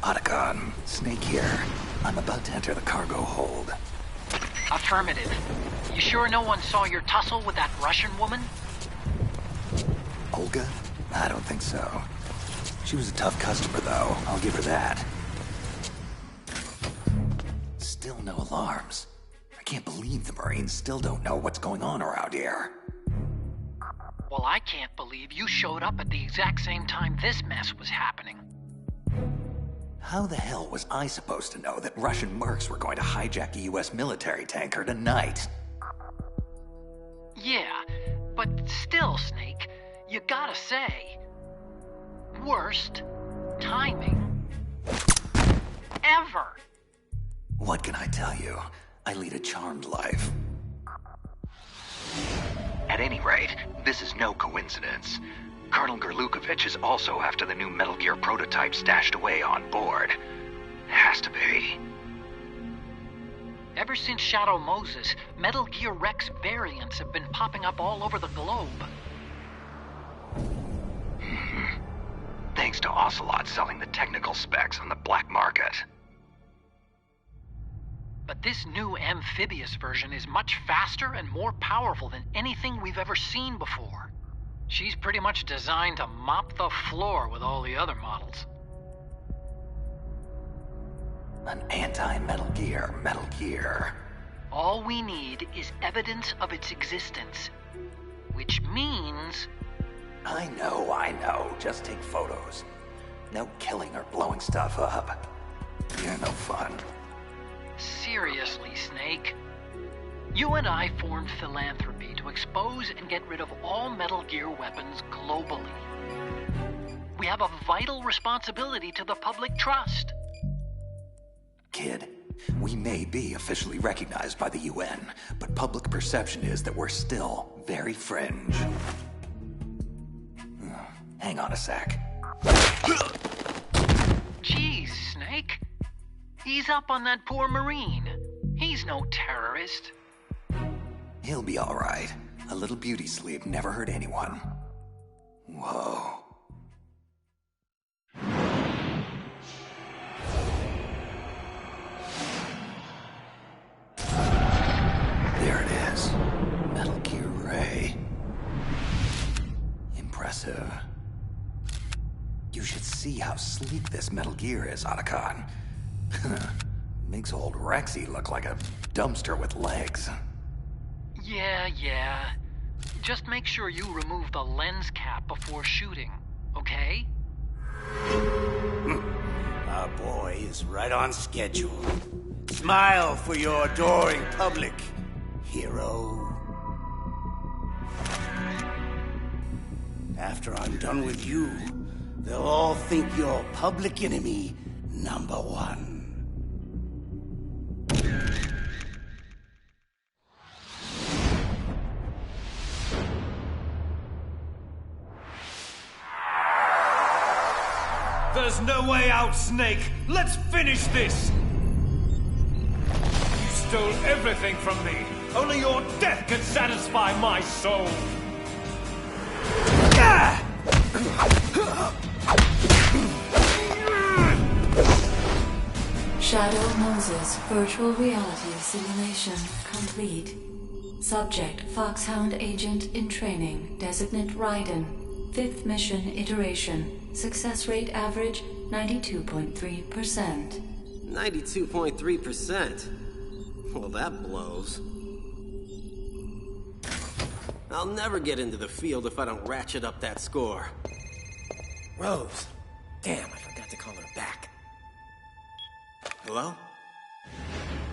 Otacon, Snake here. I'm about to enter the cargo hold. Affirmative. You sure no one saw your tussle with that Russian woman? Olga? I don't think so. She was a tough customer, though. I'll give her that. Still no alarms. I can't believe the Marines still don't know what's going on around here. Well, I can't believe you showed up at the exact same time this mess was happening. How the hell was I supposed to know that Russian mercs were going to hijack a US military tanker tonight? Yeah, but still, Snake, you gotta say... worst timing ever. What can I tell you? I lead a charmed life. At any rate, this is no coincidence. Colonel Gerlukovich is also after the new Metal Gear prototype stashed away on board. Has to be. Ever since Shadow Moses, Metal Gear Rex variants have been popping up all over the globe. Thanks to Ocelot selling the technical specs on the black market. But this new amphibious version is much faster and more powerful than anything we've ever seen before. She's pretty much designed to mop the floor with all the other models. An anti-Metal Gear. All we need is evidence of its existence. Which means... I know. Just take photos. No killing or blowing stuff up. You're no fun. Seriously, Snake. You and I formed Philanthropy to expose and get rid of all Metal Gear weapons globally. We have a vital responsibility to the public trust. Kid, we may be officially recognized by the UN, but public perception is that we're still very fringe. Hang on a sec. Jeez, Snake. Ease up on that poor Marine. He's no terrorist. He'll be all right. A little beauty sleep never hurt anyone. Whoa. There it is. Metal Gear Ray. Impressive. You should see how sleek this Metal Gear is, Otacon. Makes old Rexy look like a dumpster with legs. Yeah. Just make sure you remove the lens cap before shooting, okay? Our boy is right on schedule. Smile for your adoring public, hero. After I'm done with you, they'll all think you're public enemy number one. There's no way out, Snake! Let's finish this! You stole everything from me! Only your death can satisfy my soul! Shadow Moses virtual reality simulation complete. Subject Foxhound agent in training. Designate Raiden. 5th mission iteration. Success rate average 92.3%. 92.3%? Well, that blows. I'll never get into the field if I don't ratchet up that score. Rose. Damn, I forgot to call her back. Hello?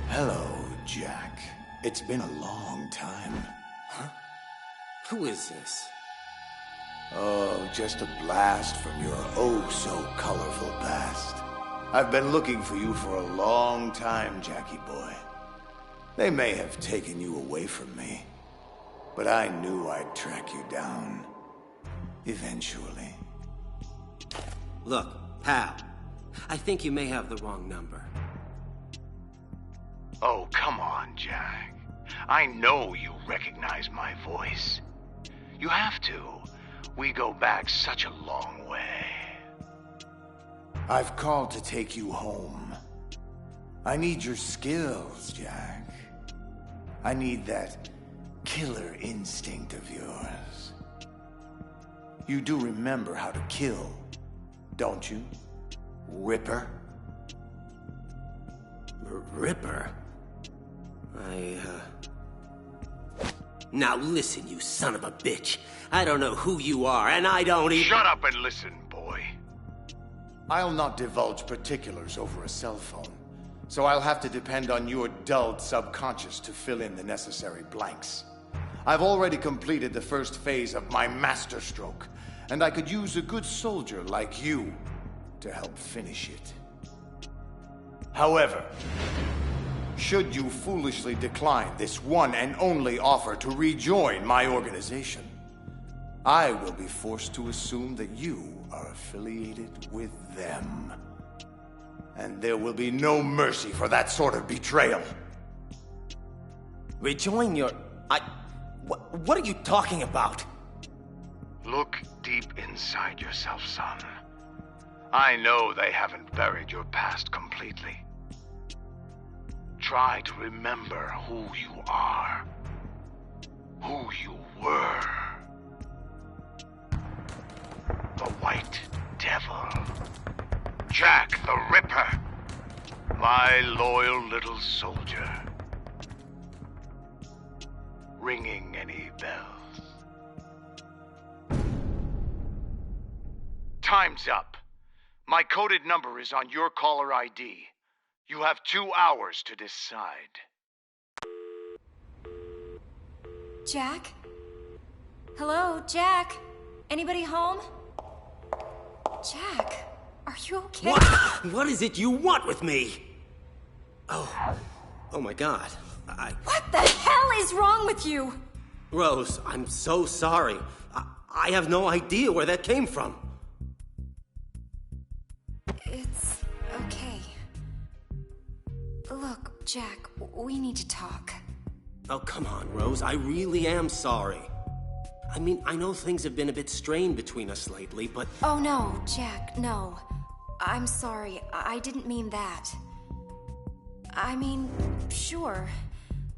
Hello, Jack. It's been a long time. Huh? Who is this? Oh, just a blast from your oh-so-colorful past. I've been looking for you for a long time, Jackie boy. They may have taken you away from me, but I knew I'd track you down. Eventually. Look, pal. I think you may have the wrong number. Oh, come on, Jack. I know you recognize my voice. You have to. We go back such a long way. I've called to take you home. I need your skills, Jack. I need that killer instinct of yours. You do remember how to kill, don't you, Ripper? Ripper? Now listen, you son of a bitch. I don't know who you are, and I don't even— Shut up and listen, boy. I'll not divulge particulars over a cell phone, so I'll have to depend on your dulled subconscious to fill in the necessary blanks. I've already completed the first phase of my masterstroke, and I could use a good soldier like you to help finish it. However, should you foolishly decline this one and only offer to rejoin my organization, I will be forced to assume that you are affiliated with them. And there will be no mercy for that sort of betrayal. Rejoin your... What are you talking about? Look deep inside yourself, son. I know they haven't buried your past completely. Try to remember who you are. Who you were. The White Devil. Jack the Ripper. My loyal little soldier. Ringing any bells? Time's up. My coded number is on your caller ID. You have 2 hours to decide. Jack? Hello, Jack? Anybody home? Jack, are you okay? What is it you want with me? Oh my God. What the hell is wrong with you? Rose, I'm so sorry. I have no idea where that came from. It's okay. Look, Jack, we need to talk. Oh, come on, Rose. I really am sorry. I mean, I know things have been a bit strained between us lately, but... Oh, no, Jack, no. I'm sorry. I didn't mean that. I mean, sure.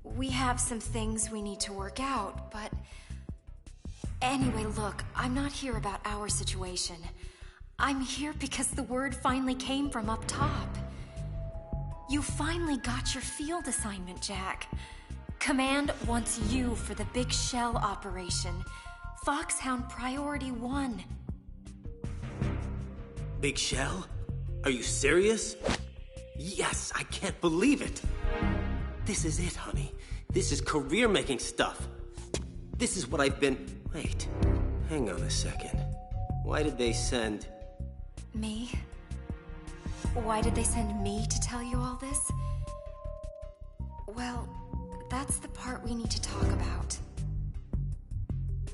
We have some things we need to work out, but... Anyway, look, I'm not here about our situation. I'm here because the word finally came from up top. You finally got your field assignment, Jack. Command wants you for the Big Shell operation. Foxhound Priority 1. Big Shell? Are you serious? Yes, I can't believe it. This is it, honey. This is career-making stuff. This is what I've been... Wait, hang on a second. Why did they send... Me? Why did they send me to tell you all this? Well, that's the part we need to talk about.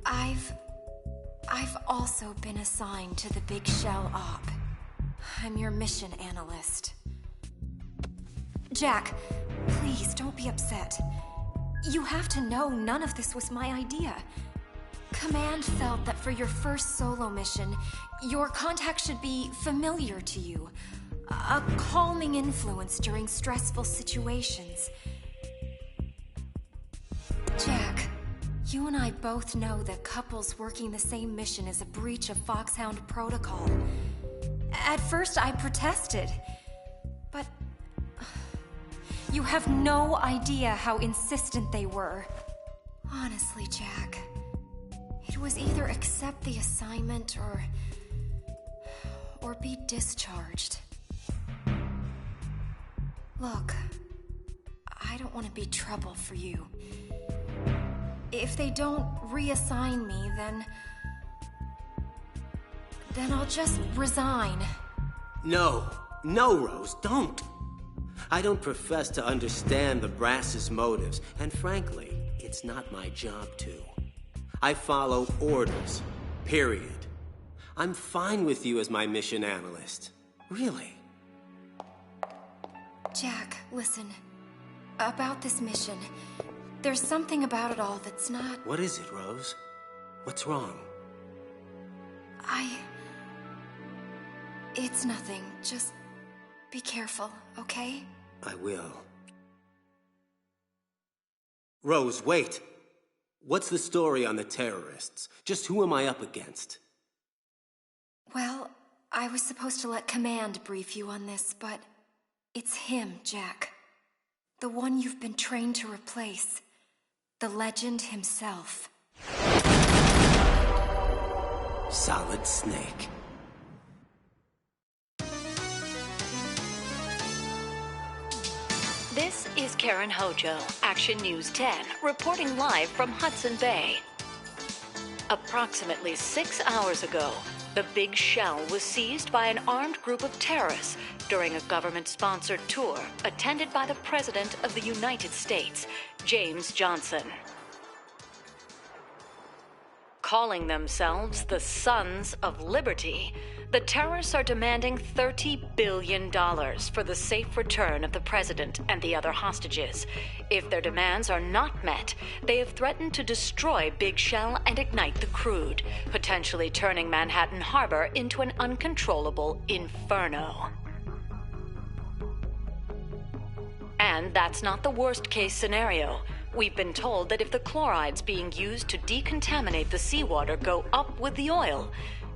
I've also been assigned to the Big Shell Op. I'm your mission analyst. Jack, please don't be upset. You have to know none of this was my idea. Command felt that for your first solo mission, your contact should be familiar to you. A calming influence during stressful situations. Jack, you and I both know that couples working the same mission is a breach of Foxhound protocol. At first, I protested, but you have no idea how insistent they were. Honestly, Jack, it was either accept the assignment or be discharged. Look, I don't want to be trouble for you. If they don't reassign me, then I'll just resign. No, Rose, don't. I don't profess to understand the brass's motives, and frankly, it's not my job to. I follow orders, period. I'm fine with you as my mission analyst. Really. Jack, listen. About this mission, there's something about it all that's not... What is it, Rose? What's wrong? It's nothing. Just be careful, okay? I will. Rose, wait! What's the story on the terrorists? Just who am I up against? Well, I was supposed to let Command brief you on this, but it's him, Jack. The one you've been trained to replace. The legend himself. Solid Snake. This is Karen Hojo, Action News 10, reporting live from Hudson Bay. Approximately 6 hours ago, the Big Shell was seized by an armed group of terrorists during a government-sponsored tour attended by the President of the United States, James Johnson. Calling themselves the Sons of Liberty, the terrorists are demanding $30 billion for the safe return of the president and the other hostages. If their demands are not met, they have threatened to destroy Big Shell and ignite the crude, potentially turning Manhattan Harbor into an uncontrollable inferno. And that's not the worst-case scenario. We've been told that if the chlorides being used to decontaminate the seawater go up with the oil,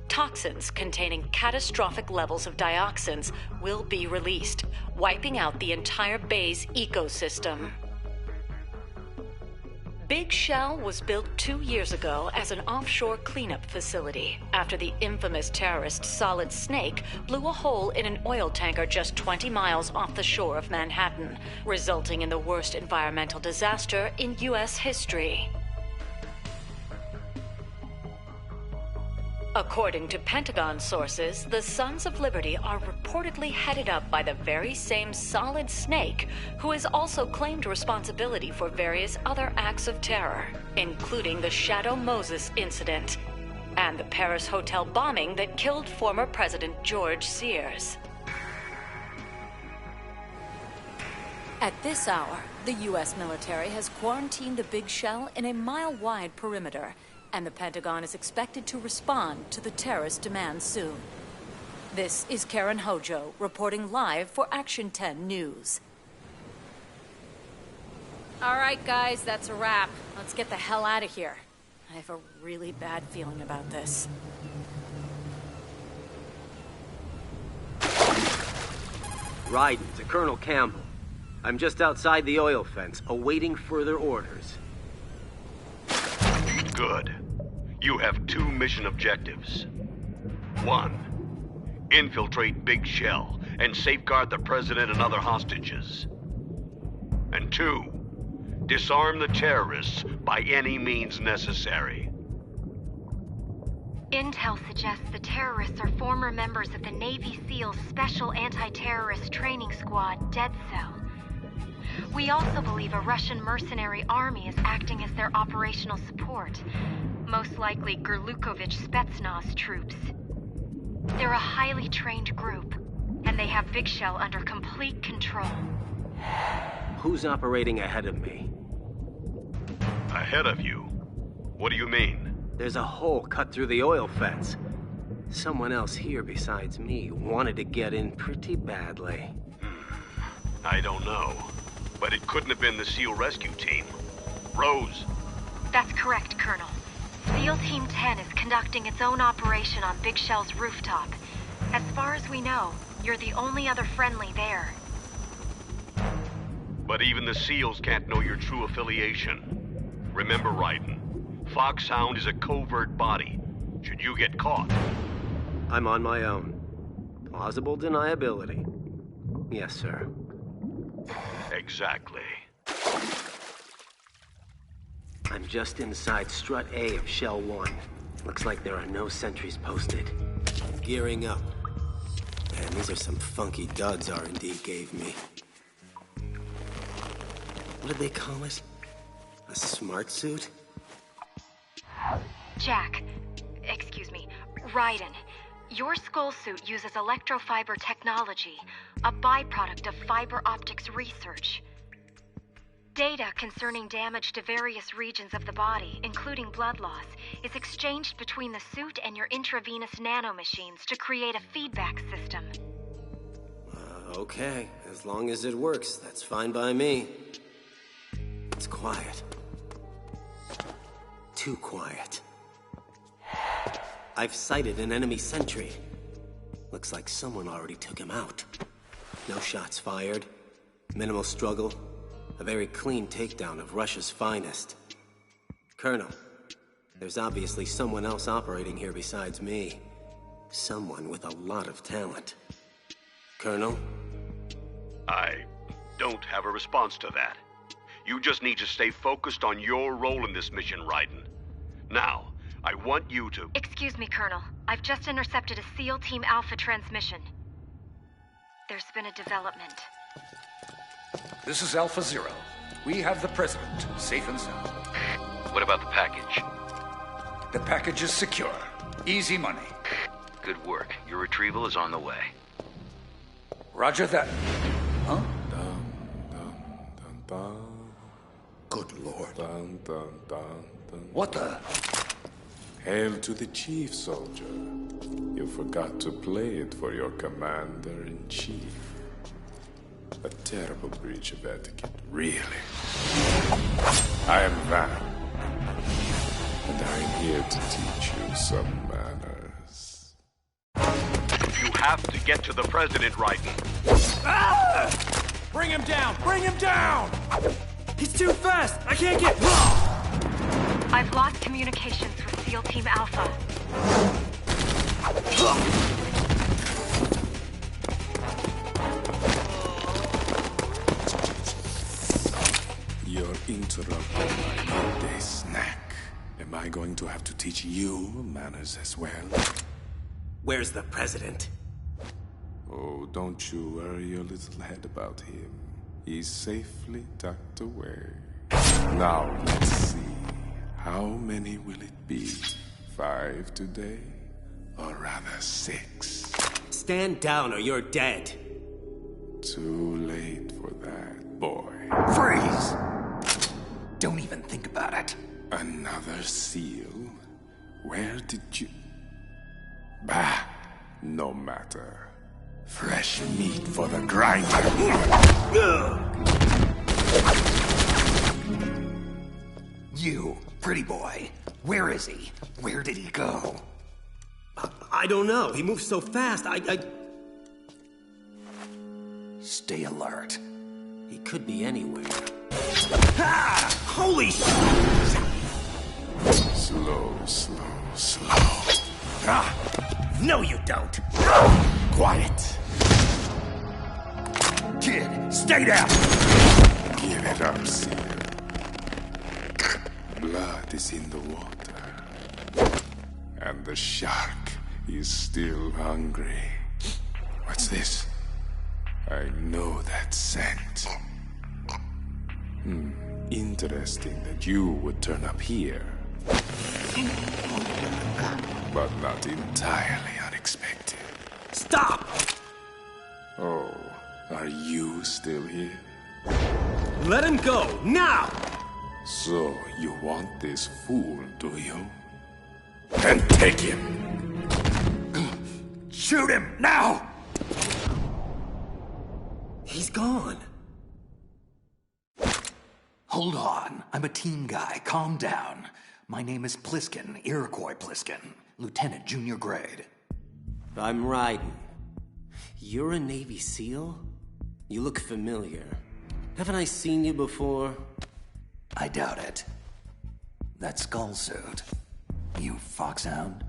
toxins containing catastrophic levels of dioxins will be released, wiping out the entire bay's ecosystem. Big Shell was built 2 years ago as an offshore cleanup facility after the infamous terrorist Solid Snake blew a hole in an oil tanker just 20 miles off the shore of Manhattan, resulting in the worst environmental disaster in U.S. history. According to Pentagon sources, the Sons of Liberty are reportedly headed up by the very same Solid Snake, who has also claimed responsibility for various other acts of terror, including the Shadow Moses incident and the Paris hotel bombing that killed former President George Sears. At this hour, the U.S. military has quarantined the Big Shell in a mile-wide perimeter, and the Pentagon is expected to respond to the terrorist demands soon. This is Karen Hojo, reporting live for Action 10 News. All right, guys, that's a wrap. Let's get the hell out of here. I have a really bad feeling about this. Ryden, to Colonel Campbell. I'm just outside the oil fence, awaiting further orders. Good. You have 2 mission objectives. 1. Infiltrate Big Shell and safeguard the President and other hostages. And 2. Disarm the terrorists by any means necessary. Intel suggests the terrorists are former members of the Navy SEALs Special Anti-Terrorist Training Squad, Dead Cell. We also believe a Russian mercenary army is acting as their operational support. Most likely Gerlukovich Spetsnaz troops. They're a highly trained group, and they have Big Shell under complete control. Who's operating ahead of me? Ahead of you? What do you mean? There's a hole cut through the oil fence. Someone else here besides me wanted to get in pretty badly. I don't know. But it couldn't have been the SEAL rescue team. Rose. That's correct, Colonel. SEAL Team 10 is conducting its own operation on Big Shell's rooftop. As far as we know, you're the only other friendly there. But even the SEALs can't know your true affiliation. Remember, Ryden, Foxhound is a covert body. Should you get caught? I'm on my own. Plausible deniability. Yes, sir. Exactly. I'm just inside Strut A of Shell 1. Looks like there are no sentries posted. Gearing up. Man, these are some funky duds R&D gave me. What did they call it? A smart suit? Jack, excuse me, Ryden. Your skull suit uses electrofiber technology, a byproduct of fiber optics research. Data concerning damage to various regions of the body, including blood loss, is exchanged between the suit and your intravenous nanomachines to create a feedback system. Okay. As long as it works, that's fine by me. It's quiet. Too quiet. I've sighted an enemy sentry. Looks like someone already took him out. No shots fired. Minimal struggle. A very clean takedown of Russia's finest. Colonel, there's obviously someone else operating here besides me. Someone with a lot of talent. Colonel? I don't have a response to that. You just need to stay focused on your role in this mission, Raiden. Now, I want you to... Excuse me, Colonel. I've just intercepted a SEAL Team Alpha transmission. There's been a development. This is Alpha Zero. We have the President, safe and sound. What about the package? The package is secure. Easy money. Good work. Your retrieval is on the way. Roger that. Huh? Good Lord. What the? Hail to the chief, soldier. You forgot to play it for your commander-in-chief. A terrible breach of etiquette, really. I am Van, and I am here to teach you some manners. You have to get to the President, Raiden. Ah! Bring him down! Bring him down! He's too fast! I can't get... I've lost communications with SEAL Team Alpha. You're interrupting my midday snack. Am I going to have to teach you manners as well? Where's the President? Oh, don't you worry your little head about him. He's safely tucked away. Now, let's see. How many will it be? 5 today? Or rather 6? Stand down or you're dead. Too late for that, boy. Freeze! Don't even think about it. Another seal? Where did you... Bah! No matter. Fresh meat for the grinder. You, pretty boy. Where is he? Where did he go? I don't know. He moves so fast. Stay alert. He could be anywhere. Ah! Holy shit! Slow, slow, slow. Ah! No, you don't. Quiet. Kid, stay down! Give it up, seal. Blood is in the water. And the shark is still hungry. What's this? I know that scent. Interesting that you would turn up here. But not entirely unexpected. Stop! Oh, are you still here? Let him go, now! So, you want this fool, do you? Then take him! Shoot him, now! He's gone. Hold on. I'm a team guy. Calm down. My name is Pliskin, Iroquois Pliskin. Lieutenant, junior grade. I'm Raiden. You're a Navy SEAL? You look familiar. Haven't I seen you before? I doubt it. That skull suit. You Foxhound?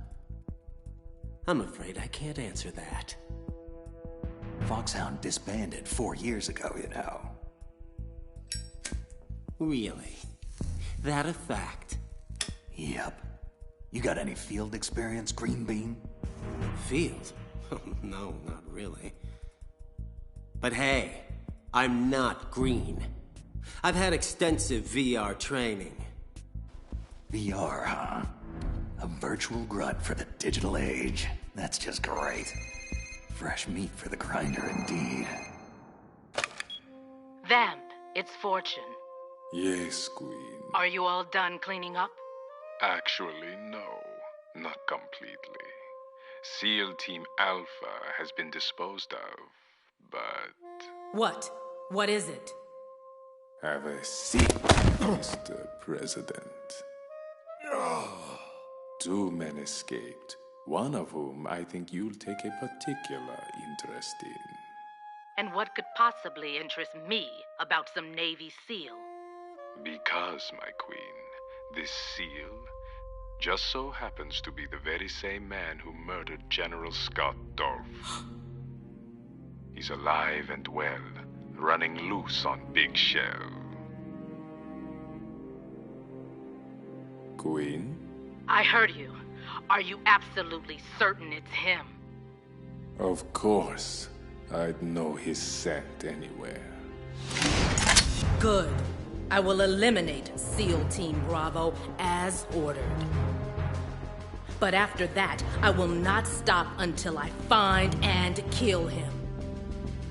I'm afraid I can't answer that. Foxhound disbanded 4 years ago, you know. Really? That a fact? Yep. You got any field experience, Green Bean? Field? No, not really. But hey, I'm not green. I've had extensive VR training. VR, huh? A virtual grunt for the digital age. That's just great. Fresh meat for the grinder, indeed. Vamp, it's Fortune. Yes, Queen. Are you all done cleaning up? Actually, no. Not completely. SEAL Team Alpha has been disposed of, but... What? What is it? Have a seat, Mr. President. Two men escaped, one of whom I think you'll take a particular interest in. And what could possibly interest me about some Navy SEAL? Because, my queen, this SEAL just so happens to be the very same man who murdered General Scott Dolph. He's alive and well, running loose on Big Shell. Queen? I heard you. Are you absolutely certain it's him? Of course. I'd know his scent anywhere. Good. I will eliminate SEAL Team Bravo as ordered. But after that, I will not stop until I find and kill him.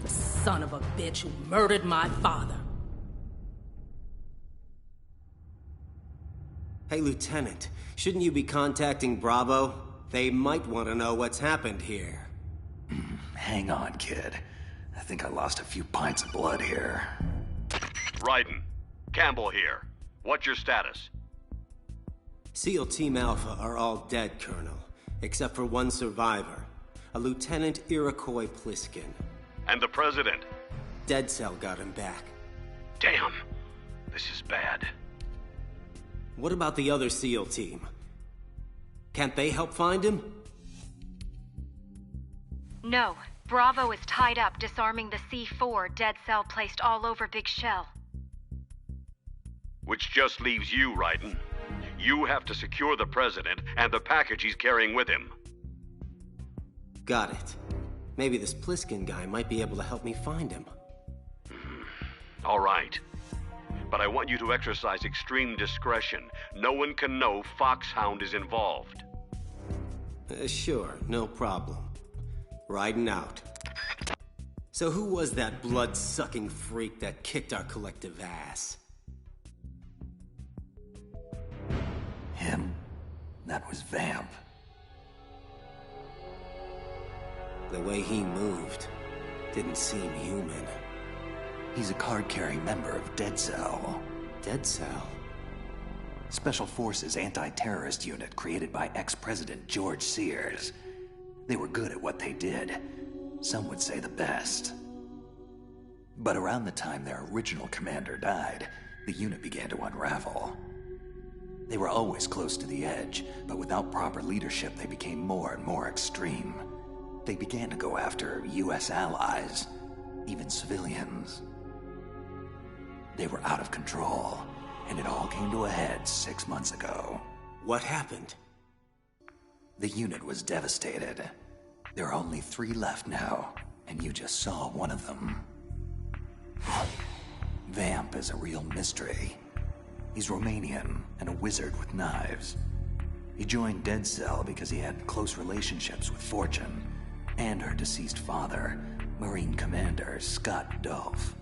The son of a bitch who murdered my father. Hey, Lieutenant, shouldn't you be contacting Bravo? They might want to know what's happened here. Hang on, kid. I think I lost a few pints of blood here. Raiden, Campbell here. What's your status? SEAL Team Alpha are all dead, Colonel, except for one survivor, a Lieutenant Iroquois Pliskin. And the President? Dead Cell got him back. Damn, this is bad. What about the other SEAL team? Can't they help find him? No. Bravo is tied up disarming the C4 Dead Cell placed all over Big Shell. Which just leaves you, Raiden. You have to secure the President and the package he's carrying with him. Got it. Maybe this Pliskin guy might be able to help me find him. All right. But I want you to exercise extreme discretion. No one can know Foxhound is involved. Sure, no problem. Riding out. So who was that blood-sucking freak that kicked our collective ass? Him? That was Vamp. The way he moved didn't seem human. He's a card-carrying member of Dead Cell. Dead Cell? Special Forces anti-terrorist unit created by ex-President George Sears. They were good at what they did. Some would say the best. But around the time their original commander died, the unit began to unravel. They were always close to the edge, but without proper leadership, they became more and more extreme. They began to go after U.S. allies, even civilians. They were out of control, and it all came to a head 6 months ago. What happened? The unit was devastated. There are only 3 left now, and you just saw one of them. Vamp is a real mystery. He's Romanian and a wizard with knives. He joined Dead Cell because he had close relationships with Fortune and her deceased father, Marine Commander Scott Dolph.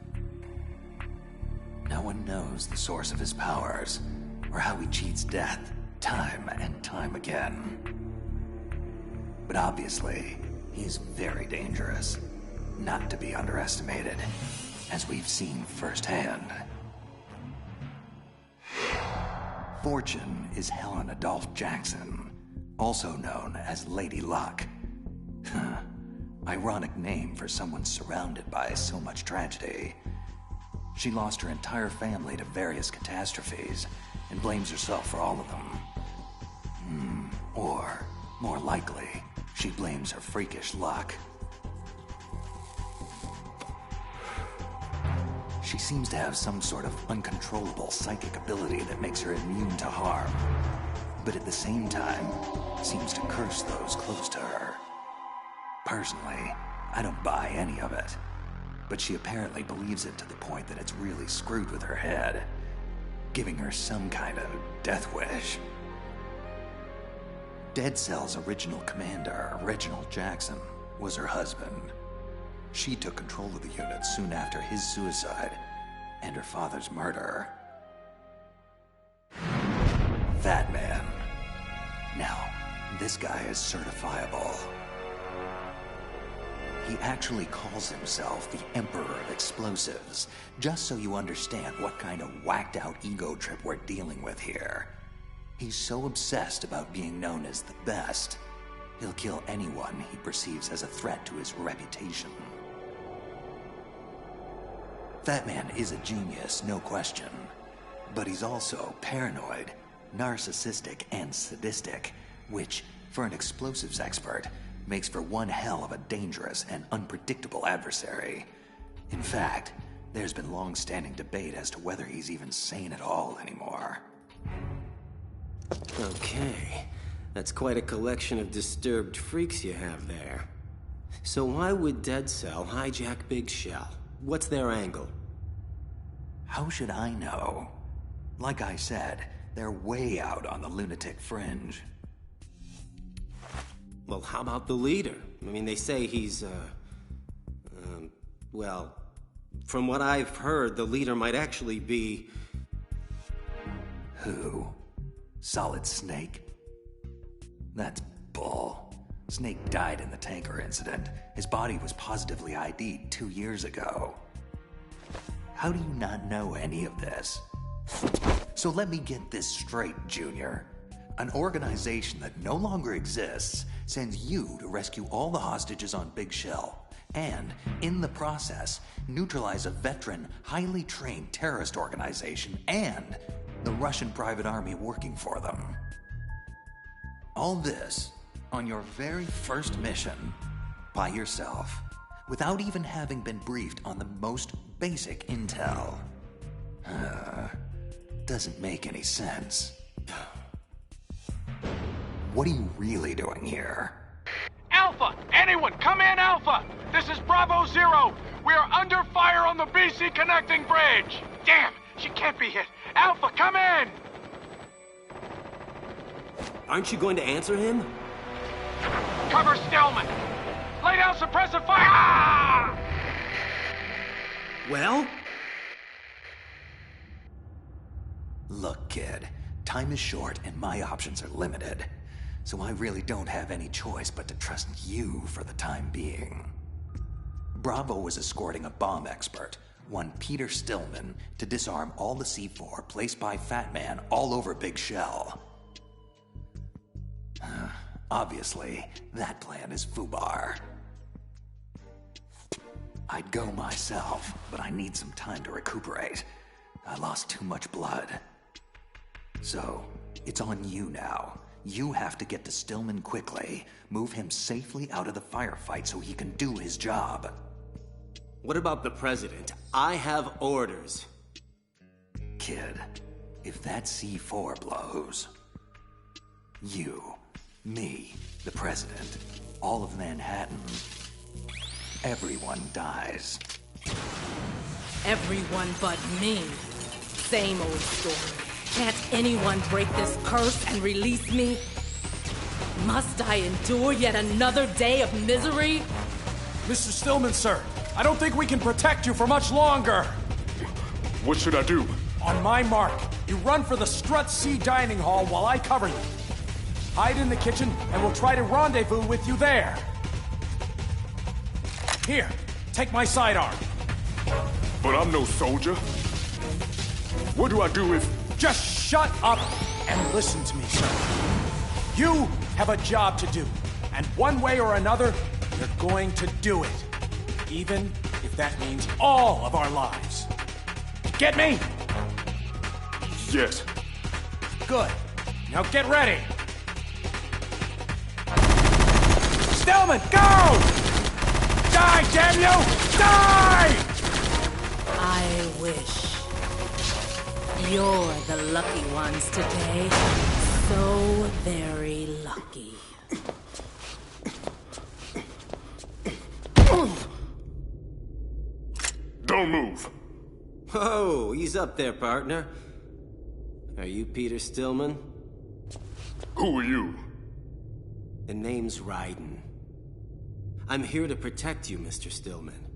No one knows the source of his powers or how he cheats death time and time again. But obviously, he's very dangerous, not to be underestimated, as we've seen firsthand. Fortune is Helen Adolph Jackson, also known as Lady Luck. Ironic name for someone surrounded by so much tragedy. She lost her entire family to various catastrophes and blames herself for all of them. Or, more likely, she blames her freakish luck. She seems to have some sort of uncontrollable psychic ability that makes her immune to harm, but at the same time, seems to curse those close to her. Personally, I don't buy any of it, but she apparently believes it to the point that it's really screwed with her head, giving her some kind of death wish. Dead Cell's original commander, Reginald Jackson, was her husband. She took control of the unit soon after his suicide and her father's murder. Fat Man. Now, this guy is certifiable. He actually calls himself the Emperor of Explosives, just so you understand what kind of whacked-out ego trip we're dealing with here. He's so obsessed about being known as the best, he'll kill anyone he perceives as a threat to his reputation. Fat Man is a genius, no question. But he's also paranoid, narcissistic, and sadistic, which, for an explosives expert, makes for one hell of a dangerous and unpredictable adversary. In fact, there's been long-standing debate as to whether he's even sane at all anymore. Okay, that's quite a collection of disturbed freaks you have there. So why would Dead Cell hijack Big Shell? What's their angle? How should I know? Like I said, they're way out on the lunatic fringe. Well, how about the leader? I mean, they say he's, well, from what I've heard, the leader might actually be... Who? Solid Snake? That's bull. Snake died in the tanker incident. His body was positively ID'd 2 years ago. How do you not know any of this? So let me get this straight, Junior. An organization that no longer exists sends you to rescue all the hostages on Big Shell, and, in the process, neutralize a veteran, highly trained terrorist organization and the Russian private army working for them. All this on your very first mission, by yourself, without even having been briefed on the most basic intel. Doesn't make any sense. What are you really doing here? Alpha! Anyone, come in, Alpha! This is Bravo Zero! We are under fire on the BC connecting bridge! Damn, she can't be hit! Alpha, come in! Aren't you going to answer him? Cover Stillman! Lay down suppressive fire! Ah! Well? Look, kid, time is short and my options are limited. So I really don't have any choice but to trust you for the time being. Bravo was escorting a bomb expert, one Peter Stillman, to disarm all the C4 placed by Fat Man all over Big Shell. Obviously, that plan is FUBAR. I'd go myself, but I need some time to recuperate. I lost too much blood. So, it's on you now. You have to get to Stillman quickly, move him safely out of the firefight so he can do his job. What about the president? I have orders. Kid, if that C4 blows, you, me, the president, all of Manhattan, everyone dies. Everyone but me. Same old story. Can't anyone break this curse and release me? Must I endure yet another day of misery? Mr. Stillman, sir, I don't think we can protect you for much longer. What should I do? On my mark, you run for the Strut C dining hall while I cover you. Hide in the kitchen, and we'll try to rendezvous with you there. Here, take my sidearm. But I'm no soldier. What do I do if... Just shut up and listen to me, sir. You have a job to do, and one way or another, you're going to do it. Even if that means all of our lives. Get me? Yes. Good. Now get ready. Stillman, go! Die, damn you! Die! I wish. You're the lucky ones today. So very lucky. Don't move. Oh, ease up there, partner. Are you Peter Stillman? Who are you? The name's Raiden. I'm here to protect you, Mr. Stillman.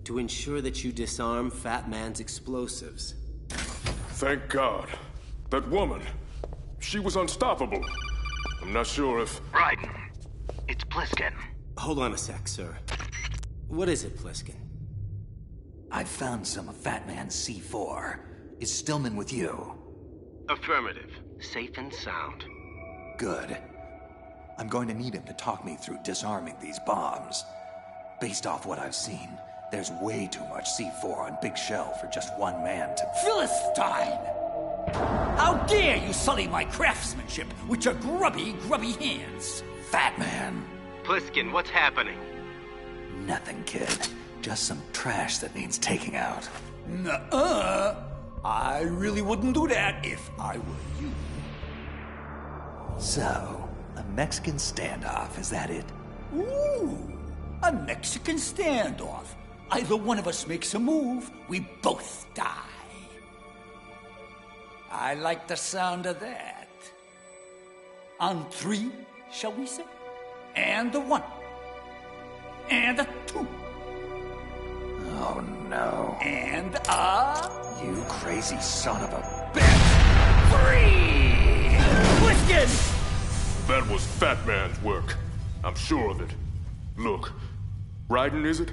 To ensure that you disarm Fat Man's explosives. Thank God. That woman, she was unstoppable. I'm not sure if... Raiden, it's Pliskin. Hold on a sec, sir. What is it, Pliskin? I found some of Fat Man's C4. Is Stillman with you? Affirmative. Safe and sound. Good. I'm going to need him to talk me through disarming these bombs. Based off what I've seen, there's way too much C4 on Big Shell for just one man to... Philistine! How dare you sully my craftsmanship with your grubby hands? Fat Man! Pliskin, what's happening? Nothing, kid. Just some trash that needs taking out. Nuh-uh. I really wouldn't do that if I were you. So, a Mexican standoff, is that it? Ooh, a Mexican standoff. Either one of us makes a move, we both die. I like the sound of that. On 3, shall we say? And a 1. And a 2. Oh no. And a... You crazy son of a bitch! 3! Pliskin! That was Fat Man's work. I'm sure of it. Look, Raiden, is it?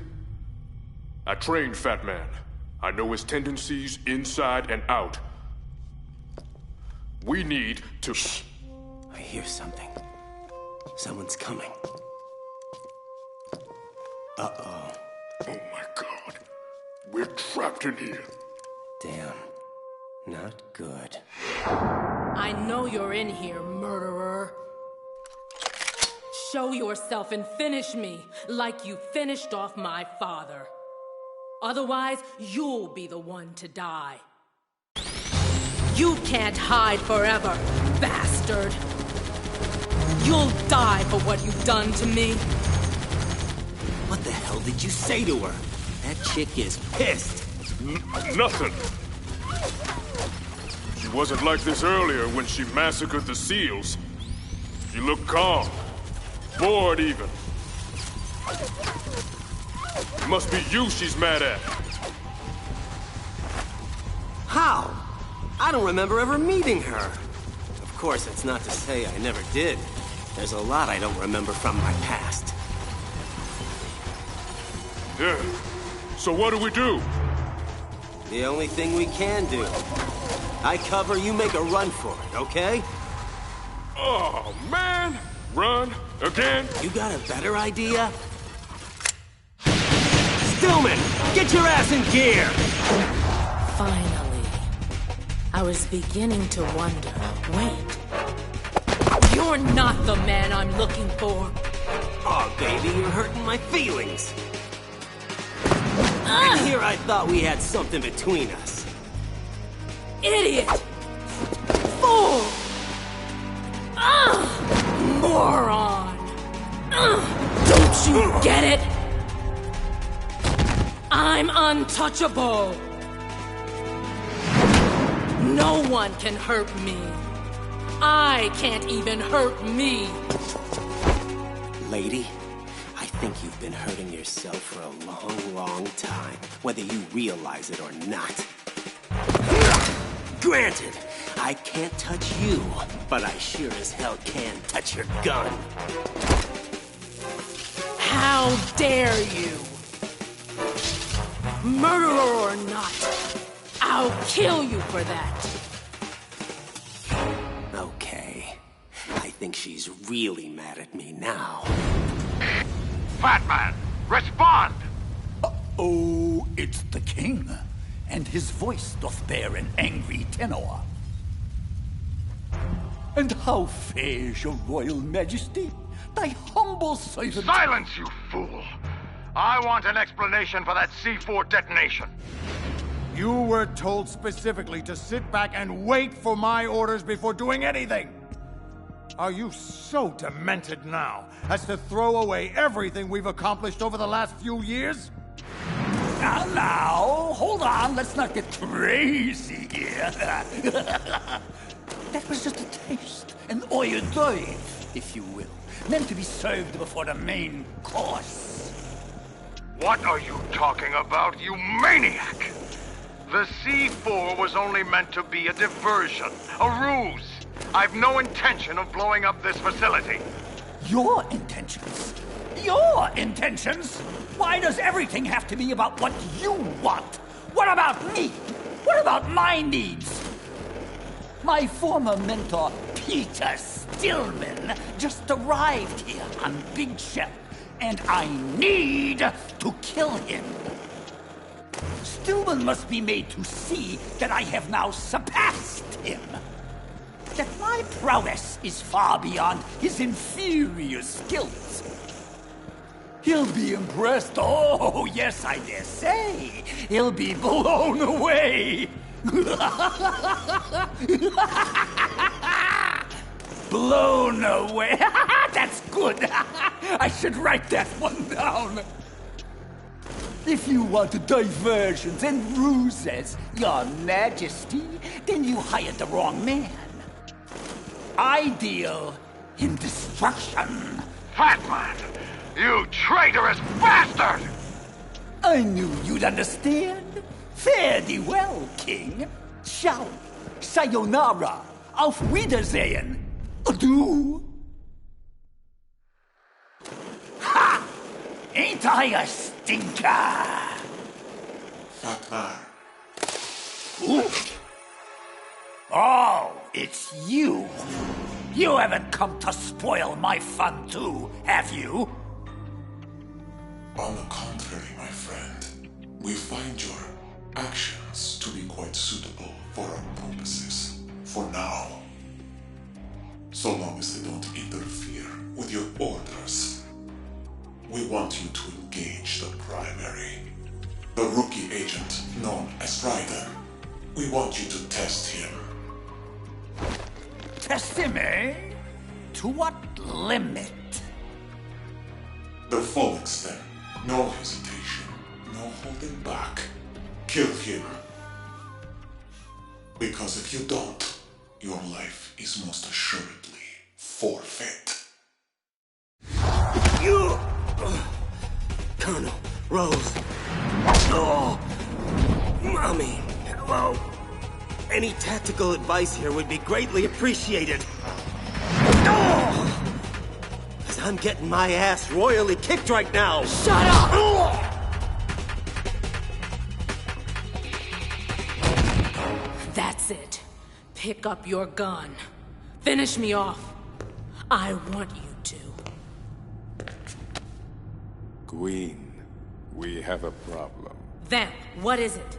I trained Fat Man. I know his tendencies inside and out. We need to... Shh. I hear something. Someone's coming. Uh-oh. Oh my God. We're trapped in here. Damn. Not good. I know you're in here, murderer. Show yourself and finish me like you finished off my father. Otherwise, you'll be the one to die. You can't hide forever, bastard. You'll die for what you've done to me. What the hell did you say to her? That chick is pissed. Nothing. She wasn't like this earlier when she massacred the SEALs. She looked calm. Bored even. It must be you she's mad at. How? I don't remember ever meeting her. Of course, that's not to say I never did. There's a lot I don't remember from my past. Yeah. So what do we do? The only thing we can do. I cover, you make a run for it, okay? Oh, man! Run? Again? You got a better idea? Stillman! Get your ass in gear! Finally. I was beginning to wonder. Wait. You're not the man I'm looking for. Oh, baby, you're hurting my feelings. And here I thought we had something between us. Idiot! Fool! Moron! Don't you get it? I'm untouchable! No one can hurt me. I can't even hurt me. Lady, I think you've been hurting yourself for a long, long time, whether you realize it or not. Granted, I can't touch you, but I sure as hell can touch your gun. How dare you? Murderer or not, I'll kill you for that. Okay, I think she's really mad at me now. Fat Man, respond! Oh, it's the king, and his voice doth bear an angry tenor. And how fares your royal majesty? Thy humble servant... Silence, you fool! I want an explanation for that C4 detonation. You were told specifically to sit back and wait for my orders before doing anything. Are you so demented now as to throw away everything we've accomplished over the last few years? Now, hold on, let's not get crazy here. That was just a taste, an hors d'oeuvre, if you will, meant to be served before the main course. What are you talking about, you maniac? The C4 was only meant to be a diversion, a ruse. I've no intention of blowing up this facility. Your intentions? Your intentions? Why does everything have to be about what you want? What about me? What about my needs? My former mentor, Peter Stillman, just arrived here on Big Shell, and I need to kill him. Stillman must be made to see that I have now surpassed him. That my prowess is far beyond his inferior skills. He'll be impressed. Oh, yes, I dare say. He'll be blown away. Blown away. That's good. I should write that one down. If you want diversions and ruses, Your Majesty, then you hired the wrong man. I deal in destruction. Fatman! You traitorous bastard! I knew you'd understand. Fare thee well, King. Ciao. Sayonara. Auf Wiedersehen. Adieu. Ha! Ain't I a stinker? Fatman. Ooh. Oh, it's you. You haven't come to spoil my fun too, have you? On the contrary, my friend, we find your actions to be quite suitable for our purposes, for now. So long as they don't interfere with your orders. We want you to engage the primary, the rookie agent known as Raiden. We want you to test him. Test him, eh? To what limit? The full extent. No hesitation. No holding back. Kill him. Because if you don't, your life is most assuredly forfeit. You... Colonel, Rose. Oh, Mommy, hello. Any tactical advice here would be greatly appreciated. Oh! 'Cause I'm getting my ass royally kicked right now. Shut up! Oh! That's it. Pick up your gun. Finish me off. I want you to. Queen, we have a problem. Vamp, what is it?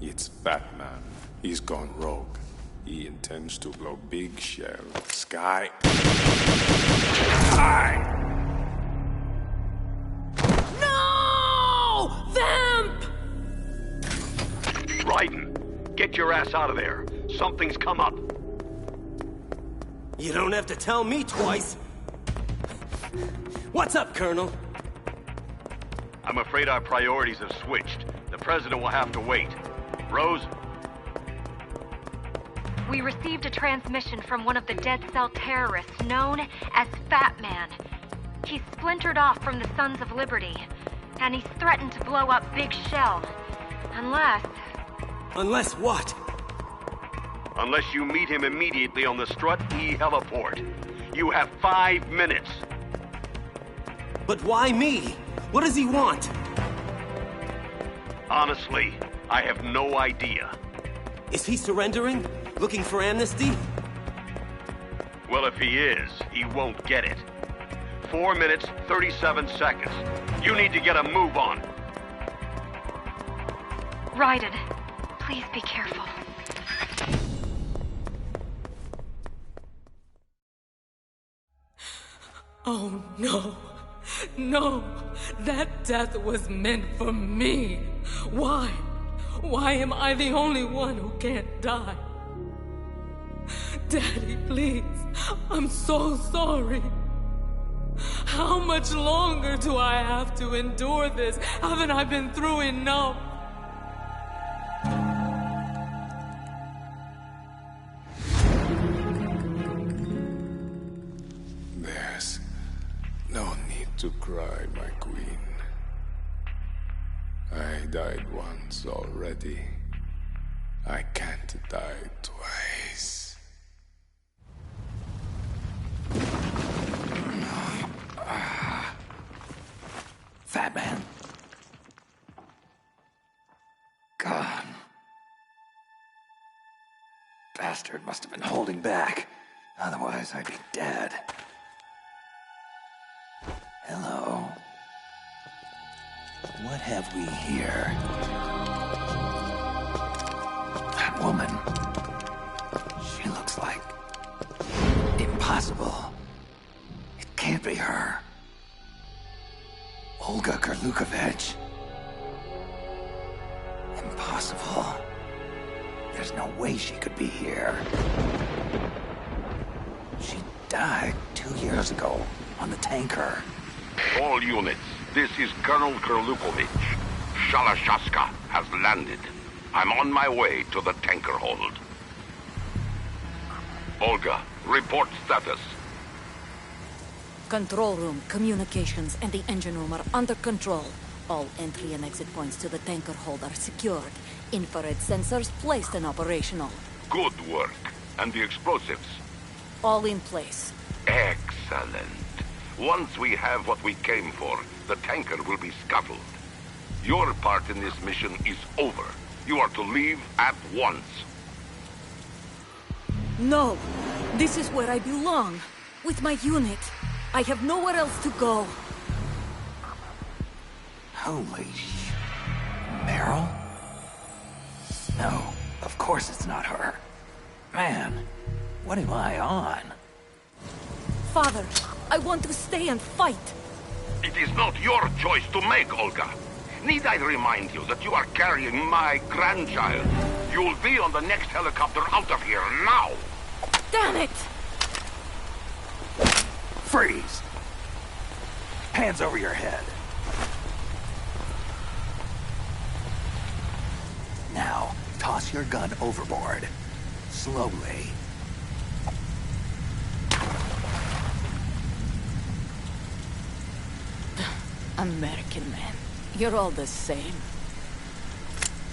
It's Batman. He's gone rogue. He intends to blow Big Shell sky high. No! Vamp! Raiden, get your ass out of there. Something's come up. You don't have to tell me twice. What's up, Colonel? I'm afraid our priorities have switched. The president will have to wait. Rose? We received a transmission from one of the Dead Cell terrorists known as Fat Man. He's splintered off from the Sons of Liberty, and he's threatened to blow up Big Shell. Unless... Unless what? Unless you meet him immediately on the Strut E heliport. You have 5 minutes. But why me? What does he want? Honestly, I have no idea. Is he surrendering? Looking for amnesty? Well, if he is, he won't get it. 4 minutes, 37 seconds. You need to get a move on. Raiden, please be careful. Oh, no. No. That death was meant for me. Why? Why am I the only one who can't die? Daddy, please. I'm so sorry. How much longer do I have to endure this? Haven't I been through enough? There's no need to cry, my queen. I died once already. I can't die twice. Fat Man. God. Bastard must have been holding back. Otherwise, I'd be dead. Hello. What have we here? That woman. She looks like... impossible. It can't be her. Olga Kurlukovich. Impossible. There's no way she could be here. She died 2 years ago on the tanker. All units, this is Colonel Kurlukovich. Shalashaska has landed. I'm on my way to the tanker hold. Olga, report status. Control room, communications, and the engine room are under control. All entry and exit points to the tanker hold are secured. Infrared sensors placed and operational. Good work. And the explosives? All in place. Excellent. Once we have what we came for, the tanker will be scuttled. Your part in this mission is over. You are to leave at once. No! This is where I belong. With my unit. I have nowhere else to go. Holy Meryl? No, of course it's not her. Man, what am I on? Father, I want to stay and fight. It is not your choice to make, Olga. Need I remind you that you are carrying my grandchild? You'll be on the next helicopter out of here now! Damn it! Freeze! Hands over your head. Now, toss your gun overboard. Slowly. American man, you're all the same.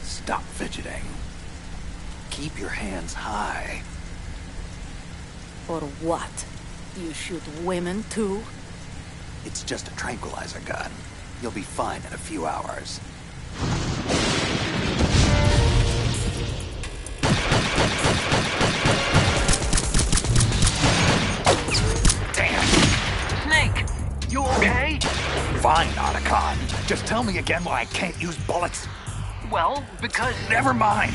Stop fidgeting. Keep your hands high. For what? You shoot women too? It's just a tranquilizer gun. You'll be fine in a few hours. Damn! Snake, you okay? Fine, Otacon. Just tell me again why I can't use bullets. Well, because... Never mind.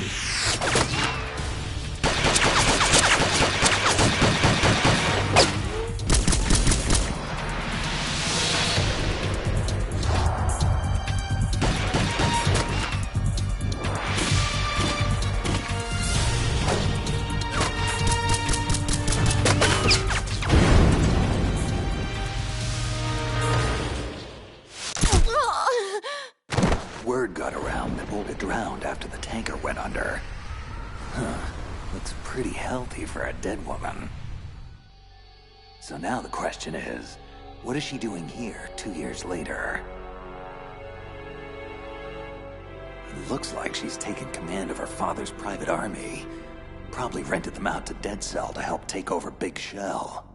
Word got around that Olga drowned after the tanker went under. Huh. Looks pretty healthy for a dead woman. So now the question is, what is she doing here 2 years later? It looks like she's taken command of her father's private army. Probably rented them out to Dead Cell to help take over Big Shell.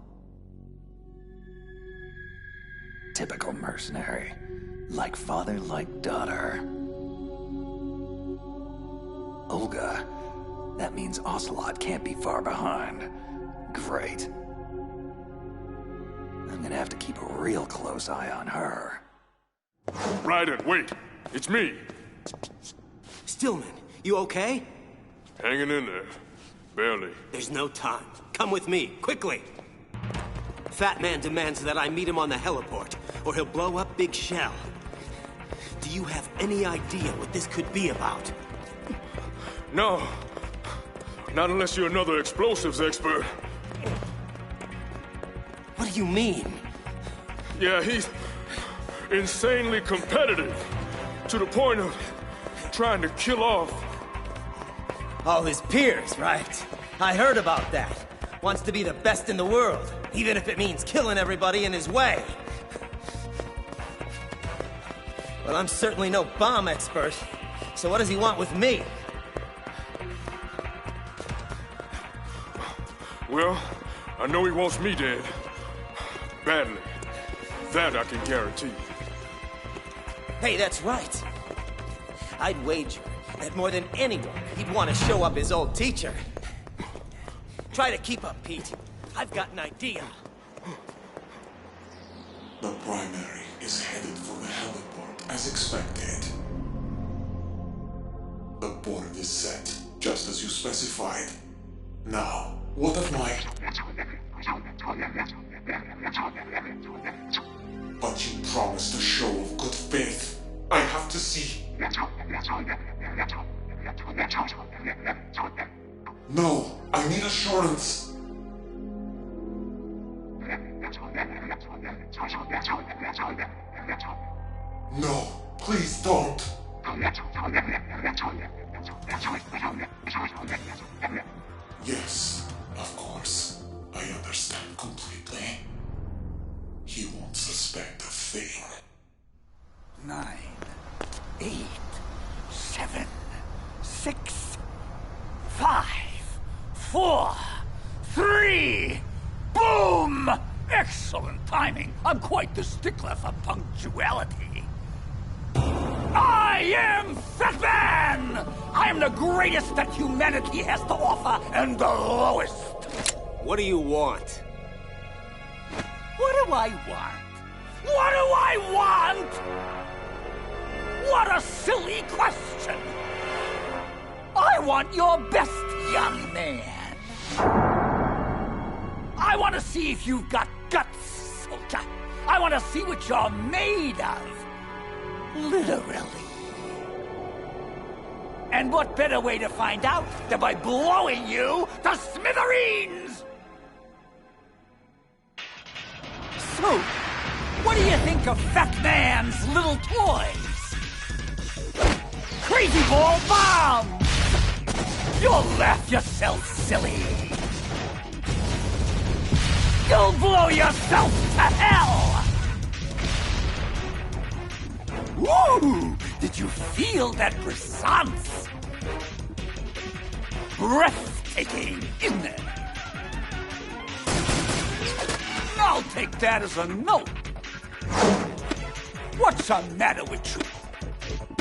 Typical mercenary. Like father, like daughter. Olga. That means Ocelot can't be far behind. Great. I'm gonna have to keep a real close eye on her. Raiden, wait! It's me! Stillman, you okay? Hanging in there. Barely. There's no time. Come with me, quickly! Fat Man demands that I meet him on the heliport, or he'll blow up Big Shell. Do you have any idea what this could be about? No. Not unless you're another explosives expert. What do you mean? Yeah, he's insanely competitive. To the point of trying to kill off. All his peers, right? I heard about that. Wants to be the best in the world, even if it means killing everybody in his way. Well, I'm certainly no bomb expert, so what does he want with me? Well, I know he wants me dead. Badly. That I can guarantee. Hey, that's right. I'd wager that more than anyone, he'd want to show up his old teacher. Try to keep up, Pete. I've got an idea. The primary is headed for the heliport, as expected. The board is set, just as you specified. Now, what of my... But you promised a show of good faith. I have to see... No, I need assurance. No, please don't. Yes, of course. I understand completely. He won't suspect a thing. 9, 8, 7, 6, 5, 4, 3. Boom! Excellent timing. I'm quite the stickler for punctuality. I am Fatman! I am the greatest that humanity has to offer, and the lowest. What do you want? What do I want? What do I want? What a silly question! I want your best, young man. I want to see if you've got guts, soldier. I want to see what you're made of. Literally. And what better way to find out than by blowing you to smithereens? So, what do you think of Fat Man's little toys? Crazy ball bomb! You'll laugh yourself silly. You'll blow yourself to hell! Woo! Did you feel that response? Breathtaking, isn't it? I'll take that as a no. What's the matter with you?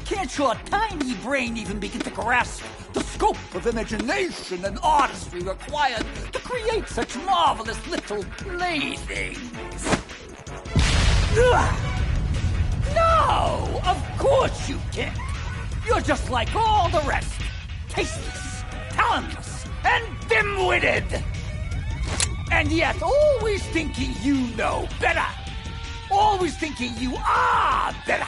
Can't your tiny brain even begin to grasp the scope of imagination and artistry required to create such marvelous little playthings? Ugh. No, of course you can't. You're just like all the rest. Tasteless, talentless, and dim-witted. And yet always thinking you know better. Always thinking you are better.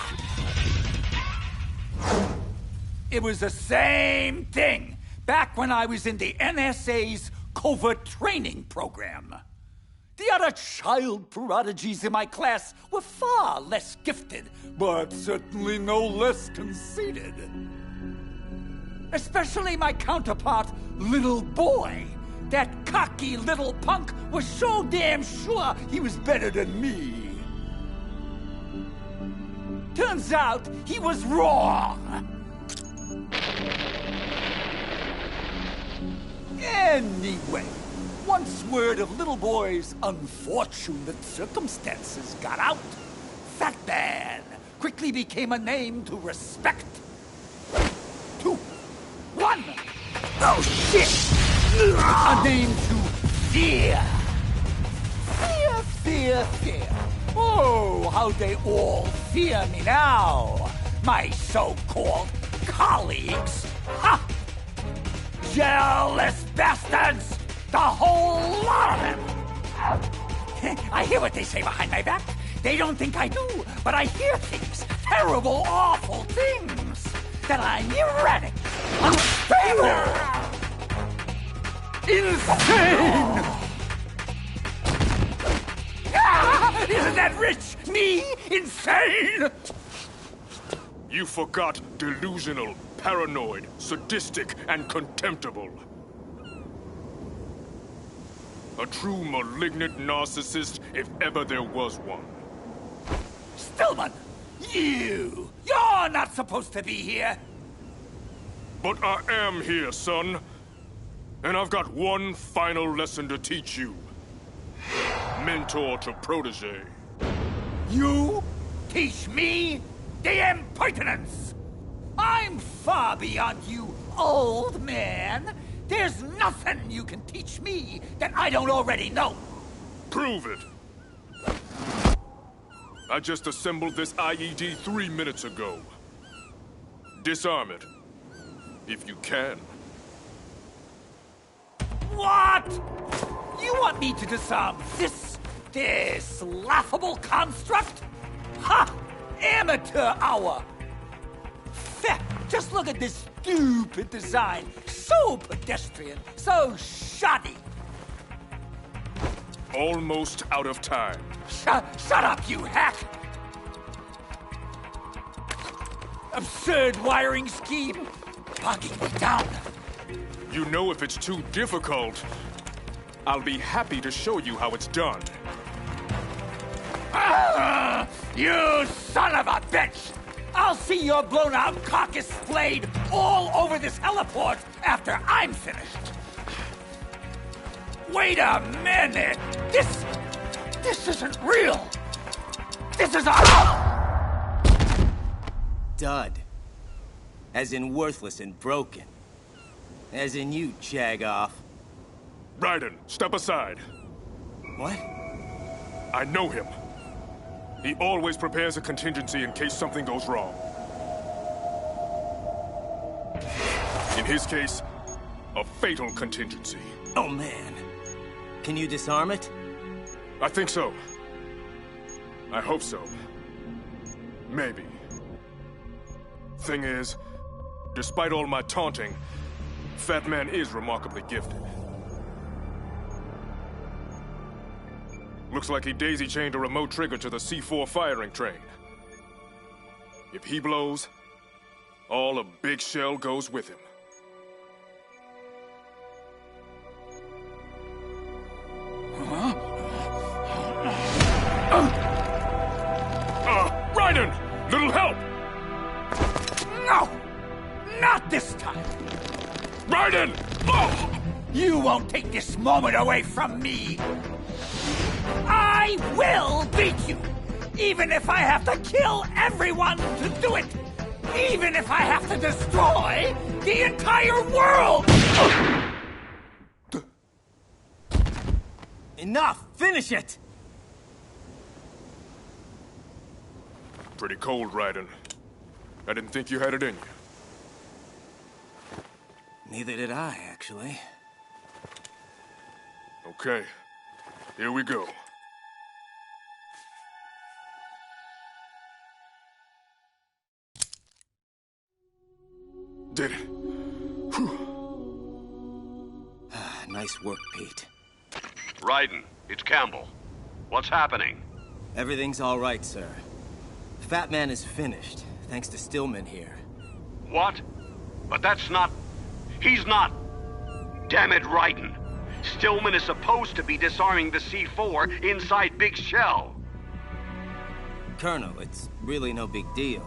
It was the same thing back when I was in the NSA's covert training program. The other child prodigies in my class were far less gifted, but certainly no less conceited. Especially my counterpart, Little Boy. That cocky little punk was so damn sure he was better than me. Turns out he was wrong. Anyway, once word of Little Boy's unfortunate circumstances got out, Fat Man quickly became a name to respect. 2, 1. Oh, shit! A name to fear. Fear, fear, fear. Oh, how they all fear me now. My so-called colleagues. Ha! Jealous bastards! The whole lot of them! I hear what they say behind my back. They don't think I do, but I hear things. Terrible, awful things. That I'm erratic, unstable, insane! Ah, isn't that rich? Me? Insane? You forgot delusional, paranoid, sadistic, and contemptible. A true malignant narcissist, if ever there was one. Stillman, you're not supposed to be here. But I am here, son. And I've got one final lesson to teach you. Mentor to protege. You? Teach me? The impertinence! I'm far beyond you, old man. There's nothing you can teach me that I don't already know. Prove it. I just assembled this IED 3 minutes ago. Disarm it. If you can. What? You want me to disarm this laughable construct? Ha! Amateur hour! Feh, just look at this stupid design. So pedestrian, so shoddy. Almost out of time. Shut up, you hack! Absurd wiring scheme, bogging me down. You know if it's too difficult, I'll be happy to show you how it's done. Ah, you son of a bitch! I'll see your blown-out carcass splayed all over this heliport after I'm finished. Wait a minute! This isn't real! This is a... Dud. As in worthless and broken. As in you, jag-off. Raiden, step aside. What? I know him. He always prepares a contingency in case something goes wrong. In his case, a fatal contingency. Oh, man. Can you disarm it? I think so. I hope so. Maybe. Thing is, despite all my taunting, Fat Man is remarkably gifted. Looks like he daisy-chained a remote trigger to the C4 firing train. If he blows, all of Big Shell goes with him. Raiden! Little help! No! Not this time! Raiden! Oh! You won't take this moment away from me! I will beat you! Even if I have to kill everyone to do it! Even if I have to destroy the entire world! Enough! Finish it! Pretty cold, Raiden. I didn't think you had it in you. Neither did I, actually. Okay. Here we go. Did it. Whew. Nice work, Pete. Raiden, it's Campbell. What's happening? Everything's all right, sir. Fat Man is finished, thanks to Stillman here. What? But that's not... He's not... Damn it, Raiden. Stillman is supposed to be disarming the C4 inside Big Shell. Colonel, it's really no big deal.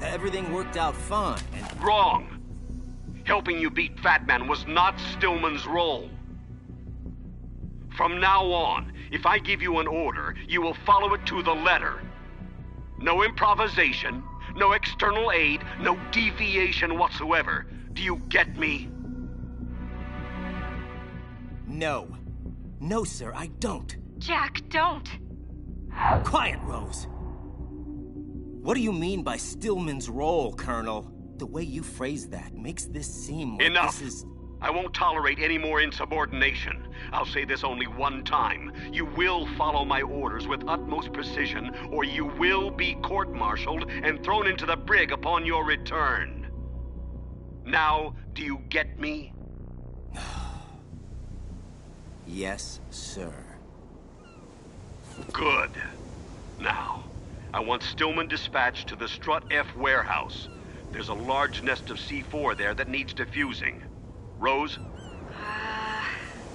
Everything worked out fine, and... Wrong. Helping you beat Fat Man was not Stillman's role. From now on, if I give you an order, you will follow it to the letter. No improvisation, no external aid, no deviation whatsoever. Do you get me? No. No, sir, I don't. Jack, don't. Quiet, Rose. What do you mean by Stillman's role, Colonel? The way you phrase that makes this seem like Enough. This is... I won't tolerate any more insubordination. I'll say this only one time. You will follow my orders with utmost precision, or you will be court-martialed and thrown into the brig upon your return. Now, do you get me? Yes, sir. Good. Now, I want Stillman dispatched to the Strut F warehouse. There's a large nest of C4 there that needs defusing. Rose?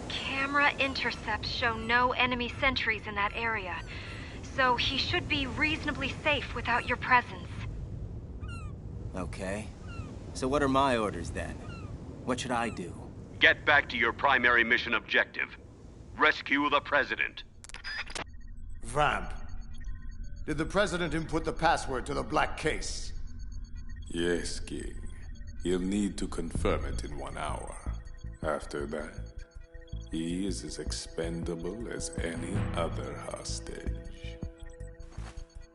Camera intercepts show no enemy sentries in that area, so he should be reasonably safe without your presence. Okay. So what are my orders then? What should I do? Get back to your primary mission objective. Rescue the President. Vamp, Did the President input the password to the black case? Yes, King. He'll need to confirm it in 1 hour. After that, he is as expendable as any other hostage.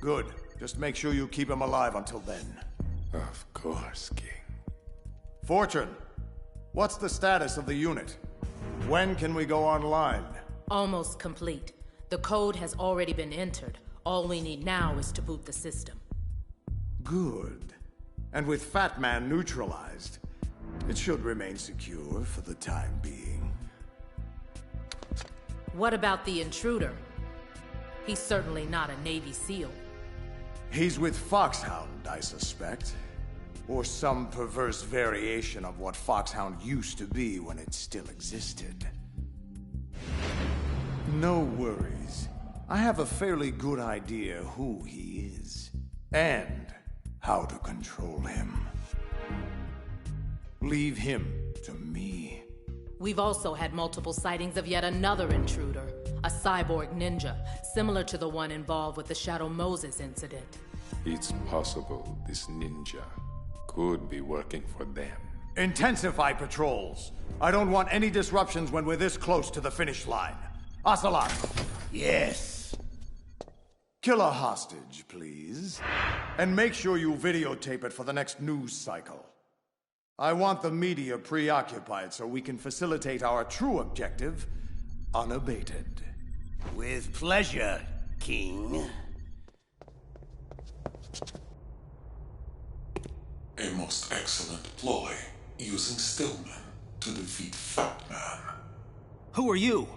Good. Just make sure you keep him alive until then. Of course, King. Fortune, what's the status of the unit? When can we go online? Almost complete. The code has already been entered. All we need now is to boot the system. Good. And with Fat Man neutralized, it should remain secure for the time being. What about the intruder? He's certainly not a Navy SEAL. He's with Foxhound, I suspect. Or some perverse variation of what Foxhound used to be when it still existed. No worries. I have a fairly good idea who he is. And how to control him. Leave him to me. We've also had multiple sightings of yet another intruder. A cyborg ninja, similar to the one involved with the Shadow Moses incident. It's possible this ninja could be working for them. Intensify patrols. I don't want any disruptions when we're this close to the finish line. Ocelot. Yes. Kill a hostage, please. And make sure you videotape it for the next news cycle. I want the media preoccupied so we can facilitate our true objective unabated. With pleasure, King. A most excellent ploy, using Stillman to defeat Fat Man. Who are you?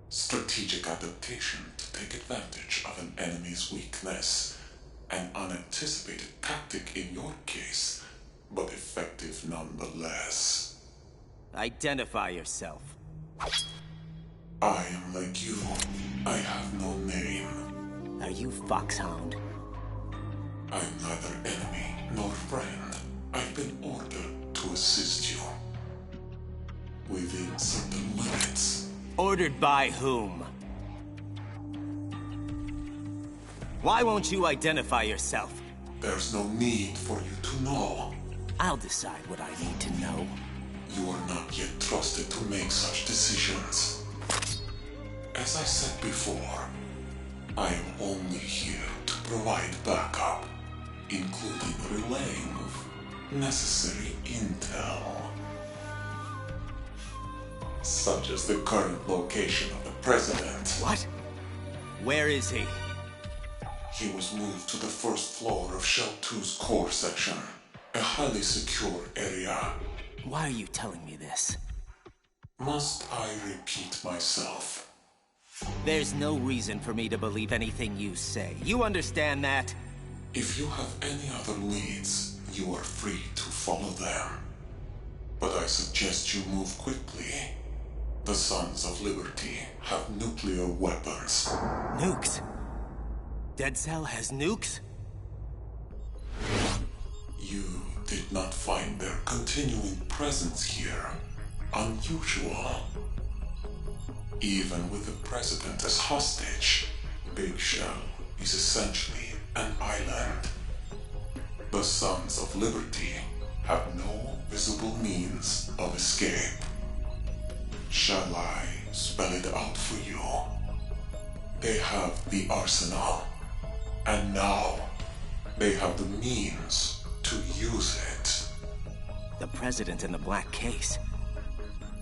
Strategic adaptation to take advantage of an enemy's weakness. An unanticipated tactic in your case, but effective nonetheless. Identify yourself. I am like you. I have no name. Are you Foxhound? I'm neither enemy nor friend. I've been ordered to assist you. Within certain limits. Ordered by whom? Why won't you identify yourself? There's no need for you to know. I'll decide what I need to know. You are not yet trusted to make such decisions. As I said before, I am only here to provide backup, including relaying of necessary intel. Such as the current location of the President. What? Where is he? He was moved to the first floor of Shell 2's core section, a highly secure area. Why are you telling me this? Must I repeat myself? There's no reason for me to believe anything you say. You understand that? If you have any other leads, you are free to follow them. But I suggest you move quickly. The Sons of Liberty have nuclear weapons. Nukes? Dead Cell has nukes? You did not find their continuing presence here unusual. Even with the President as hostage, Big Shell is essentially an island. The Sons of Liberty have no visible means of escape. Shall I spell it out for you? They have the arsenal, and now they have the means to use it. The President in the black case.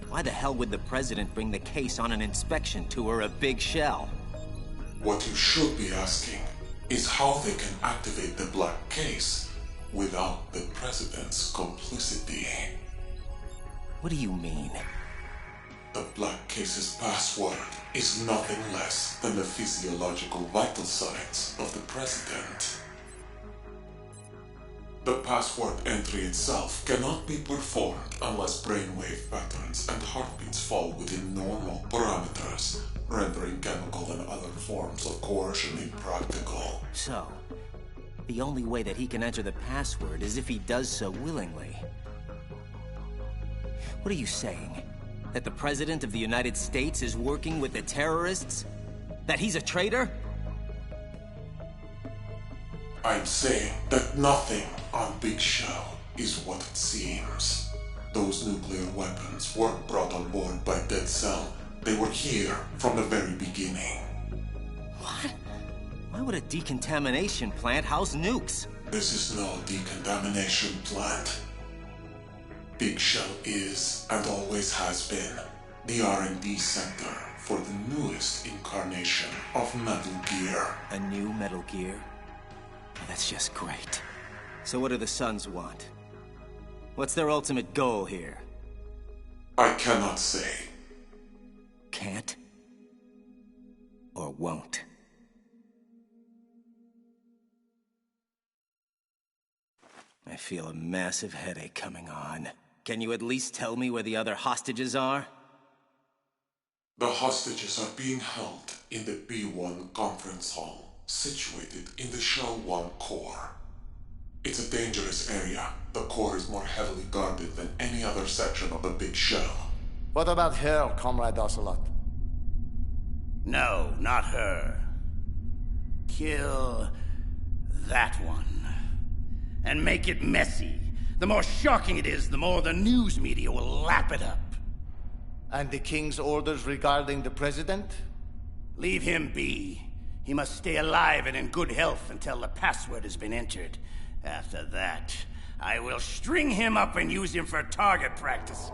Why the hell would the President bring the case on an inspection tour of Big Shell? What you should be asking is how they can activate the black case without the President's complicity. What do you mean? The black case's password is nothing less than the physiological vital signs of the President. The password entry itself cannot be performed unless brainwave patterns and heartbeats fall within normal parameters, rendering chemical and other forms of coercion impractical. So, the only way that he can enter the password is if he does so willingly. What are you saying? That the President of the United States is working with the terrorists? That he's a traitor? I'm saying that nothing on Big Shell is what it seems. Those nuclear weapons weren't brought on board by Dead Cell. They were here from the very beginning. What? Why would a decontamination plant house nukes? This is no decontamination plant. Big Shell is, and always has been, the R&D center for the newest incarnation of Metal Gear. A new Metal Gear? Oh, that's just great. So what do the Suns want? What's their ultimate goal here? I cannot say. Can't? Or won't? I feel a massive headache coming on. Can you at least tell me where the other hostages are? The hostages are being held in the B1 conference hall, situated in the Shell 1 core. It's a dangerous area. The core is more heavily guarded than any other section of the Big Shell. What about her, Comrade Ocelot? No, not her. Kill that one. And make it messy. The more shocking it is, the more the news media will lap it up. And the King's orders regarding the President? Leave him be. He must stay alive and in good health until the password has been entered. After that, I will string him up and use him for target practice.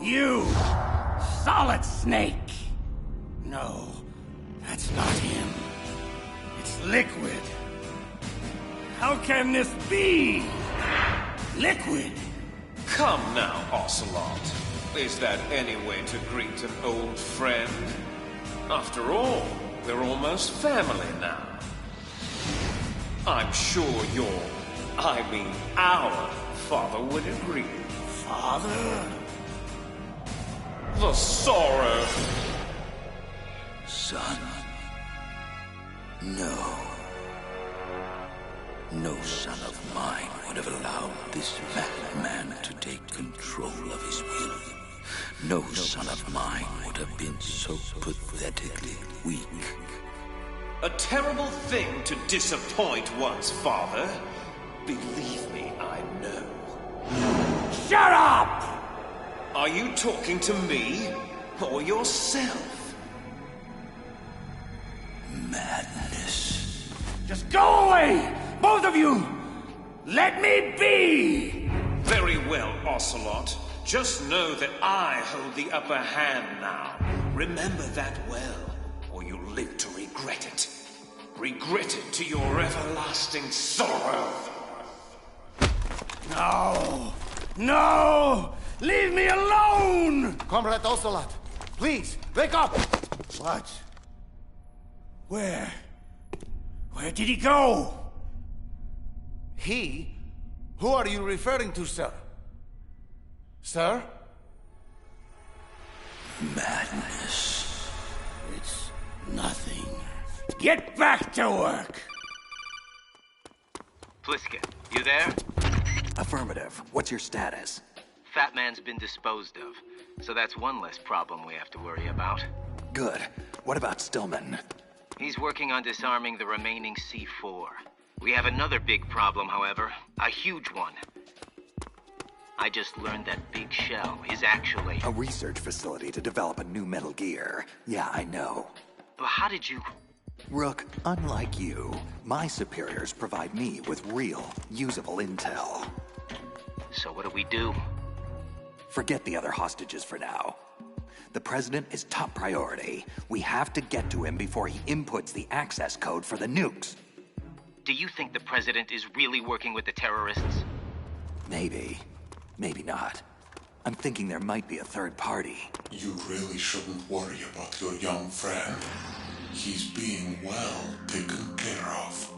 You, Solid Snake. No, that's not him. It's Liquid. How can this be? Liquid! Come now, Ocelot. Is that any way to greet an old friend? After all, we're almost family now. I'm sure our father would agree. Father? The sorrow. Son. No. No son of mine would have allowed this madman to take control of his will. No son of mine would have been so pathetically weak. A terrible thing to disappoint one's father. Believe me, I know. Shut up! Are you talking to me or yourself? Madness. Just go away! Both of you! Let me be! Very well, Ocelot. Just know that I hold the upper hand now. Remember that well, or you'll live to regret it. Regret it to your everlasting sorrow. No! No! Leave me alone! Comrade Ocelot, please, wake up! What? Where did he go? He? Who are you referring to, sir? Sir? Madness. It's nothing. Get back to work! Pliskin, you there? Affirmative. What's your status? Fat Man's been disposed of, so that's one less problem we have to worry about. Good. What about Stillman? He's working on disarming the remaining C4. We have another big problem, however. A huge one. I just learned that Big Shell is actually... a research facility to develop a new Metal Gear. Yeah, I know. But how did you... Rook, unlike you, my superiors provide me with real, usable intel. So what do we do? Forget the other hostages for now. The President is top priority. We have to get to him before he inputs the access code for the nukes. Do you think the President is really working with the terrorists? Maybe. Maybe not. I'm thinking there might be a third party. You really shouldn't worry about your young friend. He's being well taken care of.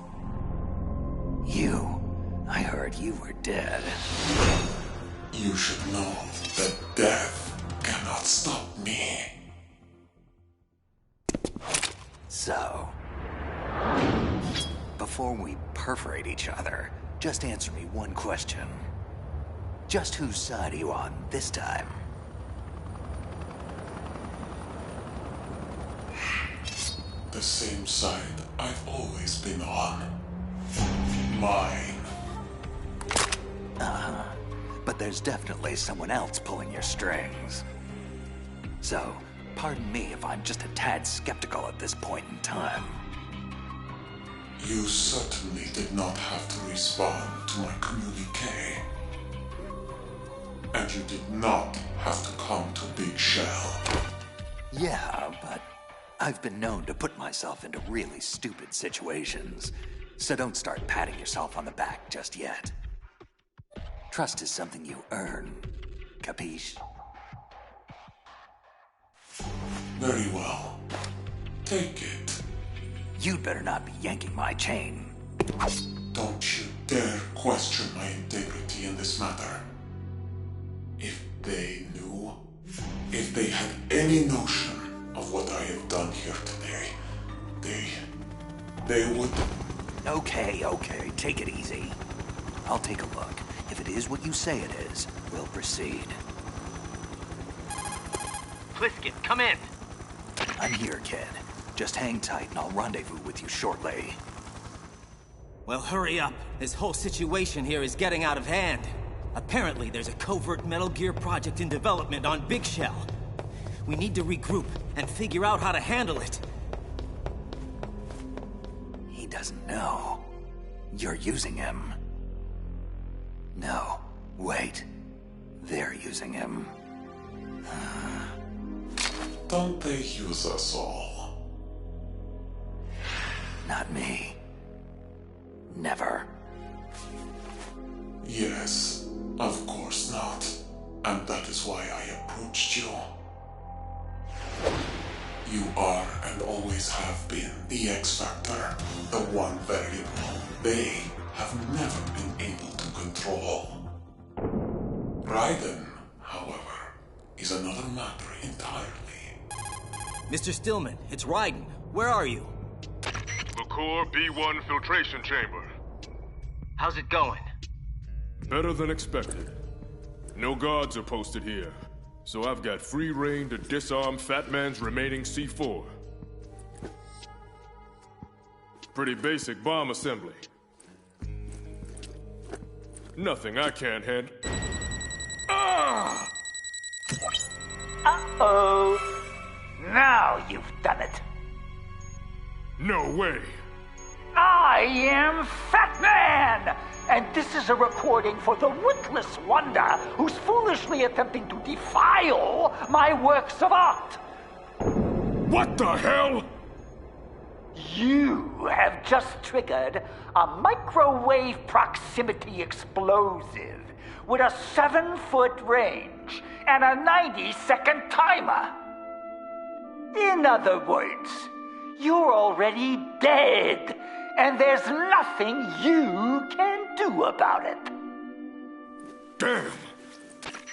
I heard you were dead. You should know that death cannot stop me. So, before we perforate each other, just answer me one question. Just whose side are you on this time? the same side I've always been on. Mine. But there's definitely someone else pulling your strings. So, pardon me if I'm just a tad skeptical at this point in time. You certainly did not have to respond to my communique. And you did not have to come to Big Shell. Yeah, but I've been known to put myself into really stupid situations. So don't start patting yourself on the back just yet. Trust is something you earn. Capiche? Very well. Take it. You'd better not be yanking my chain. Don't you dare question my integrity in this matter. If they knew, if they had any notion of what I have done here today, they would... Okay, take it easy. I'll take a look. If it is what you say it is, we'll proceed. Pliskin, come in. I'm here, kid. Just hang tight and I'll rendezvous with you shortly. Well, hurry up. This whole situation here is getting out of hand. Apparently, there's a covert Metal Gear project in development on Big Shell. We need to regroup and figure out how to handle it. He doesn't know. You're using him. No, wait. They're using him. Don't they use us all? Not me. Never. Yes, of course not. And that is why I approached you. You are and always have been the X-Factor, the one variable they have never been able to control. Raiden, however, is another matter entirely. Mr. Stillman, it's Raiden. Where are you? The core B1 filtration chamber. How's it going? Better than expected. No guards are posted here, so I've got free reign to disarm Fat Man's remaining C4. Pretty basic bomb assembly. Nothing I can't handle. Ah! Uh-oh. Now you've done it. No way. I am Fat Man! And this is a recording for the witless wonder who's foolishly attempting to defile my works of art. What the hell? You have just triggered a microwave proximity explosive with a 7-foot range and a 90-second timer. In other words, you're already dead, and there's nothing you can do about it. Damn!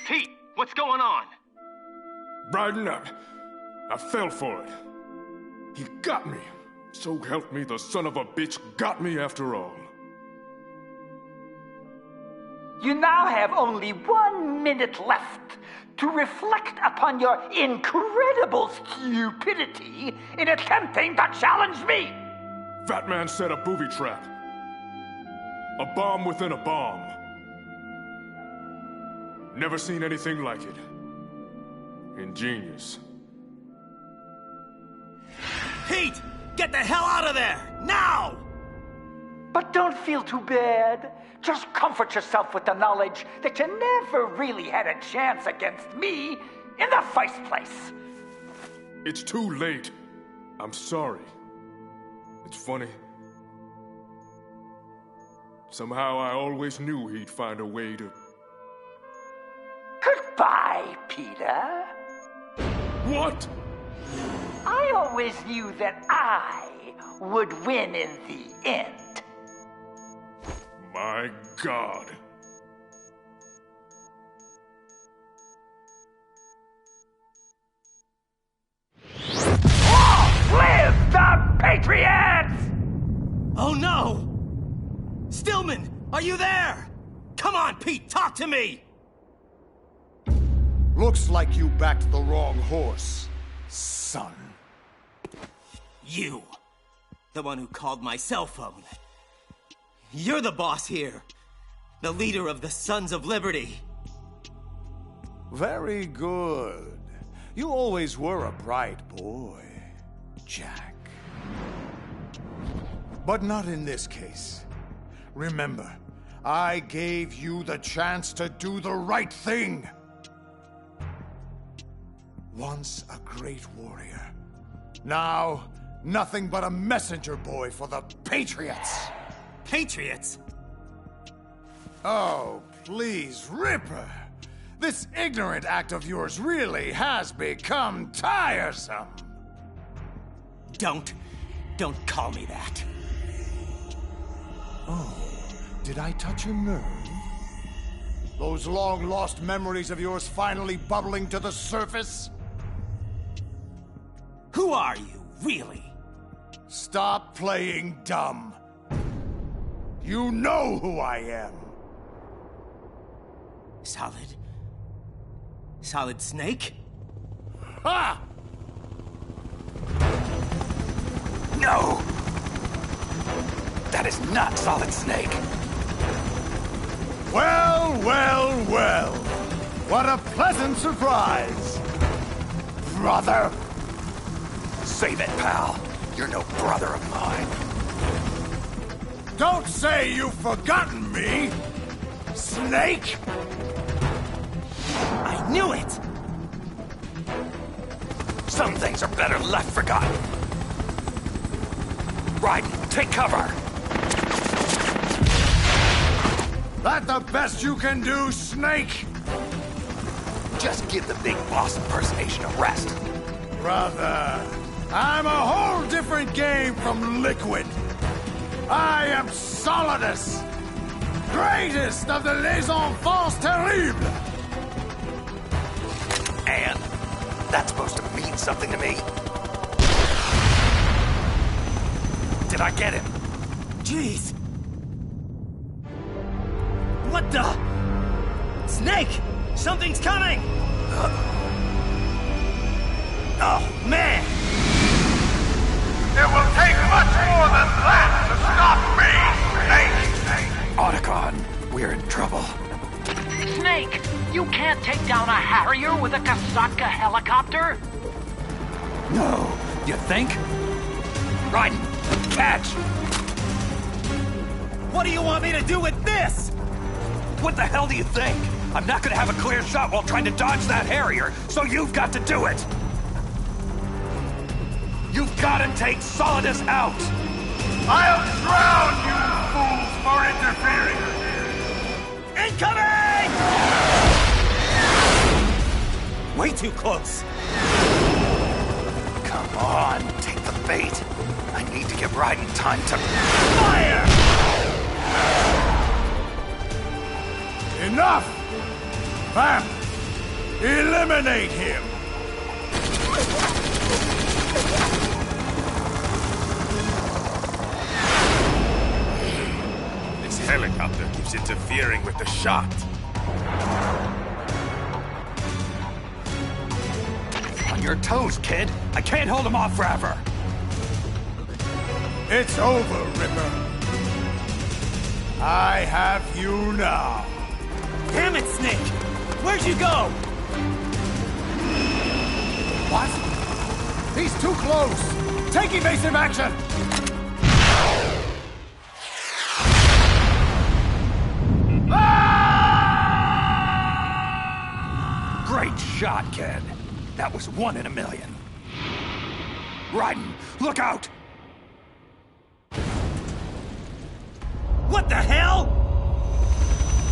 Pete, what's going on? Raiden, I fell for it. He got me. So help me, the son of a bitch got me after all. You now have only 1 minute left to reflect upon your incredible stupidity in attempting to challenge me. Fat Man set a booby trap. A bomb within a bomb. Never seen anything like it. Ingenious. Pete! Get the hell out of there! Now! But don't feel too bad. Just comfort yourself with the knowledge that you never really had a chance against me in the first place. It's too late. I'm sorry. It's funny. Somehow I always knew he'd find a way to... Goodbye, Peter. What? I always knew that I would win in the end. My God. Long live the Patriots! Oh no! Stillman, are you there? Come on, Pete, talk to me! Looks like you backed the wrong horse, son. You. The one who called my cell phone. You're the boss here. The leader of the Sons of Liberty. Very good. You always were a bright boy, Jack. But not in this case. Remember, I gave you the chance to do the right thing. Once a great warrior. Now, nothing but a messenger boy for the Patriots. Patriots? Oh, please, Ripper. This ignorant act of yours really has become tiresome. Don't call me that. Oh, did I touch a nerve? Those long-lost memories of yours finally bubbling to the surface? Who are you, really? Stop playing dumb. You know who I am. Solid Snake? Ha! No! That is not Solid Snake. Well, well, well. What a pleasant surprise. Brother. Save it, pal. You're no brother of mine. Don't say you've forgotten me, Snake! I knew it! Some things are better left forgotten. Raiden, take cover! That the best you can do, Snake? Just give the big boss impersonation a rest. Brother, I'm a whole different game from Liquid. I am Solidus, greatest of the Les Enfants Terribles. And that's supposed to mean something to me? Did I get him? Jeez. What the? Snake! Something's coming! Oh, man! It will take much more than that to stop me, Snake! Otacon, we're in trouble. Snake, you can't take down a Harrier with a Kasaka helicopter? No, you think? Raiden, catch! What do you want me to do with this? What the hell do you think? I'm not gonna have a clear shot while trying to dodge that Harrier, so you've got to do it! You've got to take Solidus out! I'll drown you fools for interfering! Incoming! Way too close. Come on, take the bait. I need to give Raiden time to... Fire! Enough! Vamp! Eliminate him! This helicopter keeps interfering with the shot. On your toes, kid. I can't hold him off forever. It's over, Ripper. I have you now. Damn it, Snake! Where'd you go? What? He's too close! Take evasive action! Great shot, kid. That was 1 in a million. Raiden, look out! What the hell?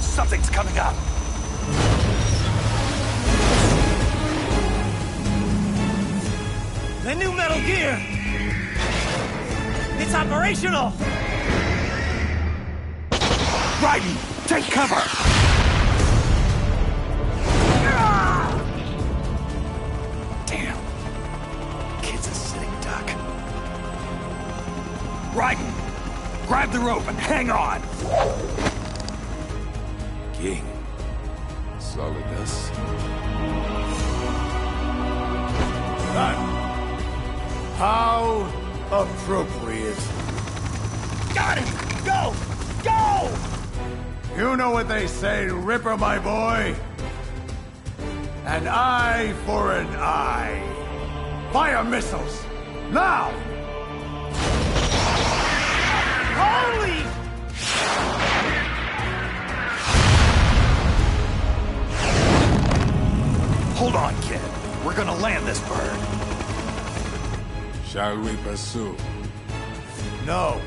Something's coming up. The new Metal Gear! It's operational! Raiden, take cover! Damn. Kid's a sitting duck. Raiden, grab the rope and hang on! King. Solidus. How Appropriate. Got it! Go! Go! You know what they say, Ripper, my boy? An eye for an eye. Fire missiles! Now! Holy! Hold on, kid. We're gonna land this bird. Shall we pursue? No.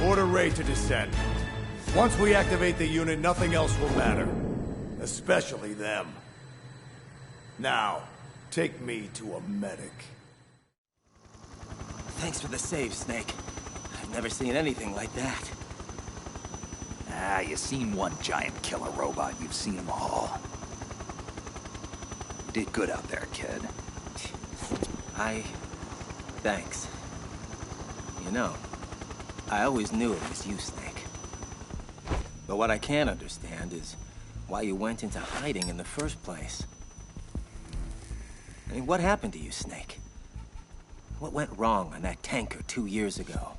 Order Ray to descend. Once we activate the unit, nothing else will matter. Especially them. Now, take me to a medic. Thanks for the save, Snake. I've never seen anything like that. Ah, you seen one giant killer robot, you've seen them all. You did good out there, kid. Thanks. You know, I always knew it was you, Snake. But what I can't understand is why you went into hiding in the first place. I mean, what happened to you, Snake? What went wrong on that tanker 2 years ago?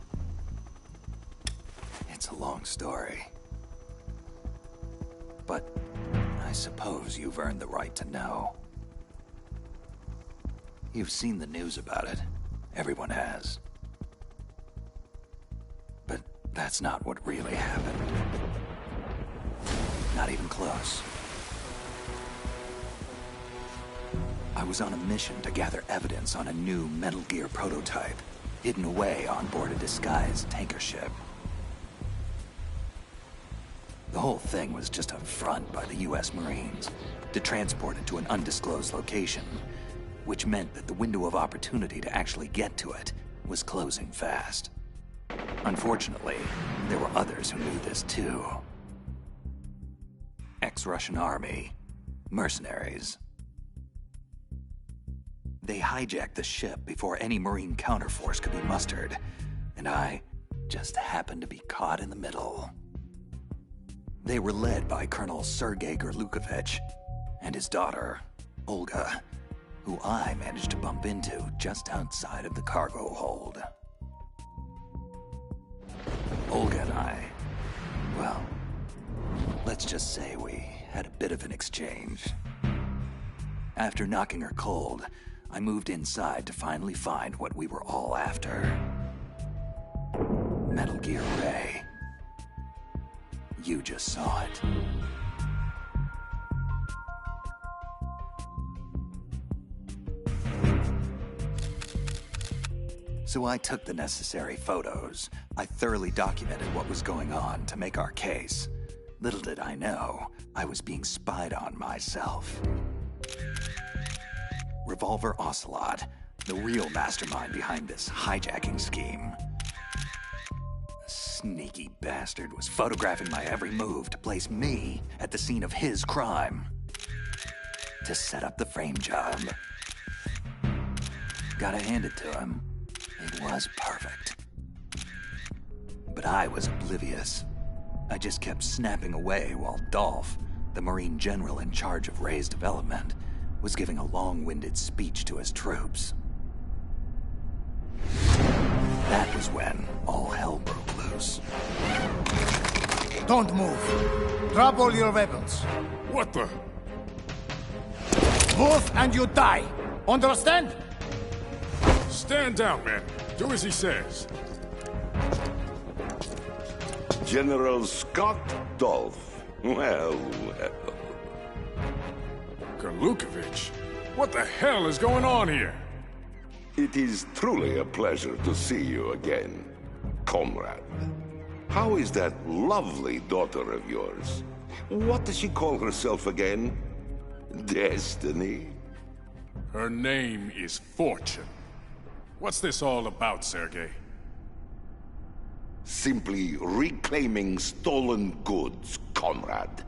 It's a long story. But I suppose you've earned the right to know. You've seen the news about it. Everyone has. But that's not what really happened. Not even close. I was on a mission to gather evidence on a new Metal Gear prototype, hidden away on board a disguised tanker ship. The whole thing was just a front by the US Marines to transport it to an undisclosed location, which meant that the window of opportunity to actually get to it was closing fast. Unfortunately, there were others who knew this too. Ex-Russian army, mercenaries. They hijacked the ship before any Marine counterforce could be mustered, and I just happened to be caught in the middle. They were led by Colonel Sergei Gorlukovich and his daughter, Olga, who I managed to bump into just outside of the cargo hold. Olga and I, well, let's just say we had a bit of an exchange. After knocking her cold, I moved inside to finally find what we were all after. Metal Gear Ray. You just saw it. So I took the necessary photos. I thoroughly documented what was going on to make our case. Little did I know, I was being spied on myself. Revolver Ocelot, the real mastermind behind this hijacking scheme. The sneaky bastard was photographing my every move to place me at the scene of his crime. To set up the frame job. Gotta hand it to him. It was perfect. But I was oblivious. I just kept snapping away while Dolph, the Marine general in charge of Ray's development, was giving a long-winded speech to his troops. That was when all hell broke loose. Don't move. Drop all your weapons. What the? Move and you die. Understand? Stand down, man. Do as he says. General Scott Dolph. Well, well. Gorlukovich? What the hell is going on here? It is truly a pleasure to see you again, comrade. How is that lovely daughter of yours? What does she call herself again? Destiny? Her name is Fortune. What's this all about, Sergei? Simply reclaiming stolen goods, comrade.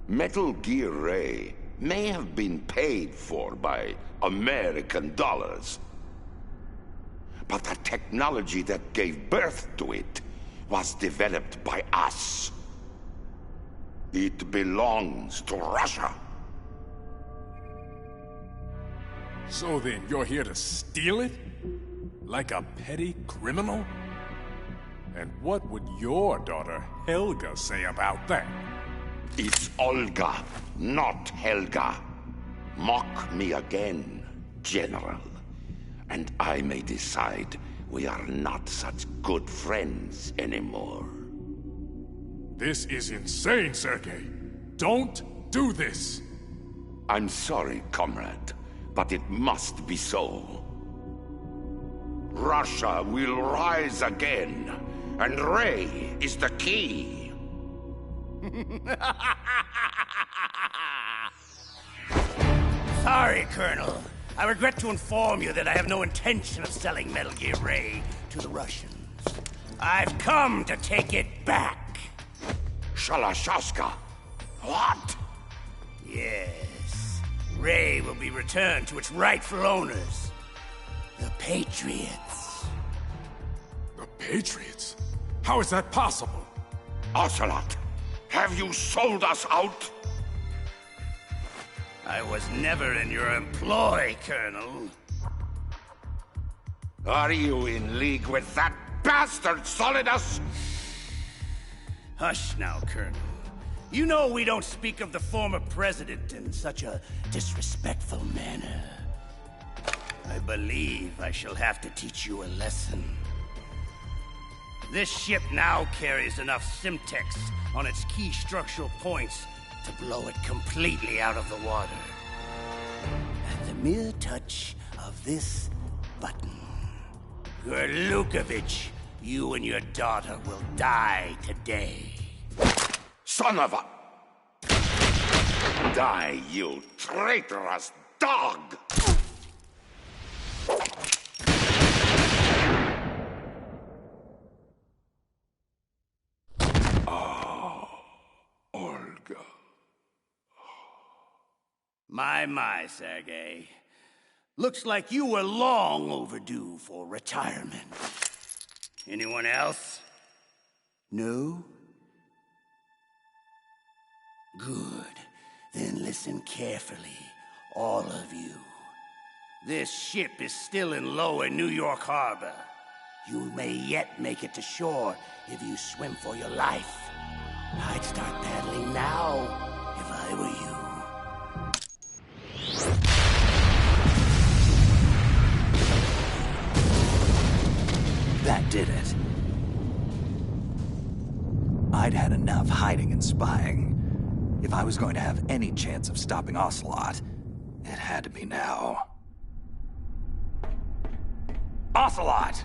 Metal Gear Ray may have been paid for by American dollars, but the technology that gave birth to it was developed by us. It belongs to Russia. So then, you're here to steal it? Like a petty criminal? And what would your daughter, Helga, say about that? It's Olga, not Helga. Mock me again, General, and I may decide we are not such good friends anymore. This is insane, Sergei. Don't do this. I'm sorry, comrade, but it must be so. Russia will rise again, and Ray is the key. Sorry, Colonel. I regret to inform you that I have no intention of selling Metal Gear Ray to the Russians. I've come to take it back. Shalashaska? What? Yes. Ray will be returned to its rightful owners. The Patriots. The Patriots? How is that possible? Ocelot, have you sold us out? I was never in your employ, Colonel. Are you in league with that bastard Solidus? Hush now, Colonel. You know we don't speak of the former president in such a disrespectful manner. I believe I shall have to teach you a lesson. This ship now carries enough Simtex on its key structural points to blow it completely out of the water. At the mere touch of this button, Gerlukovich, you and your daughter will die today. Son of a... Die, you traitorous dog! Olga. My, Sergei. Looks like you were long overdue for retirement. Anyone else? No? Good. Then listen carefully, all of you. This ship is still in lower New York Harbor. You may yet make it to shore if you swim for your life. I'd start paddling now if I were you. That did it. I'd had enough hiding and spying. If I was going to have any chance of stopping Ocelot, it had to be now. Ocelot!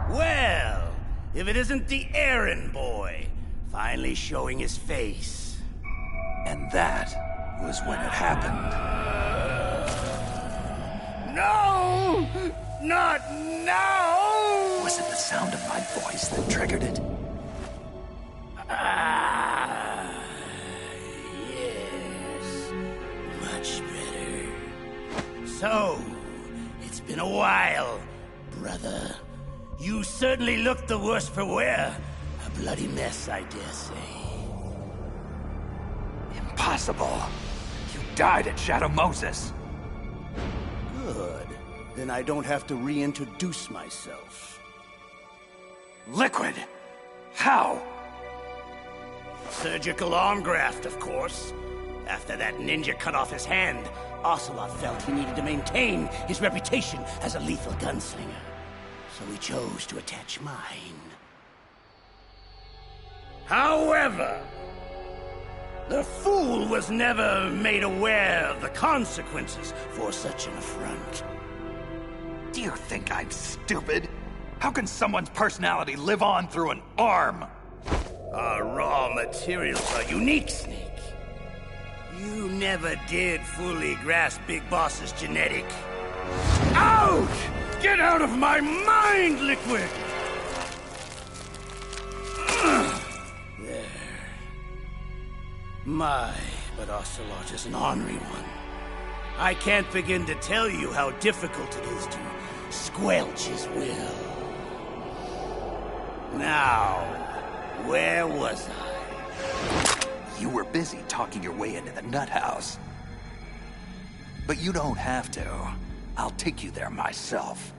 Well, if it isn't the errand boy, finally showing his face. And that was when it happened. No! Not now! Was it the sound of my voice that triggered it? Yes. Much better. So, it's been a while, brother. You certainly look the worse for wear. A bloody mess, I dare say. Impossible. You died at Shadow Moses. Good. Then I don't have to reintroduce myself. Liquid? How? Surgical arm graft, of course. After that ninja cut off his hand, Ocelot felt he needed to maintain his reputation as a lethal gunslinger. So he chose to attach mine. However, the fool was never made aware of the consequences for such an affront. Do you think I'm stupid? How can someone's personality live on through an arm? Our raw materials are unique, Snake. You never did fully grasp Big Boss's genetic. Out! Get out of my mind, Liquid! There. But Ocelot is an ornery one. I can't begin to tell you how difficult it is to squelch his will. Now, where was I? You were busy talking your way into the nut house. But you don't have to. I'll take you there myself.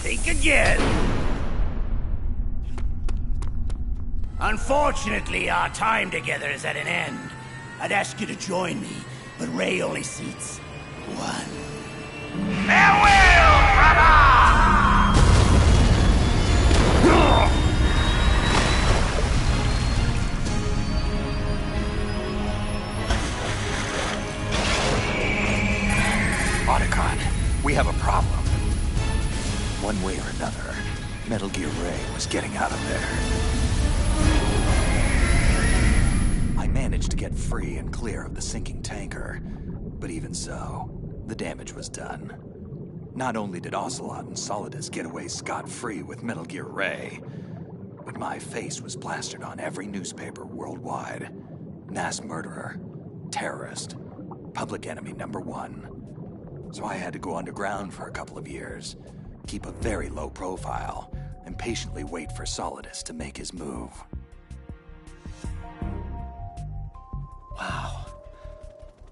Think again. Unfortunately, our time together is at an end. I'd ask you to join me, but Ray only seats one. Farewell, brother! Otacon, we have a problem. One way or another, Metal Gear Ray was getting out of there. I managed to get free and clear of the sinking tanker, but even so, the damage was done. Not only did Ocelot and Solidus get away scot-free with Metal Gear Ray, but my face was plastered on every newspaper worldwide. Mass murderer, terrorist, public enemy #1. So I had to go underground for a couple of years, keep a very low profile, and patiently wait for Solidus to make his move. Wow.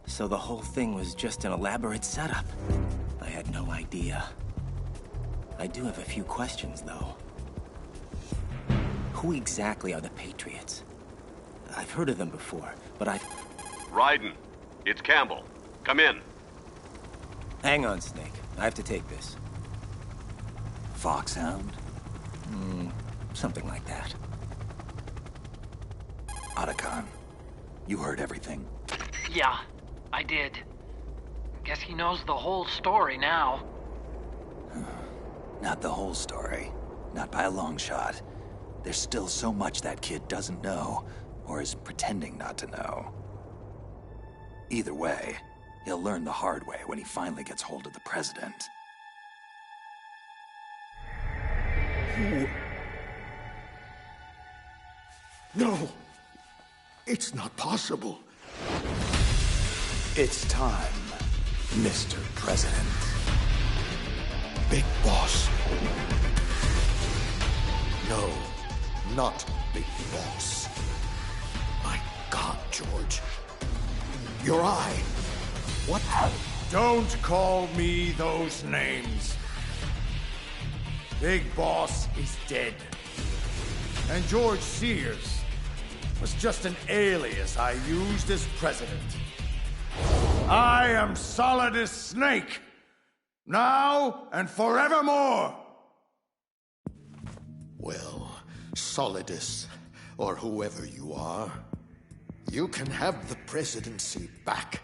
So the whole thing was just an elaborate setup. I had no idea. I do have a few questions, though. Who exactly are the Patriots? I've heard of them before, but Raiden, it's Campbell. Come in. Hang on, Snake. I have to take this. Foxhound? Something like that. Otacon, you heard everything? Yeah, I did. Guess he knows the whole story now. Not the whole story. Not by a long shot. There's still so much that kid doesn't know, or is pretending not to know. Either way, he'll learn the hard way when he finally gets hold of the president. No! It's not possible. It's time, Mr. President. Big Boss. No, not Big Boss. My God, George. Your eye. What? Don't call me those names. Big Boss is dead. And George Sears was just an alias I used as president. I am Solidus Snake, now and forevermore. Well, Solidus, or whoever you are, you can have the presidency back.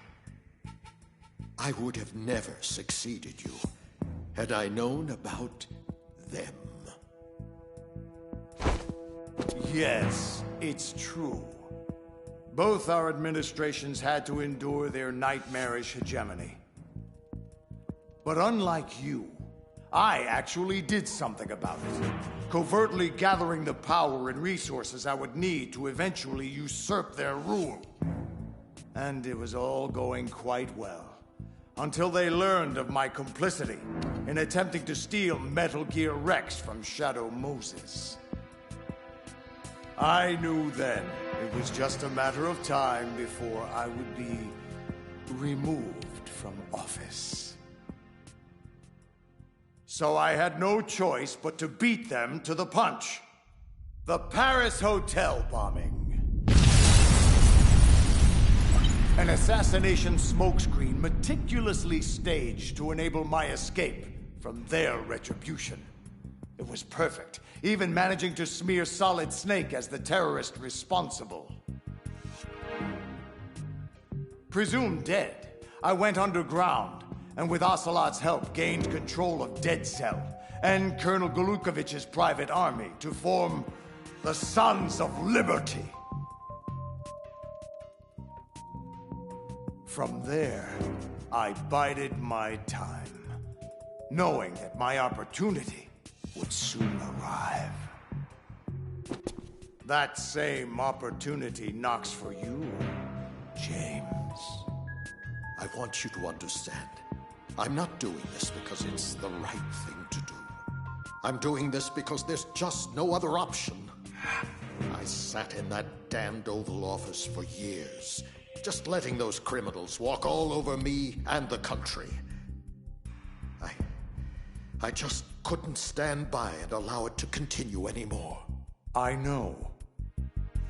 I would have never succeeded you had I known about them. Yes, it's true. Both our administrations had to endure their nightmarish hegemony. But unlike you, I actually did something about it, covertly gathering the power and resources I would need to eventually usurp their rule. And it was all going quite well, until they learned of my complicity in attempting to steal Metal Gear Rex from Shadow Moses. I knew then it was just a matter of time before I would be removed from office. So I had no choice but to beat them to the punch. The Paris Hotel bombing. An assassination smokescreen meticulously staged to enable my escape from their retribution. It was perfect, even managing to smear Solid Snake as the terrorist responsible. Presumed dead, I went underground, and with Ocelot's help gained control of Dead Cell and Colonel Golukovich's private army to form the Sons of Liberty. From there, I bided my time, knowing that my opportunity would soon arrive. That same opportunity knocks for you, James. I want you to understand. I'm not doing this because it's the right thing to do. I'm doing this because there's just no other option. I sat in that damned Oval Office for years, Just letting those criminals walk all over me and the country. I just couldn't stand by and allow it to continue anymore. I know.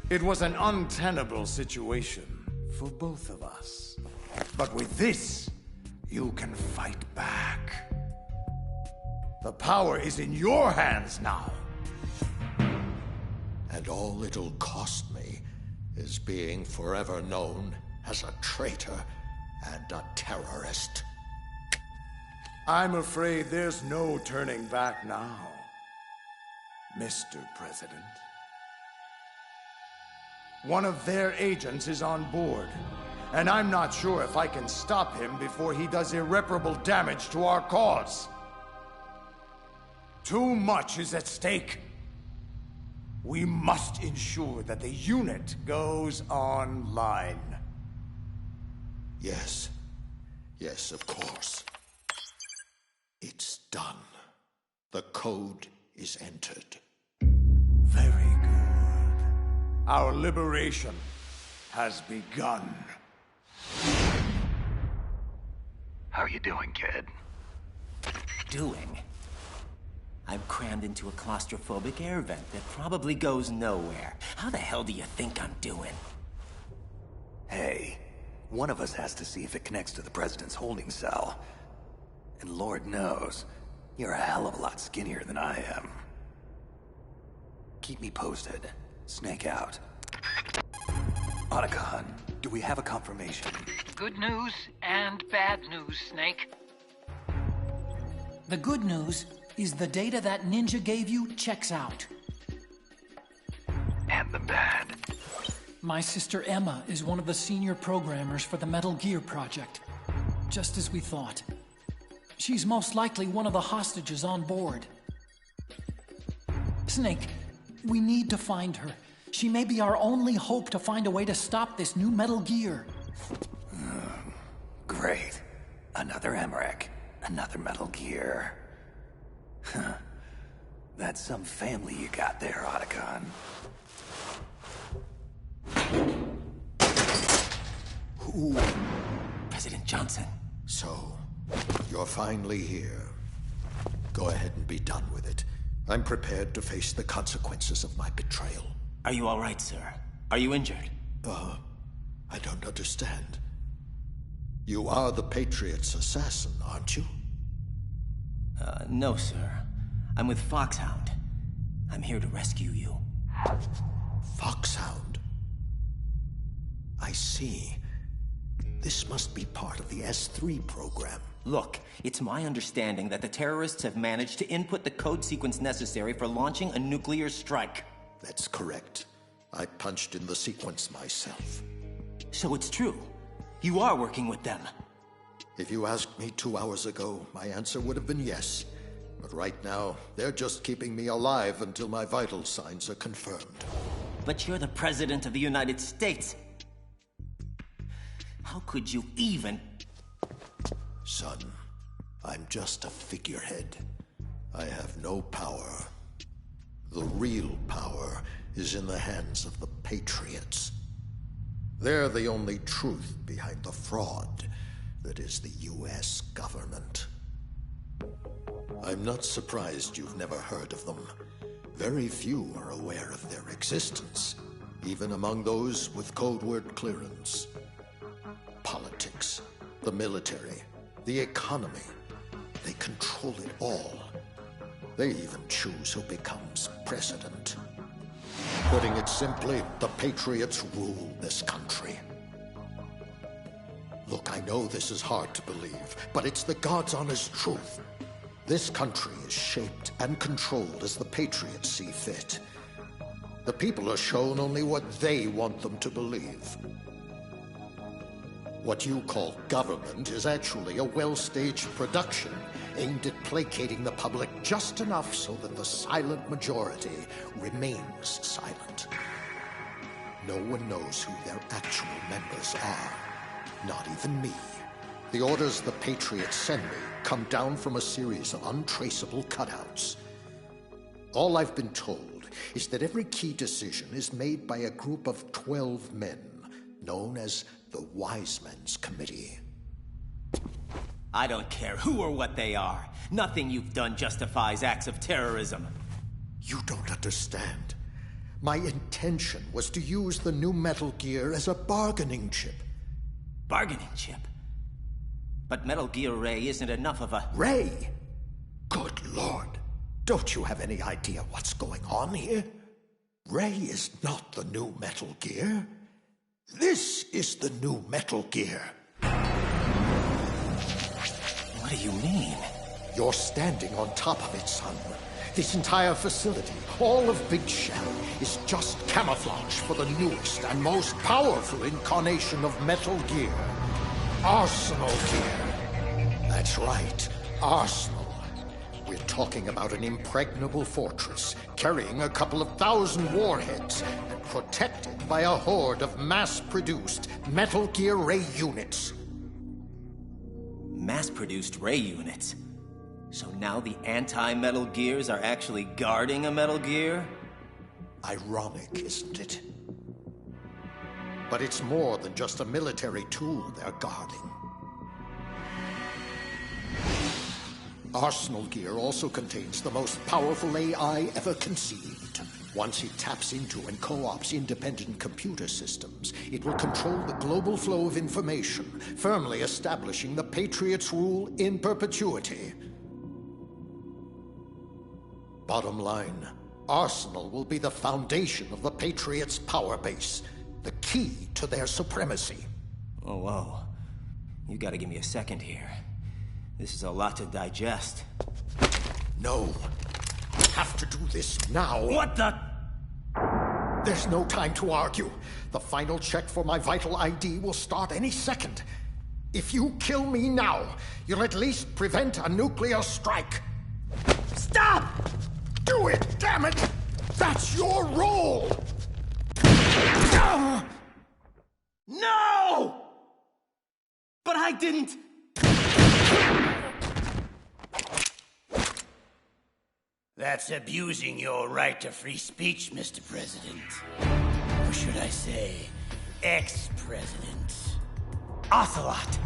It was an untenable situation for both of us. But with this, you can fight back. The power is in your hands now. And all it'll cost me is being forever known as a traitor and a terrorist. I'm afraid there's no turning back now, Mr. President. One of their agents is on board, and I'm not sure if I can stop him before he does irreparable damage to our cause. Too much is at stake. We must ensure that the unit goes online. Yes. Yes, of course. It's done. The code is entered. Very good. Our liberation has begun. How are you doing, kid? Doing? I'm crammed into a claustrophobic air vent that probably goes nowhere. How the hell do you think I'm doing? Hey, one of us has to see if it connects to the president's holding cell. And Lord knows, you're a hell of a lot skinnier than I am. Keep me posted. Snake out. Otacon, do we have a confirmation? Good news and bad news, Snake. The good news is the data that Ninja gave you checks out. And the bad. My sister Emma is one of the senior programmers for the Metal Gear project. Just as we thought. She's most likely one of the hostages on board. Snake, we need to find her. She may be our only hope to find a way to stop this new Metal Gear. Great. Another Emmerich. Another Metal Gear. Huh. That's some family you got there, Otacon. Who? President Johnson. So, you're finally here. Go ahead and be done with it. I'm prepared to face the consequences of my betrayal. Are you all right, sir? Are you injured? I don't understand. You are the Patriot's assassin, aren't you? No, sir. I'm with Foxhound. I'm here to rescue you. Foxhound? I see. This must be part of the S3 program. Look, it's my understanding that the terrorists have managed to input the code sequence necessary for launching a nuclear strike. That's correct. I punched in the sequence myself. So it's true. You are working with them. If you asked me 2 hours ago, my answer would have been yes. But right now, they're just keeping me alive until my vital signs are confirmed. But you're the President of the United States. How could you even... Son, I'm just a figurehead. I have no power. The real power is in the hands of the Patriots. They're the only truth behind the fraud that is the U.S. government. I'm not surprised you've never heard of them. Very few are aware of their existence, even among those with code word clearance. Politics, the military, the economy, they control it all. They even choose who becomes president. Putting it simply, the Patriots rule this country. Look, I know this is hard to believe, but it's the God's honest truth. This country is shaped and controlled as the Patriots see fit. The people are shown only what they want them to believe. What you call government is actually a well-staged production aimed at placating the public just enough so that the silent majority remains silent. No one knows who their actual members are. Not even me. The orders the Patriots send me come down from a series of untraceable cutouts. All I've been told is that every key decision is made by a group of 12 men, known as the Wise Men's Committee. I don't care who or what they are. Nothing you've done justifies acts of terrorism. You don't understand. My intention was to use the new Metal Gear as a bargaining chip. Bargaining chip? But Metal Gear Ray isn't enough of a... Ray? Good Lord. Don't you have any idea what's going on here? Ray is not the new Metal Gear. This is the new Metal Gear. What do you mean? You're standing on top of it, son. This entire facility, all of Big Shell, is just camouflage for the newest and most powerful incarnation of Metal Gear. Arsenal Gear. That's right, Arsenal. We're talking about an impregnable fortress, carrying a couple of thousand warheads, and protected by a horde of mass-produced Metal Gear Ray units. Mass-produced Ray units? So now the anti-Metal Gears are actually guarding a Metal Gear? Ironic, isn't it? But it's more than just a military tool they're guarding. Arsenal Gear also contains the most powerful AI ever conceived. Once it taps into and co-ops independent computer systems, it will control the global flow of information, firmly establishing the Patriots' rule in perpetuity. Bottom line, Arsenal will be the foundation of the Patriots' power base, the key to their supremacy. Oh, whoa. You gotta give me a second here. This is a lot to digest. No. I have to do this now. What the? There's no time to argue. The final check for my vital ID will start any second. If you kill me now, you'll at least prevent a nuclear strike. Stop! Do it, damn it! That's your role! No! But I didn't... That's abusing your right to free speech, Mr. President. Or should I say, ex-president. Ocelot!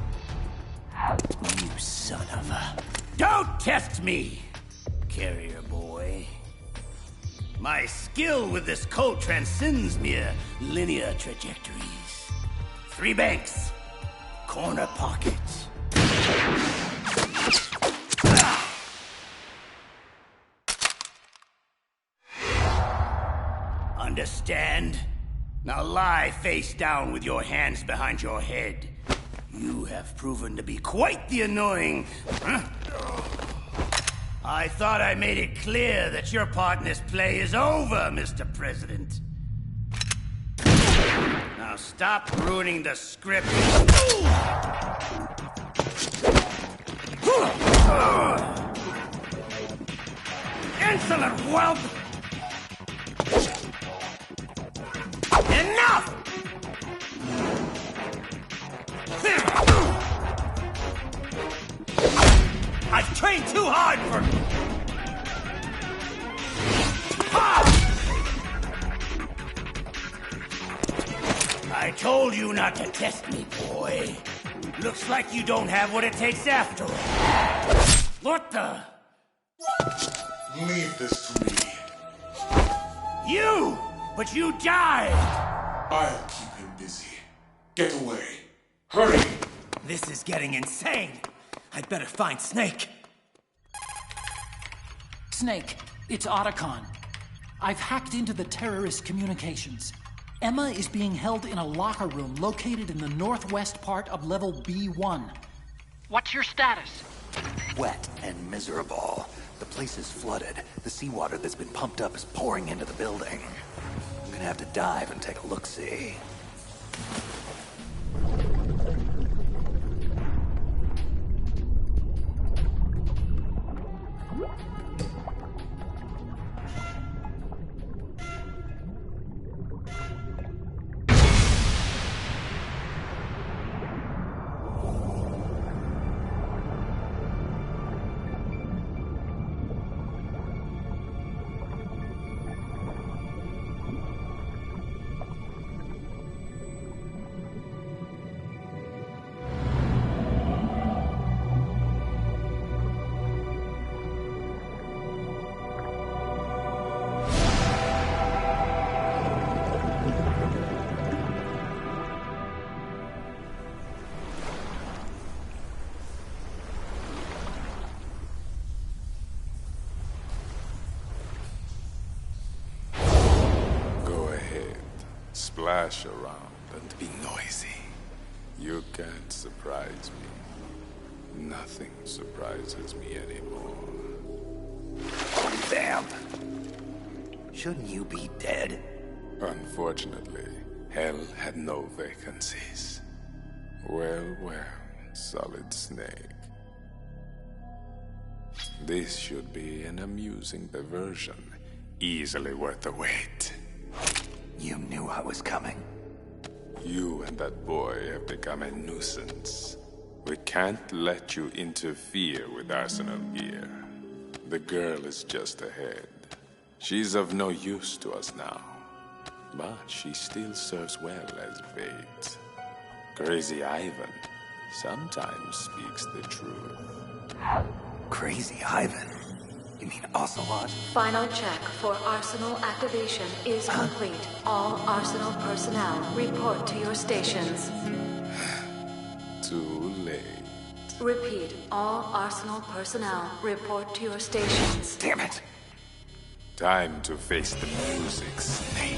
You son of a... Don't test me, carrier boy. My skill with this code transcends mere linear trajectories. 3 banks, corner pockets. Understand? Now lie face down with your hands behind your head. You have proven to be quite the annoying... Huh? I thought I made it clear that your part in this play is over, Mr. President. Now stop ruining the script. Insolent whelp! Enough! I've trained too hard for... I told you not to test me, boy. Looks like you don't have what it takes after all. What the... Leave this to me. You! But you died! I'll keep him busy. Get away. Hurry! This is getting insane. I'd better find Snake. Snake, it's Otacon. I've hacked into the terrorist communications. Emma is being held in a locker room located in the northwest part of level B1. What's your status? Wet and miserable. The place is flooded. The seawater that's been pumped up is pouring into the building. I'm gonna have to dive and take a look-see. Splash around and be noisy. You can't surprise me. Nothing surprises me anymore. Vamp. Shouldn't you be dead? Unfortunately, Hell had no vacancies. Well, Solid Snake. This should be an amusing diversion. Easily worth the wait. You knew I was coming. You and that boy have become a nuisance. We can't let you interfere with Arsenal gear. The girl is just ahead. She's of no use to us now. But she still serves well as bait. Crazy Ivan sometimes speaks the truth. Crazy Ivan? You mean Ocelot? Final check for Arsenal activation is complete. All Arsenal personnel report to your stations. Too late. Repeat, all Arsenal personnel report to your stations. Damn it! Time to face the music, Snake.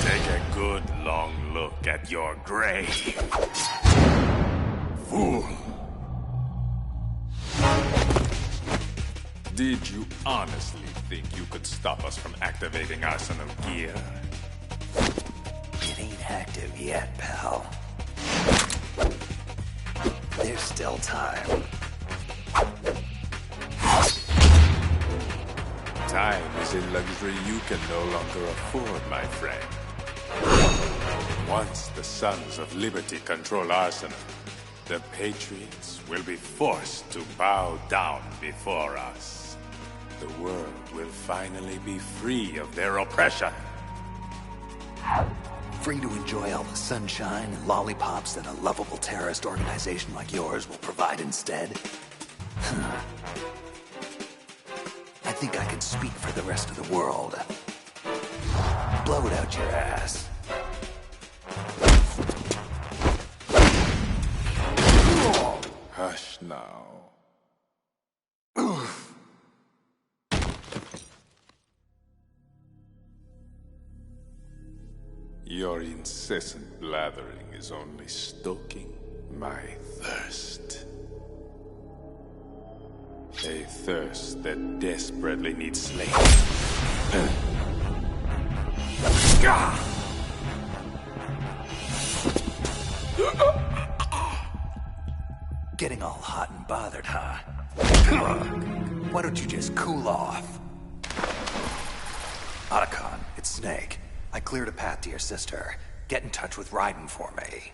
Take a good long look at your grave. Fool! Did you honestly think you could stop us from activating Arsenal gear? It ain't active yet, pal. There's still time. Time is a luxury you can no longer afford, my friend. Once the Sons of Liberty control Arsenal, the Patriots will be forced to bow down before us. The world will finally be free of their oppression. Free to enjoy all the sunshine and lollipops that a lovable terrorist organization like yours will provide instead? I think I can speak for the rest of the world. Blow it out your ass. Hush now. Your incessant blathering is only stoking my thirst. A thirst that desperately needs slain. Getting all hot and bothered, huh? Why don't you just cool off? Otacon, it's Snake. I cleared a path to your sister. Get in touch with Raiden for me.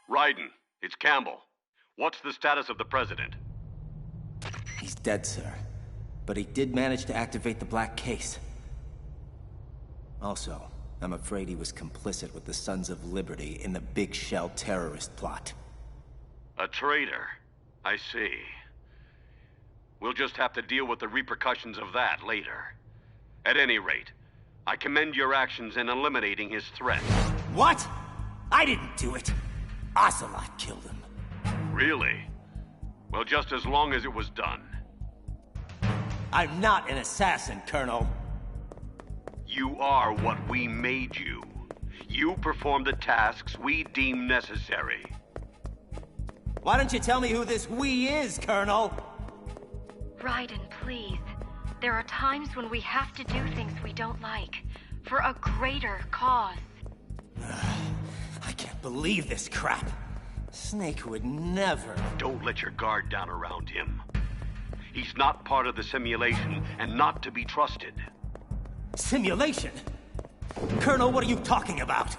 Raiden, it's Campbell. What's the status of the president? He's dead, sir. But he did manage to activate the Black Case. Also, I'm afraid he was complicit with the Sons of Liberty in the Big Shell terrorist plot. A traitor? I see. We'll just have to deal with the repercussions of that later. At any rate, I commend your actions in eliminating his threat. What? I didn't do it. Ocelot killed him. Really? Well, just as long as it was done. I'm not an assassin, Colonel. You are what we made you. You perform the tasks we deem necessary. Why don't you tell me who this we is, Colonel? Raiden, please. There are times when we have to do things we don't like. For a greater cause. I can't believe this crap. Snake would never... Don't let your guard down around him. He's not part of the simulation and not to be trusted. Simulation? Colonel, what are you talking about?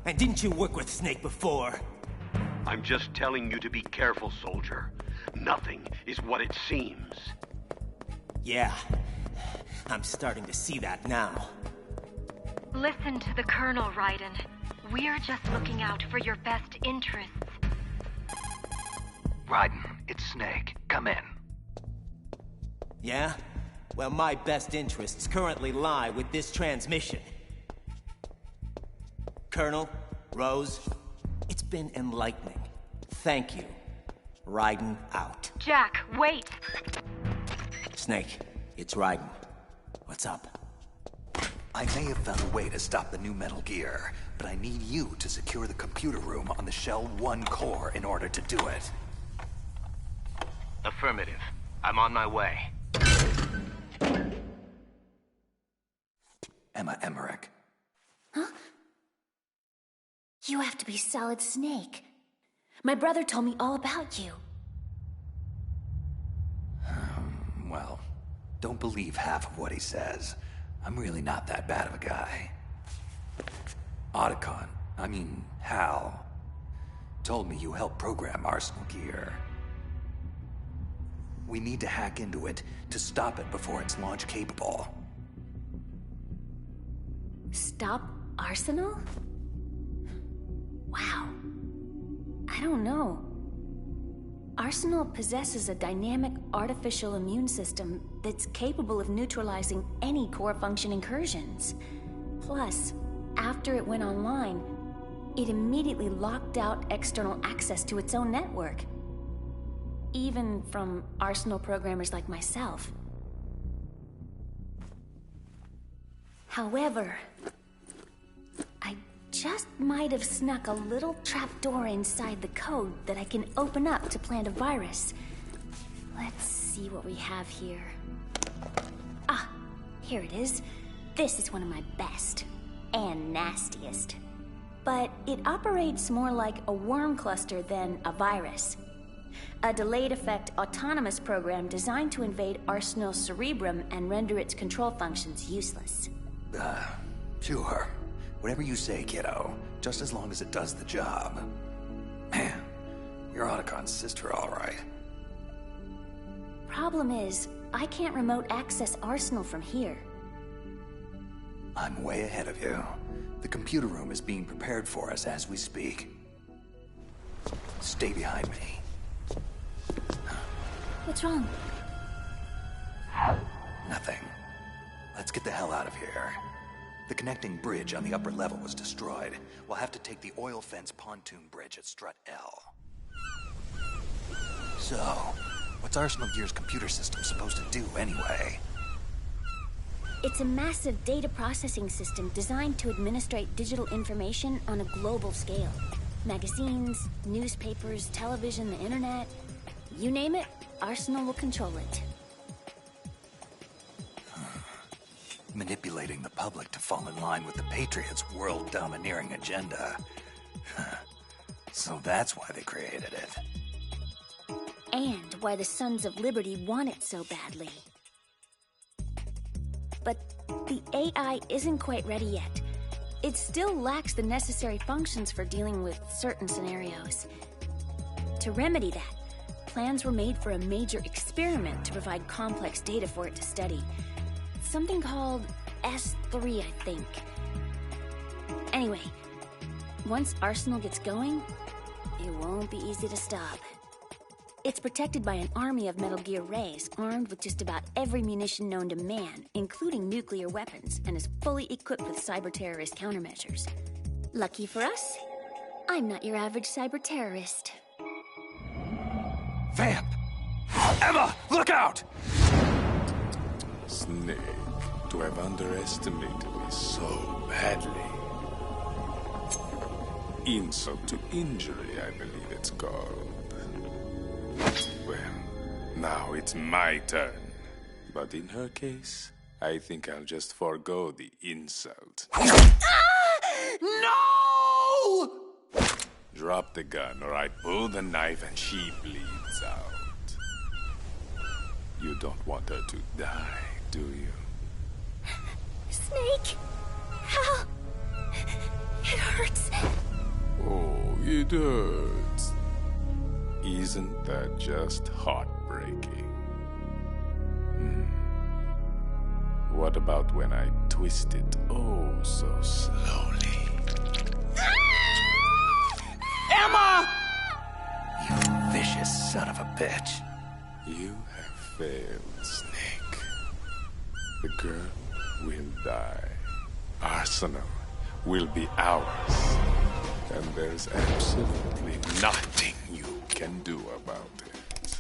And didn't you work with Snake before? I'm just telling you to be careful, soldier. Nothing is what it seems. Yeah, I'm starting to see that now. Listen to the Colonel, Raiden. We're just looking out for your best interests. Raiden, it's Snake. Come in. Yeah? Well, my best interests currently lie with this transmission. Colonel, Rose, it's been enlightening. Thank you. Raiden out. Jack, wait! Snake, it's Raiden. What's up? I may have found a way to stop the new Metal Gear, but I need you to secure the computer room on the Shell 1 core in order to do it. Affirmative. I'm on my way. Emma Emmerich. Huh? You have to be Solid Snake. My brother told me all about you. Well, don't believe half of what he says. I'm really not that bad of a guy. Hal, told me you helped program Arsenal Gear. We need to hack into it to stop it before it's launch capable. Stop Arsenal? Wow. I don't know. Arsenal possesses a dynamic artificial immune system that's capable of neutralizing any core function incursions. Plus, after it went online, it immediately locked out external access to its own network. Even from Arsenal programmers like myself. However, I just might have snuck a little trapdoor inside the code that I can open up to plant a virus. Let's see what we have here. Ah, here it is. This is one of my best. And nastiest. But it operates more like a worm cluster than a virus. A delayed effect autonomous program designed to invade Arsenal's cerebrum and render its control functions useless. Sure. Whatever you say, kiddo. Just as long as it does the job. Man, you're Otacon's sister, all right. Problem is, I can't remote access Arsenal from here. I'm way ahead of you. The computer room is being prepared for us as we speak. Stay behind me. What's wrong? Nothing. Let's get the hell out of here. The connecting bridge on the upper level was destroyed. We'll have to take the oil fence pontoon bridge at Strut L. So, what's Arsenal Gear's computer system supposed to do anyway? It's a massive data processing system designed to administrate digital information on a global scale. Magazines, newspapers, television, the internet. You name it, Arsenal will control it. Manipulating the public to fall in line with the Patriots' world-domineering agenda. So that's why they created it. And why the Sons of Liberty want it so badly. But the AI isn't quite ready yet. It still lacks the necessary functions for dealing with certain scenarios. To remedy that, plans were made for a major experiment to provide complex data for it to study. Something called S3, I think. Anyway, once Arsenal gets going, it won't be easy to stop. It's protected by an army of Metal Gear Rays, armed with just about every munition known to man, including nuclear weapons, and is fully equipped with cyber-terrorist countermeasures. Lucky for us, I'm not your average cyber-terrorist. Vamp! Emma, look out! Snake, to have underestimated me so badly. Insult to injury, I believe it's called. Well, now it's my turn. But in her case, I think I'll just forego the insult. No! Drop the gun or I pull the knife and she bleeds out. You don't want her to die, do you? Snake! How? It hurts. Oh, it hurts. Isn't that just heartbreaking? What about when I twist it oh so slowly? Emma! You vicious son of a bitch. You have failed, Snake. The girl will die. Arsenal will be ours. And there's absolutely nothing you can do about it.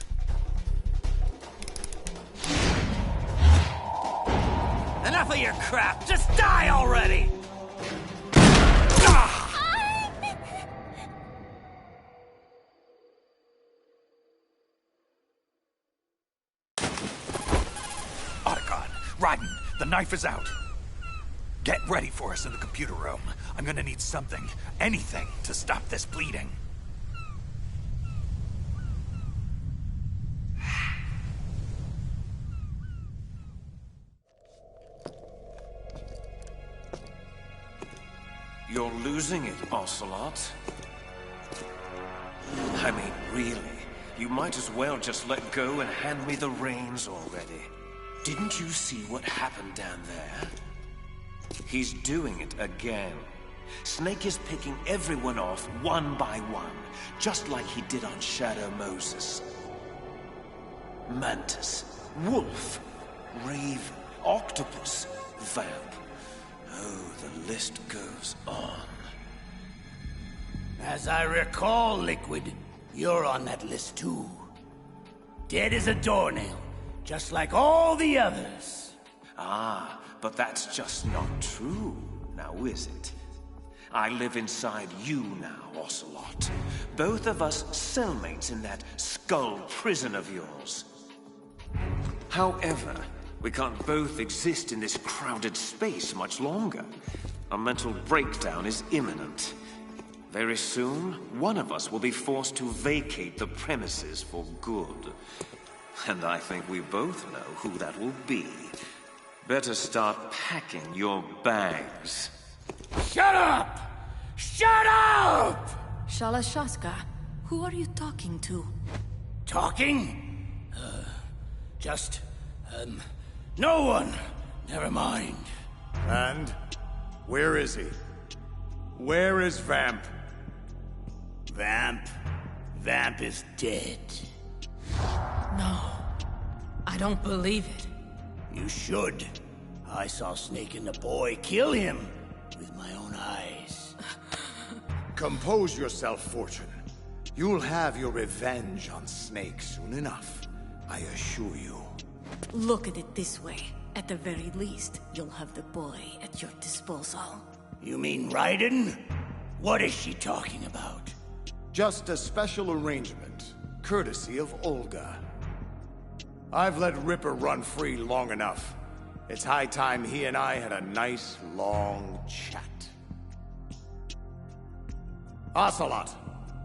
Enough of your crap! Just die already! Otacon, Raiden, the knife is out. Get ready for us in the computer room. I'm gonna need something, anything, to stop this bleeding. You're losing it, Ocelot. I mean, really, you might as well just let go and hand me the reins already. Didn't you see what happened down there? He's doing it again. Snake is picking everyone off one by one, just like he did on Shadow Moses. Mantis, Wolf, Raven, Octopus, Vamp. Oh, the list goes on. As I recall, Liquid, you're on that list too. Dead as a doornail, just like all the others. Ah, but that's just not true, now is it? I live inside you now, Ocelot. Both of us cellmates in that skull prison of yours. However, we can't both exist in this crowded space much longer. A mental breakdown is imminent. Very soon, one of us will be forced to vacate the premises for good. And I think we both know who that will be. Better start packing your bags. Shut up! Shut up! Shalashaska, who are you talking to? Talking? No one. Never mind. And where is he? Where is Vamp? Vamp is dead. No, I don't believe it. You should. I saw Snake and the boy kill him with my own eyes. Compose yourself, Fortune. You'll have your revenge on Snake soon enough, I assure you. Look at it this way. At the very least, you'll have the boy at your disposal. You mean Raiden? What is she talking about? Just a special arrangement, courtesy of Olga. I've let Ripper run free long enough. It's high time he and I had a nice, long chat. Ocelot,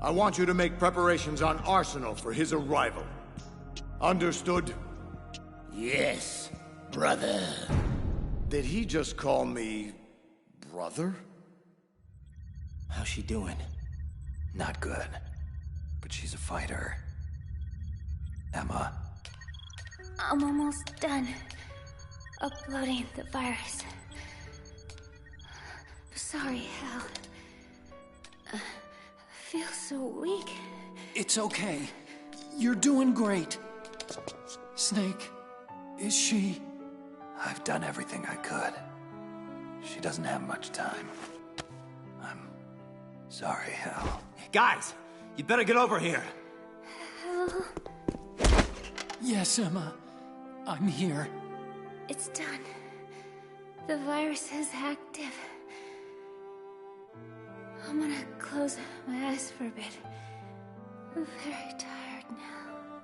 I want you to make preparations on Arsenal for his arrival. Understood? Yes, brother. Did he just call me... brother? How's she doing? Not good. But she's a fighter. Emma. I'm almost done uploading the virus. Sorry, Hal. I feel so weak. It's okay. You're doing great. Snake, is she... I've done everything I could. She doesn't have much time. I'm sorry, Hal. Guys, you better get over here. Hal, Yes, Emma. I'm here. it's done. The virus is active. I'm gonna close my eyes for a bit. I'm very tired now.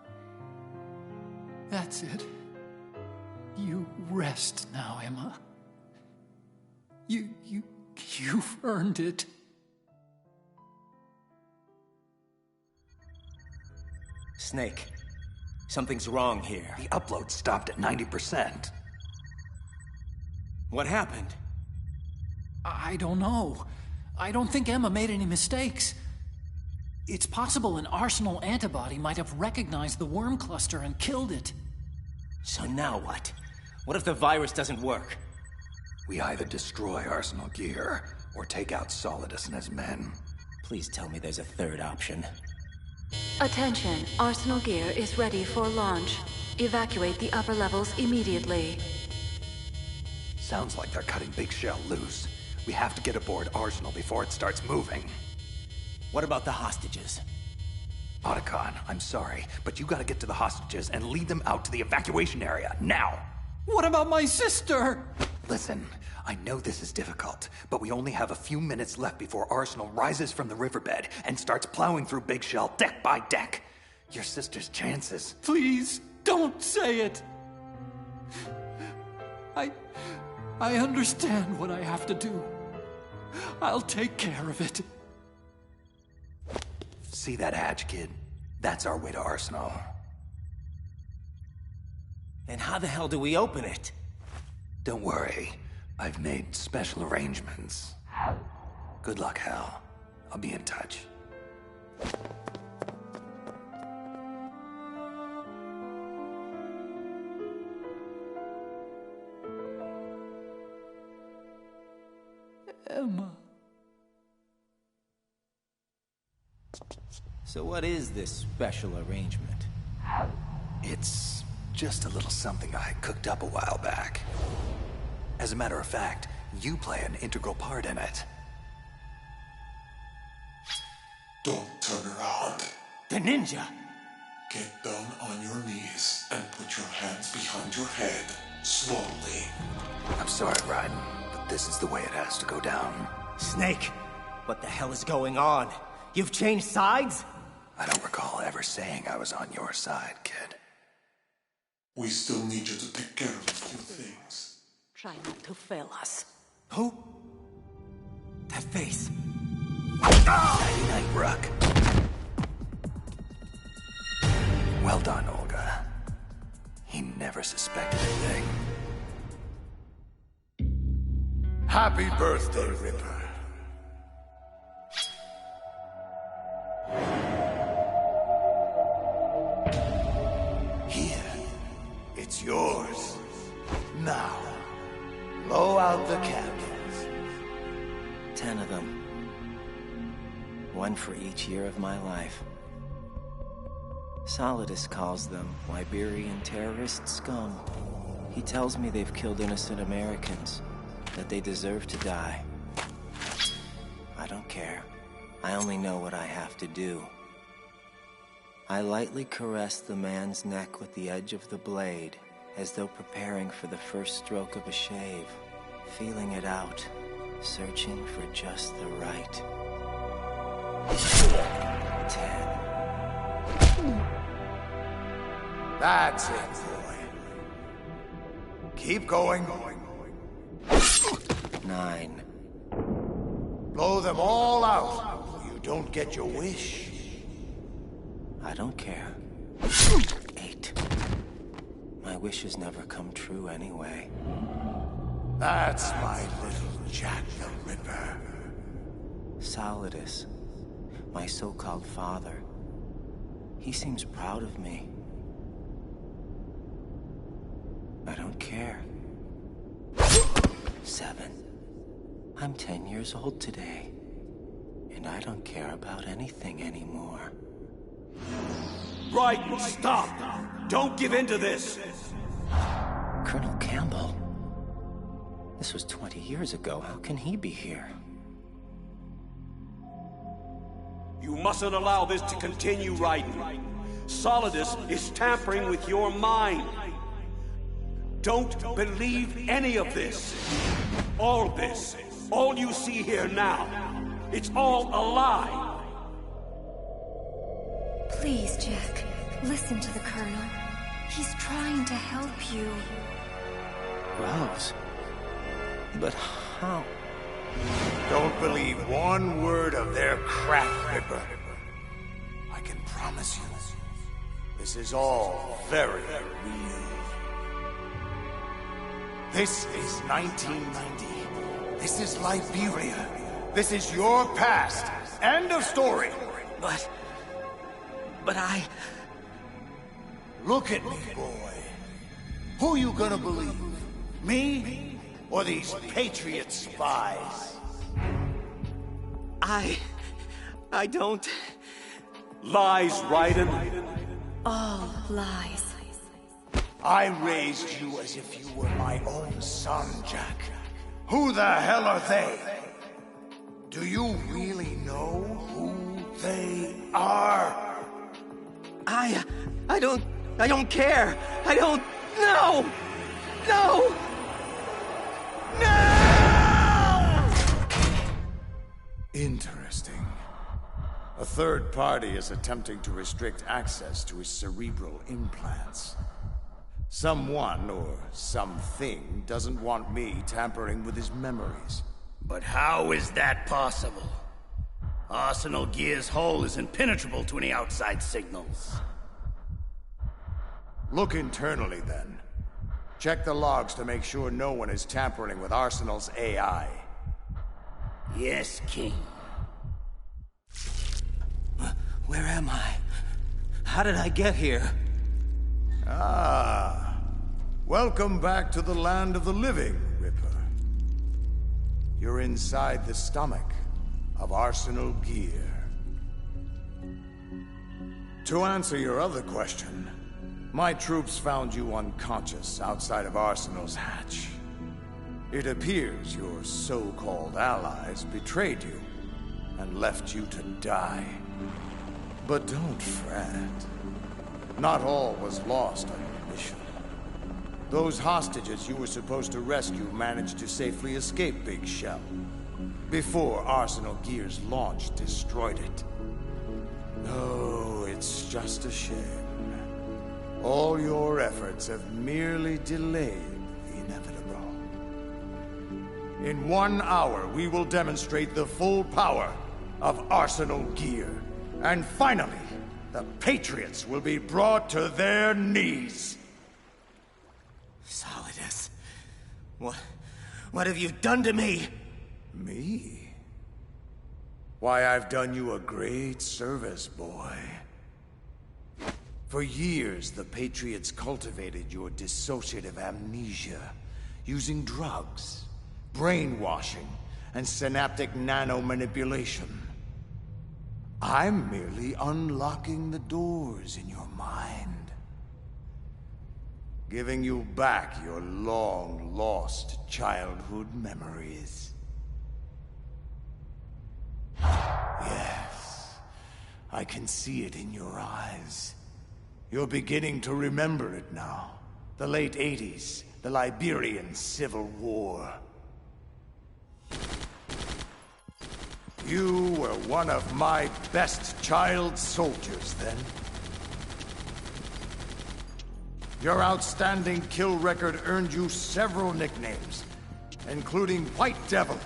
That's it. You rest now, Emma. You've earned it. Snake, something's wrong here. The upload stopped at 90%. What happened? I don't know. I don't think Emma made any mistakes. It's possible an Arsenal antibody might have recognized the worm cluster and killed it. So now what? What if the virus doesn't work? We either destroy Arsenal gear, or take out Solidus and his men. Please tell me there's a third option. Attention, Arsenal gear is ready for launch. Evacuate the upper levels immediately. Sounds like they're cutting Big Shell loose. We have to get aboard Arsenal before it starts moving. What about the hostages? Otacon, I'm sorry, but you gotta get to the hostages and lead them out to the evacuation area, now! What about my sister? Listen, I know this is difficult, but we only have a few minutes left before Arsenal rises from the riverbed and starts plowing through Big Shell deck by deck. Your sister's chances. Please, don't say it. I understand what I have to do. I'll take care of it. See that hatch, kid? That's our way to Arsenal. And how the hell do we open it? Don't worry. I've made special arrangements. Good luck, Hal. I'll be in touch. Emma. So what is this special arrangement? It's just a little something I cooked up a while back. As a matter of fact, you play an integral part in it. Don't turn around. The ninja! Get down on your knees and put your hands behind your head, slowly. I'm sorry, Raiden, but this is the way it has to go down. Snake, what the hell is going on? You've changed sides? I don't recall ever saying I was on your side, kid. We still need you to take care of a few things. Try not to fail us. Who? That face. Night, Rook. Well done, Olga. He never suspected a thing. Happy birthday, Ripper. Here. It's yours. Now, blow out the candles. 10 of them. One for each year of my life. Solidus calls them Liberian terrorist scum. He tells me they've killed innocent Americans, that they deserve to die. I don't care. I only know what I have to do. I lightly caress the man's neck with the edge of the blade, as though preparing for the first stroke of a shave, feeling it out, searching for just the right. 10. That's it, boy. Keep going. 9. Blow them all out, or you don't get your wish. I don't care. 8. My wishes never come true anyway. That's my little Jack the Ripper. Solidus, my so-called father. He seems proud of me. I don't care. 7. I'm 10 years old today, and I don't care about anything anymore. Raiden, stop! Don't give in to this! Colonel Campbell. This was 20 years ago. How can he be here? You mustn't allow this to continue, Raiden. Solidus is tampering with your mind. Don't believe any of this. All this. All you see here now. It's all a lie. Please, Jack, listen to the Colonel. He's trying to help you. Rose. But how? Don't believe one word of their crap, Ripper. I can promise you, this is all very real. This is 1990. This is Liberia. This is your past. End of story. But I... Look at me, boy. Who you gonna believe? Me? Or these Patriot spies? I don't... Lies, Raiden. All lies. I raised you as if you were my own son, Jack. Who the hell are they? Do you really know who they are? I don't care. No! No! No! Interesting. A third party is attempting to restrict access to his cerebral implants. Someone or something doesn't want me tampering with his memories. But how is that possible? Arsenal Gear's hull is impenetrable to any outside signals. Look internally, then. Check the logs to make sure no one is tampering with Arsenal's AI. Yes, King. Where am I? How did I get here? Ah. Welcome back to the land of the living, Ripper. You're inside the stomach of Arsenal Gear. To answer your other question, my troops found you unconscious outside of Arsenal's hatch. It appears your so-called allies betrayed you and left you to die. But don't fret. Not all was lost on your mission. Those hostages you were supposed to rescue managed to safely escape Big Shell before Arsenal Gear's launch destroyed it. Oh, it's just a shame. All your efforts have merely delayed the inevitable. In 1 hour, we will demonstrate the full power of Arsenal Gear. And finally, the Patriots will be brought to their knees. Solidus, what have you done to me? Me? Why, I've done you a great service, boy. For years, the Patriots cultivated your dissociative amnesia, using drugs, brainwashing, and synaptic nanomanipulation. I'm merely unlocking the doors in your mind, giving you back your long-lost childhood memories. Yes, I can see it in your eyes. You're beginning to remember it now. The late 80s, the Liberian Civil War. You were one of my best child soldiers then. Your outstanding kill record earned you several nicknames, including White Devil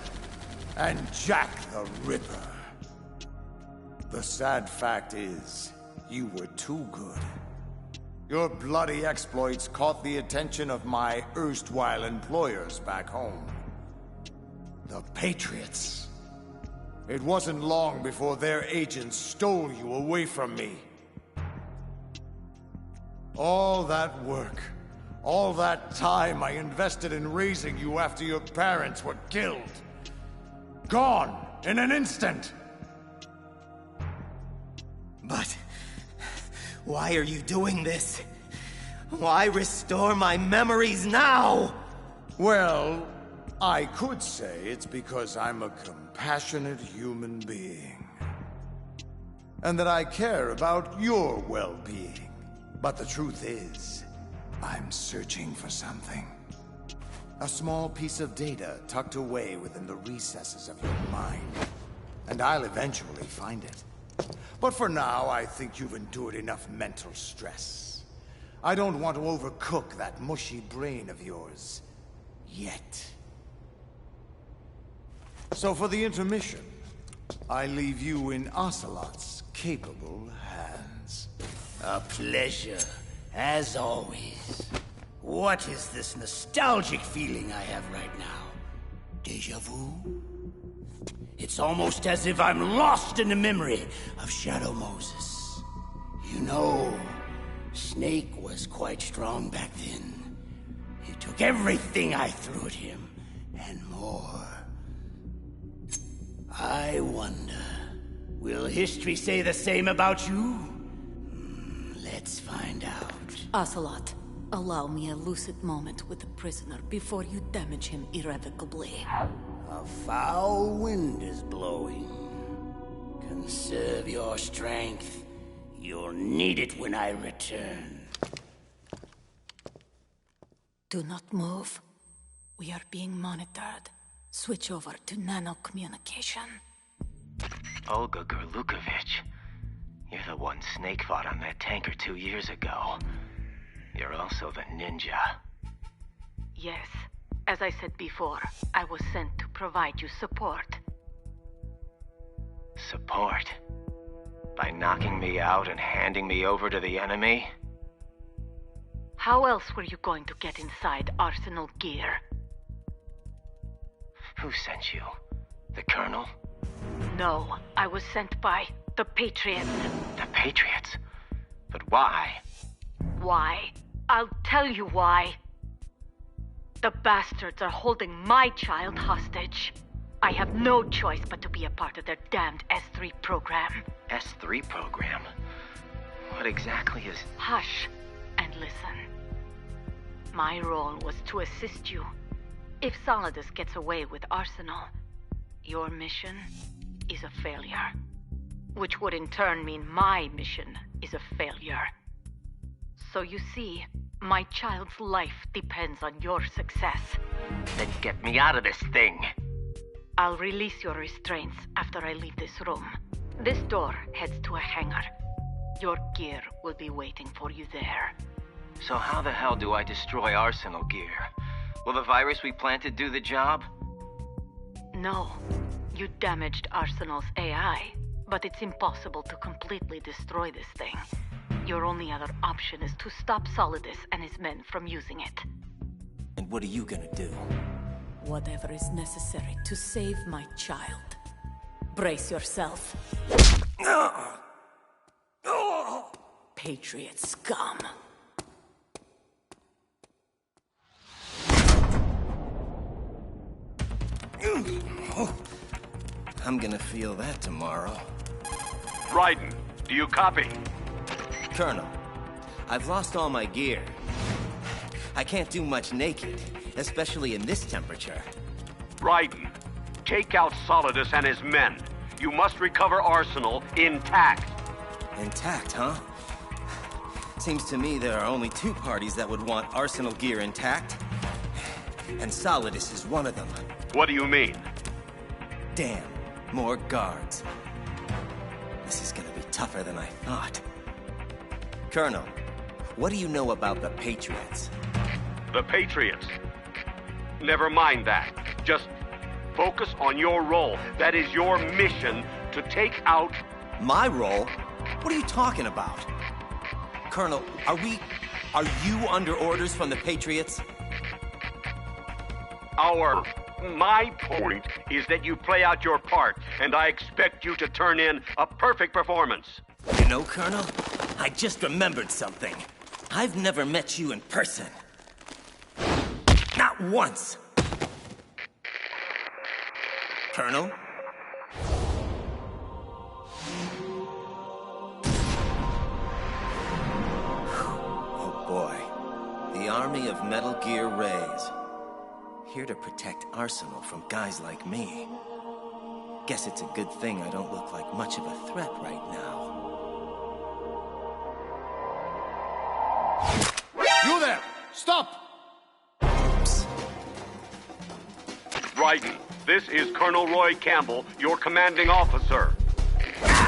and Jack the Ripper. The sad fact is, you were too good. Your bloody exploits caught the attention of my erstwhile employers back home. The Patriots. It wasn't long before their agents stole you away from me. All that work, all that time I invested in raising you after your parents were killed. Gone in an instant! But why are you doing this? Why restore my memories now? Well, I could say it's because I'm a compassionate human being. And that I care about your well-being. But the truth is, I'm searching for something. A small piece of data tucked away within the recesses of your mind. And I'll eventually find it. But for now, I think you've endured enough mental stress. I don't want to overcook that mushy brain of yours. Yet. So for the intermission, I leave you in Ocelot's capable hands. A pleasure, as always. What is this nostalgic feeling I have right now? Deja vu? It's almost as if I'm lost in the memory of Shadow Moses. You know, Snake was quite strong back then. He took everything I threw at him, and more. I wonder, will history say the same about you? Let's find out. Ocelot, allow me a lucid moment with the prisoner before you damage him irrevocably. A foul wind is blowing. Conserve your strength. You'll need it when I return. Do not move. We are being monitored. Switch over to nano-communication. Olga Gurlukovich. You're the one Snake fought on that tanker 2 years ago. You're also the ninja. Yes. As I said before, I was sent to provide you support. Support? By knocking me out and handing me over to the enemy? How else were you going to get inside Arsenal gear? Who sent you? The Colonel? No, I was sent by the Patriots. The Patriots? But why? Why? I'll tell you why. The bastards are holding my child hostage. I have no choice but to be a part of their damned S3 program. S3 program? What exactly is... Hush and listen. My role was to assist you. If Solidus gets away with Arsenal, your mission is a failure. Which would in turn mean my mission is a failure. So you see, my child's life depends on your success. Then get me out of this thing. I'll release your restraints after I leave this room. This door heads to a hangar. Your gear will be waiting for you there. So how the hell do I destroy Arsenal gear? Will the virus we planted do the job? No. You damaged Arsenal's AI, but it's impossible to completely destroy this thing. Your only other option is to stop Solidus and his men from using it. And what are you gonna do? Whatever is necessary to save my child. Brace yourself. Patriot scum. I'm gonna feel that tomorrow. Raiden, do you copy? Colonel, I've lost all my gear. I can't do much naked, especially in this temperature. Raiden, take out Solidus and his men. You must recover Arsenal intact. Intact, huh? Seems to me there are only two parties that would want Arsenal gear intact. And Solidus is one of them. What do you mean? Damn, more guards. This is gonna be tougher than I thought. Colonel, what do you know about the Patriots? The Patriots? Never mind that. Just focus on your role. That is your mission to take out... My role? What are you talking about? Colonel, are you under orders from the Patriots? My point is that you play out your part, and I expect you to turn in a perfect performance. You know, Colonel, I just remembered something. I've never met you in person. Not once. Colonel? Oh boy. The army of Metal Gear Rays. Here to protect Arsenal from guys like me. Guess it's a good thing I don't look like much of a threat right now. You there! Stop! Raiden, this is Colonel Roy Campbell, your commanding officer.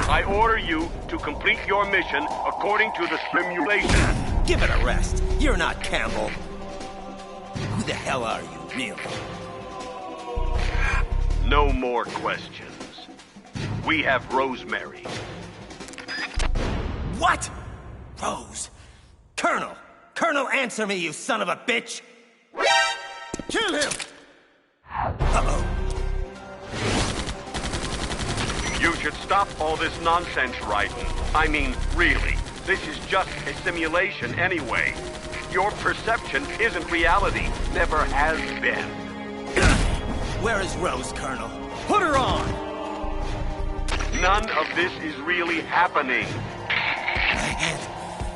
I order you to complete your mission according to the simulation. Give it a rest. You're not Campbell. Who the hell are you, really? No more questions. We have Rosemary. What? Rose? Colonel! Colonel, answer me, you son of a bitch! Kill him! Uh-oh. You should stop all this nonsense, Raiden. I mean, really. This is just a simulation anyway. Your perception isn't reality. Never has been. Where is Rose, Colonel? Put her on! None of this is really happening. My head.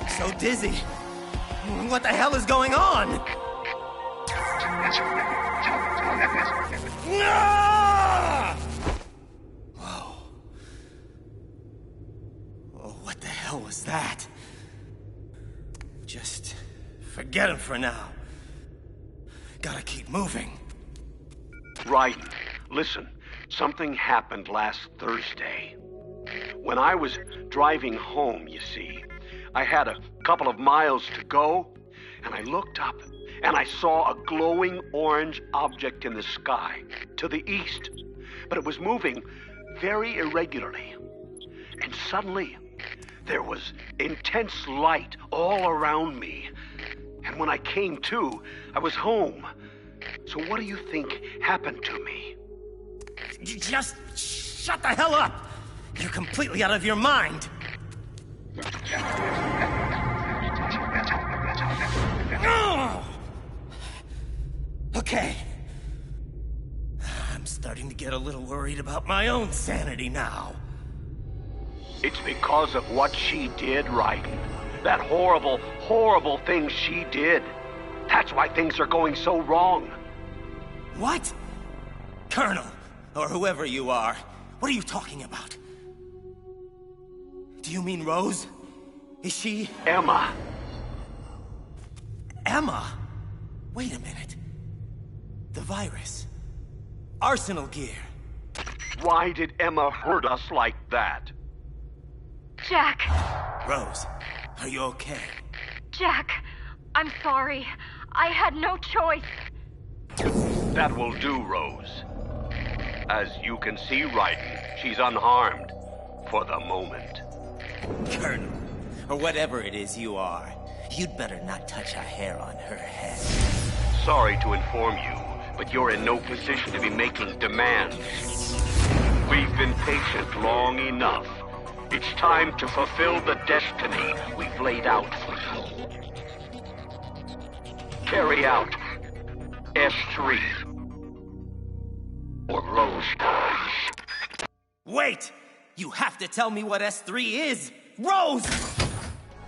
So dizzy. What the hell is going on? Whoa. Oh, what the hell? hell was that? Just forget him for now. Gotta keep moving. Right. Listen, something happened last Thursday. When I was driving home, you see, I had a couple of miles to go, and I looked up, and I saw a glowing orange object in the sky to the east. But it was moving very irregularly. And suddenly, there was intense light all around me. And when I came to, I was home. So what do you think happened to me? Just shut the hell up! You're completely out of your mind! Okay. I'm starting to get a little worried about my own sanity now. It's because of what she did, Raiden. That horrible, horrible thing she did. That's why things are going so wrong. What? Colonel, or whoever you are, what are you talking about? Do you mean Rose? Is she... Emma. Emma? Wait a minute. The virus. Arsenal gear. Why did Emma hurt us like that? Jack. Rose, are you okay? Jack, I'm sorry. I had no choice. That will do, Rose. As you can see, Raiden, she's unharmed. For the moment. Colonel, or whatever it is you are, you'd better not touch a hair on her head. Sorry to inform you, but you're in no position to be making demands. We've been patient long enough. It's time to fulfill the destiny we've laid out for you. Carry out S3. Or Rose dies. Wait! You have to tell me what S3 is! Rose!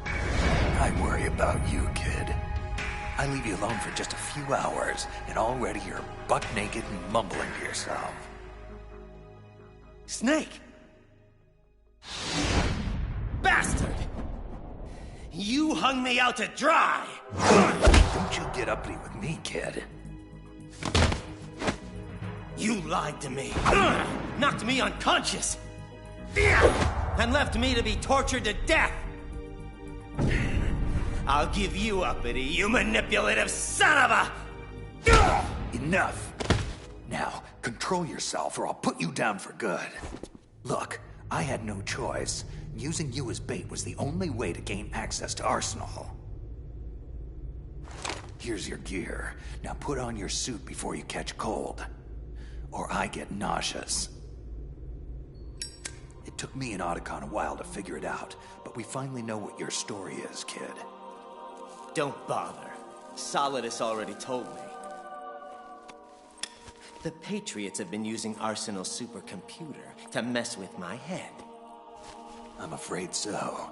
I worry about you, kid. I leave you alone for just a few hours, and already you're buck naked and mumbling to yourself. Snake! Bastard! You hung me out to dry! Don't you get uppity with me, kid. You lied to me. Knocked me unconscious. And left me to be tortured to death. I'll give you uppity, you manipulative son of a... Enough. Now, control yourself or I'll put you down for good. Look, I had no choice. Using you as bait was the only way to gain access to Arsenal. Here's your gear. Now put on your suit before you catch cold. Or I get nauseous. It took me and Otacon a while to figure it out, but we finally know what your story is, kid. Don't bother. Solidus already told me. The Patriots have been using Arsenal's supercomputer to mess with my head. I'm afraid so.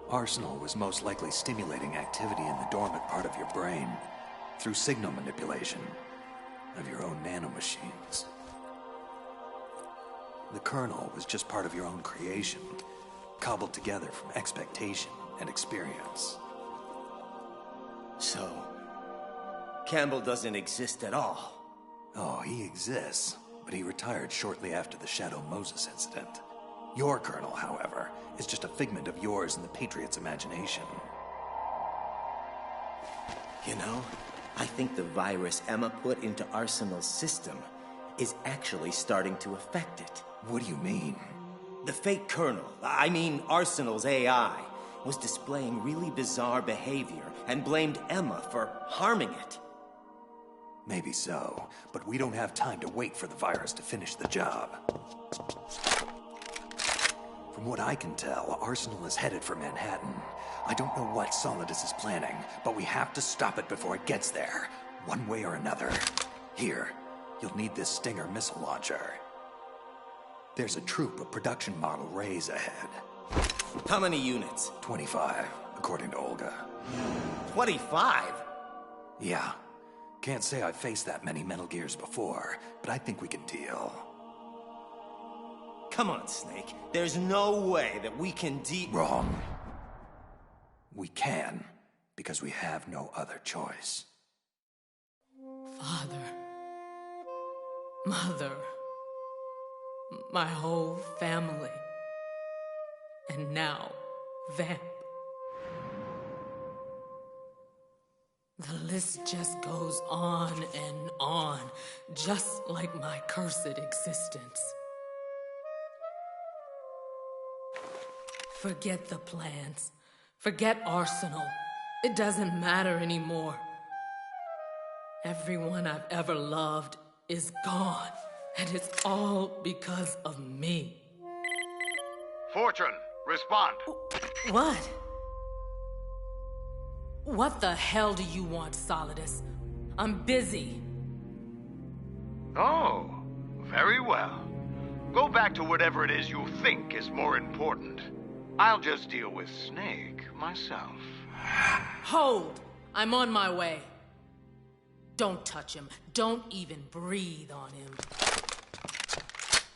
Arsenal was most likely stimulating activity in the dormant part of your brain through signal manipulation of your own nanomachines. The kernel was just part of your own creation, cobbled together from expectation and experience. So, Campbell doesn't exist at all. Oh, he exists, but he retired shortly after the Shadow Moses incident. Your kernel, however, is just a figment of yours and the Patriots' imagination. You know, I think the virus Emma put into Arsenal's system is actually starting to affect it. What do you mean? The fake kernel, I mean Arsenal's AI, was displaying really bizarre behavior and blamed Emma for harming it. Maybe so, but we don't have time to wait for the virus to finish the job. From what I can tell, Arsenal is headed for Manhattan. I don't know what Solidus is planning, but we have to stop it before it gets there, one way or another. Here, you'll need this Stinger missile launcher. There's a troop of production model Rays ahead. How many units? 25, according to Olga. 25? Yeah. Can't say I've faced that many Metal Gears before, but I think we can deal. Come on, Snake. There's no way that we can Wrong. We can, because we have no other choice. Father. Mother. My whole family. And now, Vamp. The list just goes on and on, just like my cursed existence. Forget the plans. Forget Arsenal. It doesn't matter anymore. Everyone I've ever loved is gone, and it's all because of me. Fortune, respond. What? What the hell do you want, Solidus? I'm busy. Oh, very well. Go back to whatever it is you think is more important. I'll just deal with Snake myself. Hold! I'm on my way. Don't touch him. Don't even breathe on him.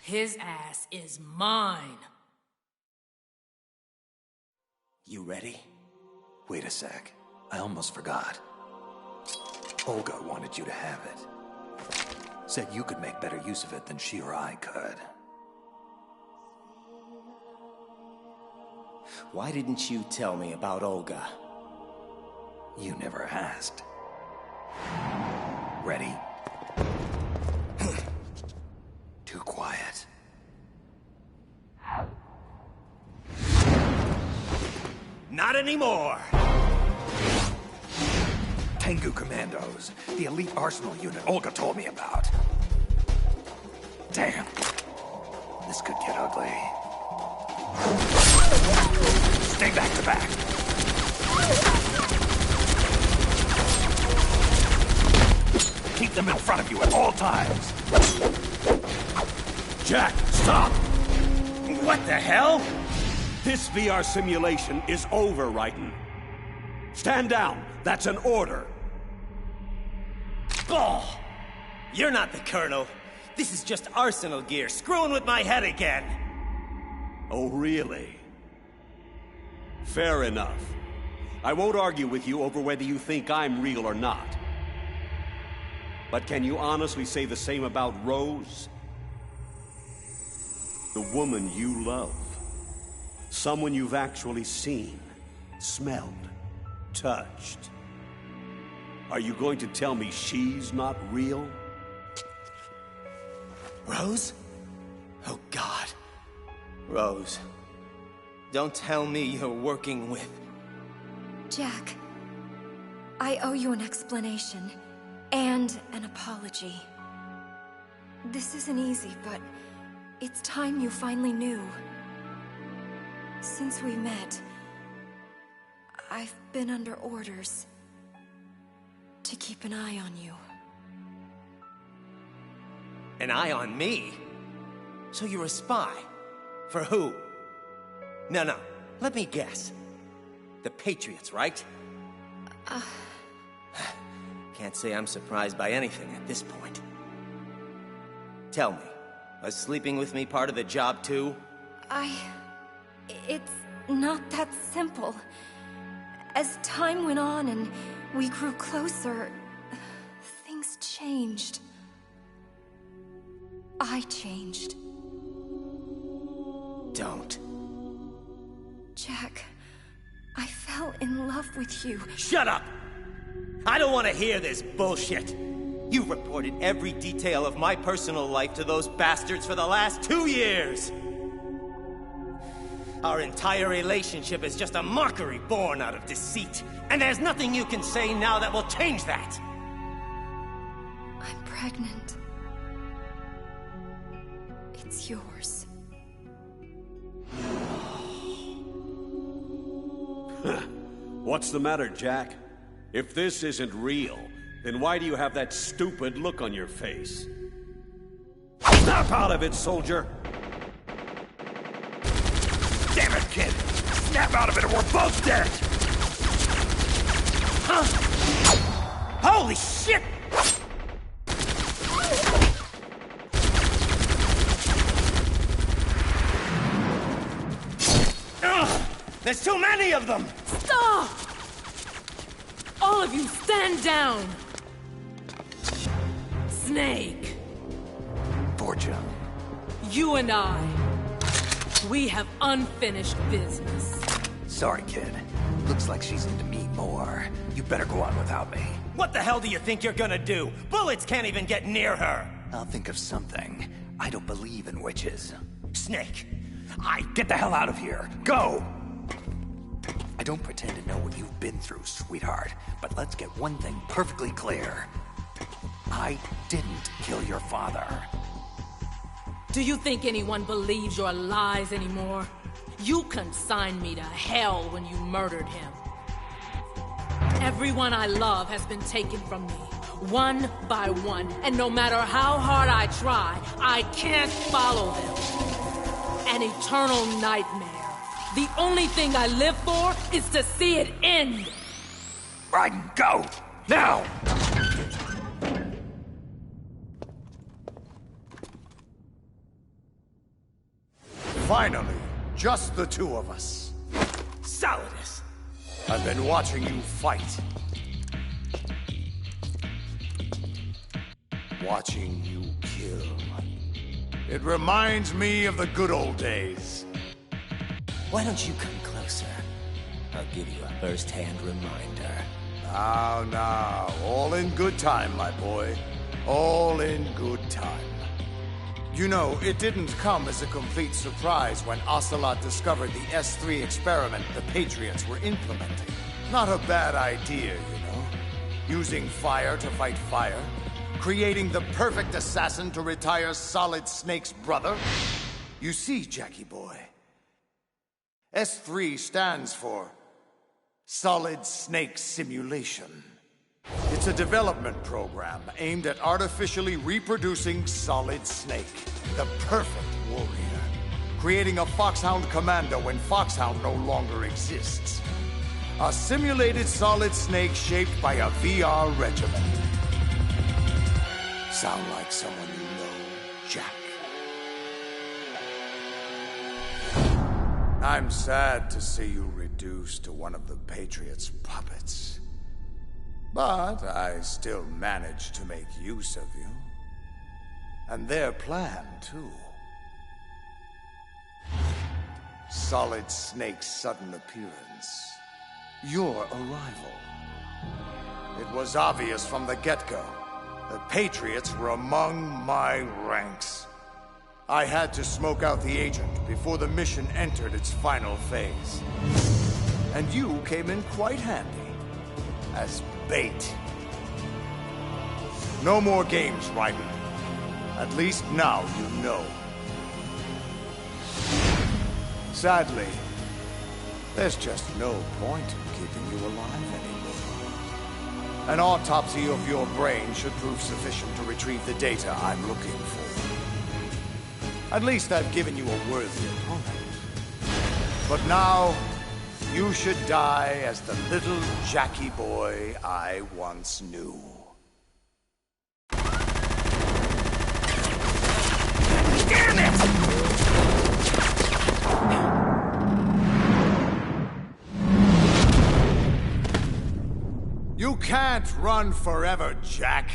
His ass is mine. You ready? Wait a sec. I almost forgot. Olga wanted you to have it. Said you could make better use of it than she or I could. Why didn't you tell me about Olga? You never asked. Ready? Too quiet. Not anymore! Tengu Commandos, the elite arsenal unit Olga told me about. Damn. This could get ugly. Stay back to back. Keep them in front of you at all times. Jack, stop! What the hell? This VR simulation is over, Raiden. Stand down. That's an order. Oh! You're not the Colonel. This is just Arsenal gear screwing with my head again. Oh, really? Fair enough. I won't argue with you over whether you think I'm real or not. But can you honestly say the same about Rose? The woman you love. Someone you've actually seen, smelled, touched. Are you going to tell me she's not real? Rose? Oh, God. Rose, don't tell me you're working with... Jack, I owe you an explanation and an apology. This isn't easy, but it's time you finally knew. Since we met, I've been under orders to keep an eye on you. An eye on me? So you're a spy? For who? No, let me guess. The Patriots, right? Can't say I'm surprised by anything at this point. Tell me, was sleeping with me part of the job too? It's not that simple. As time went on and we grew closer, things changed. I changed. Don't. Jack, I fell in love with you. Shut up! I don't want to hear this bullshit. You've reported every detail of my personal life to those bastards for the last 2 years. Our entire relationship is just a mockery born out of deceit. And there's nothing you can say now that will change that. I'm pregnant. It's yours. What's the matter, Jack? If this isn't real, then why do you have that stupid look on your face? Snap out of it, soldier! Damn it, kid! Snap out of it or we're both dead! Huh? Holy shit! There's too many of them! Stop! All of you, stand down! Snake. Fortune. You and I, we have unfinished business. Sorry, kid. Looks like she's into me more. You better go on without me. What the hell do you think you're gonna do? Bullets can't even get near her! I'll think of something. I don't believe in witches. Snake, Get the hell out of here! Go! I don't pretend to know what you've been through, sweetheart, but let's get one thing perfectly clear. I didn't kill your father. Do you think anyone believes your lies anymore? You consigned me to hell when you murdered him. Everyone I love has been taken from me, one by one, and no matter how hard I try, I can't follow them. An eternal nightmare. The only thing I live for is to see it end. Raiden, go! Now! Finally, just the two of us. Solidus! I've been watching you fight. Watching you kill. It reminds me of the good old days. Why don't you come closer? I'll give you a first-hand reminder. Now, all in good time, my boy. All in good time. You know, it didn't come as a complete surprise when Ocelot discovered the S3 experiment the Patriots were implementing. Not a bad idea, you know. Using fire to fight fire. Creating the perfect assassin to retire Solid Snake's brother. You see, Jackie boy, S3 stands for Solid Snake Simulation. It's a development program aimed at artificially reproducing Solid Snake, the perfect warrior. Creating a Foxhound commando when Foxhound no longer exists. A simulated Solid Snake shaped by a VR regimen. Sound like someone you know, Jack? I'm sad to see you reduced to one of the Patriots' puppets. But I still managed to make use of you. And their plan, too. Solid Snake's sudden appearance. Your arrival. It was obvious from the get-go. The Patriots were among my ranks. I had to smoke out the agent before the mission entered its final phase. And you came in quite handy. As bait. No more games, Raiden. At least now you know. Sadly, there's just no point in keeping you alive anymore. An autopsy of your brain should prove sufficient to retrieve the data I'm looking for. At least I've given you a worthy opponent. But now, you should die as the little Jackie boy I once knew. Damn it! You can't run forever, Jack.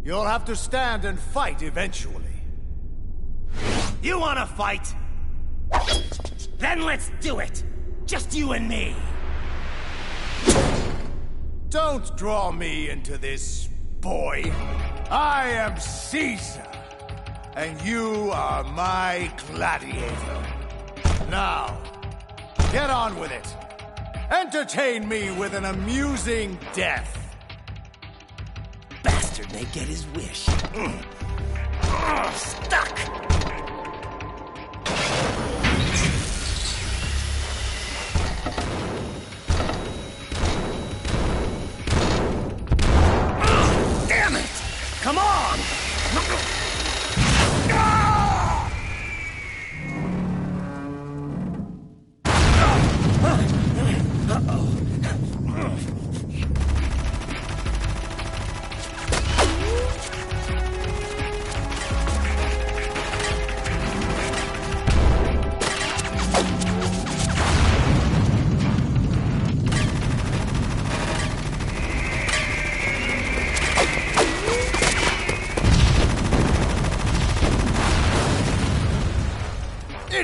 You'll have to stand and fight eventually. You wanna fight? Then let's do it! Just you and me! Don't draw me into this, boy. I am Caesar, and you are my gladiator. Now, get on with it. Entertain me with an amusing death. Bastard may get his wish. Stuck! Damn it! Come on!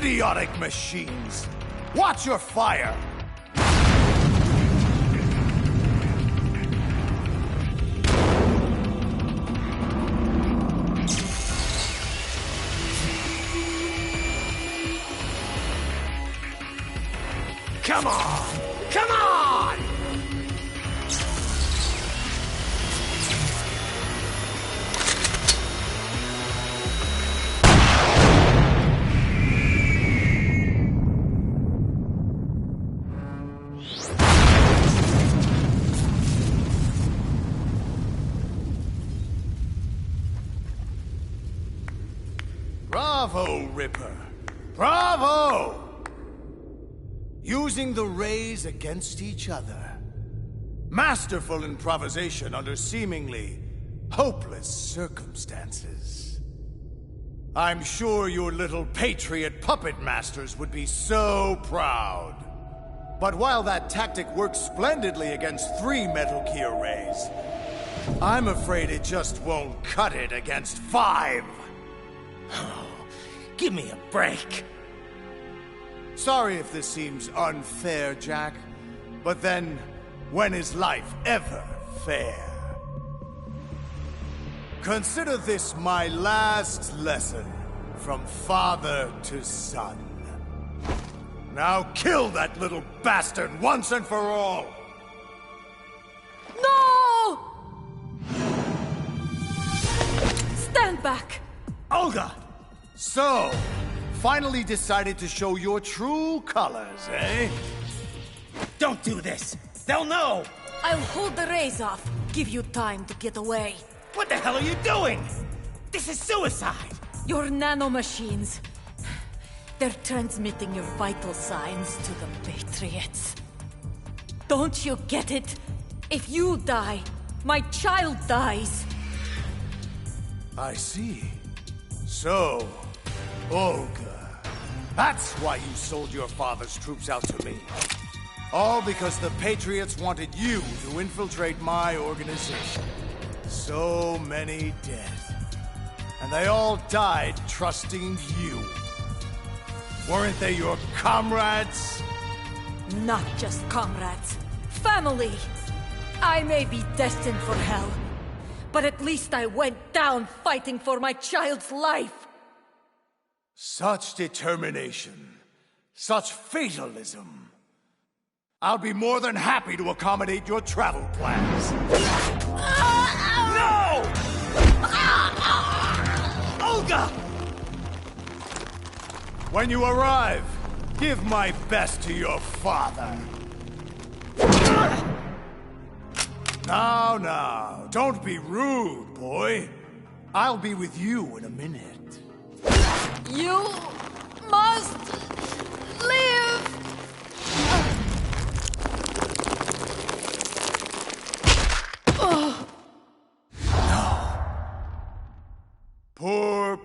Idiotic machines! Watch your fire! Come on! Come on! Bravo, Ripper! Bravo! Using the rays against each other. Masterful improvisation under seemingly hopeless circumstances. I'm sure your little patriot puppet masters would be so proud. But while that tactic works splendidly against 3 Metal Gear rays, I'm afraid it just won't cut it against 5. Oh, give me a break. Sorry if this seems unfair, Jack, but then, when is life ever fair? Consider this my last lesson from father to son. Now kill that little bastard once and for all! No! Stand back! Olga! So, finally decided to show your true colors, eh? Don't do this! They'll know! I'll hold the rays off. Give you time to get away. What the hell are you doing? This is suicide! Your nanomachines. They're transmitting your vital signs to the Patriots. Don't you get it? If you die, my child dies. I see. So, Olga, that's why you sold your father's troops out to me. All because the Patriots wanted you to infiltrate my organization. So many dead. And they all died trusting you. Weren't they your comrades? Not just comrades. Family! I may be destined for hell, but at least I went down fighting for my child's life. Such determination. Such fatalism. I'll be more than happy to accommodate your travel plans. No! Olga! When you arrive, give my best to your father. Now, don't be rude, boy. I'll be with you in a minute. You must live!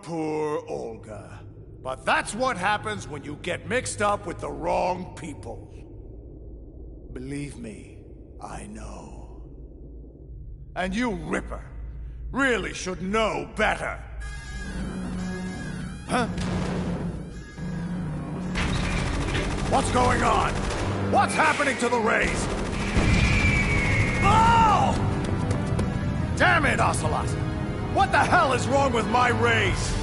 Poor Olga. But that's what happens when you get mixed up with the wrong people. Believe me, I know. And you, Ripper, really should know better. Huh? What's going on? What's happening to the rays? Oh! Damn it, Ocelot! What the hell is wrong with my rays?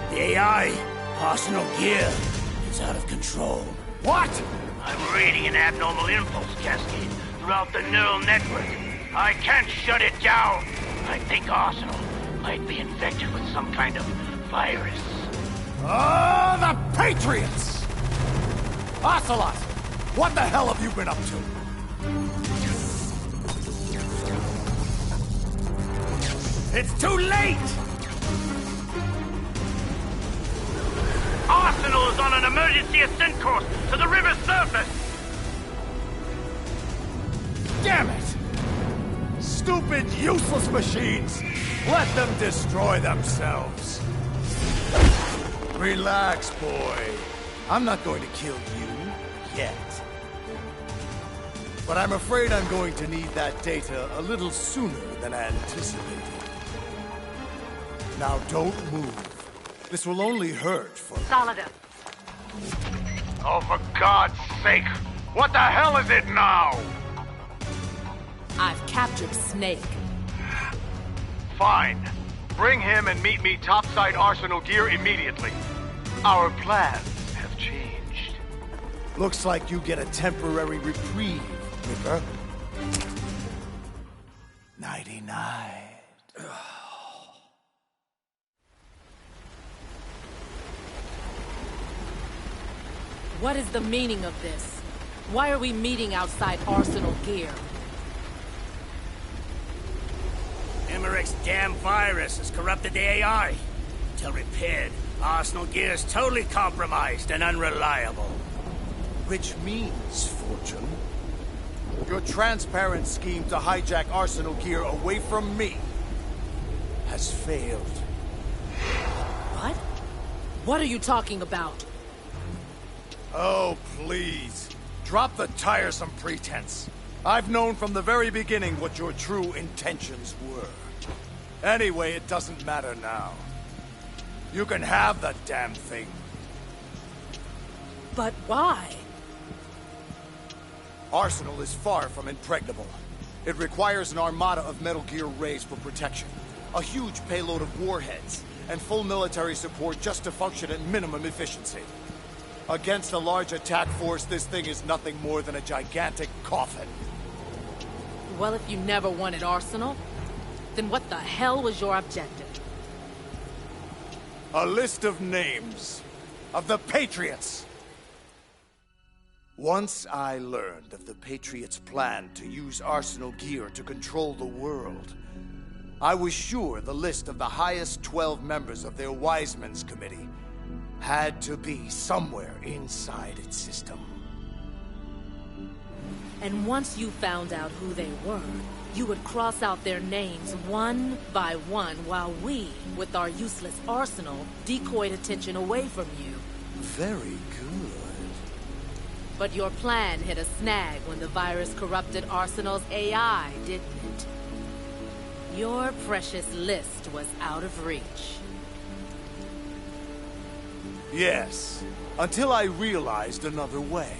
The AI, Arsenal gear, is out of control. What? I'm reading an abnormal impulse cascade throughout the neural network. I can't shut it down. I think Arsenal might be infected with some kind of virus. Oh, the Patriots! Ocelot, what the hell have you been up to? It's too late! Arsenal is on an emergency ascent course to the river's surface! Damn it! Stupid, useless machines! Let them destroy themselves! Relax, boy. I'm not going to kill you, yet. But I'm afraid I'm going to need that data a little sooner than anticipated. Now don't move. This will only hurt for... Solidus. Oh, for God's sake! What the hell is it now? I've captured Snake. Fine. Bring him and meet me topside Arsenal gear immediately. Our plans have changed. Looks like you get a temporary reprieve, Ripper. 99. What is the meaning of this? Why are we meeting outside Arsenal gear? Emmerich's damn virus has corrupted the AI. Until repaired, Arsenal gear is totally compromised and unreliable. Which means, Fortune, your transparent scheme to hijack Arsenal gear away from me has failed. What? What are you talking about? Oh, please. Drop the tiresome pretense. I've known from the very beginning what your true intentions were. Anyway, it doesn't matter now. You can have the damn thing. But why? Arsenal is far from impregnable. It requires an armada of Metal Gear Rays for protection, a huge payload of warheads, and full military support just to function at minimum efficiency. Against a large attack force, this thing is nothing more than a gigantic coffin. Well, if you never wanted Arsenal, then what the hell was your objective? A list of names of the Patriots. Once I learned of the Patriots' plan to use Arsenal gear to control the world, I was sure the list of the highest 12 members of their Wiseman's Committee had to be somewhere inside its system. And once you found out who they were, you would cross out their names one by one while we, with our useless arsenal, decoyed attention away from you. Very good. But your plan hit a snag when the virus corrupted Arsenal's AI, didn't it? Your precious list was out of reach. Yes, until I realized another way.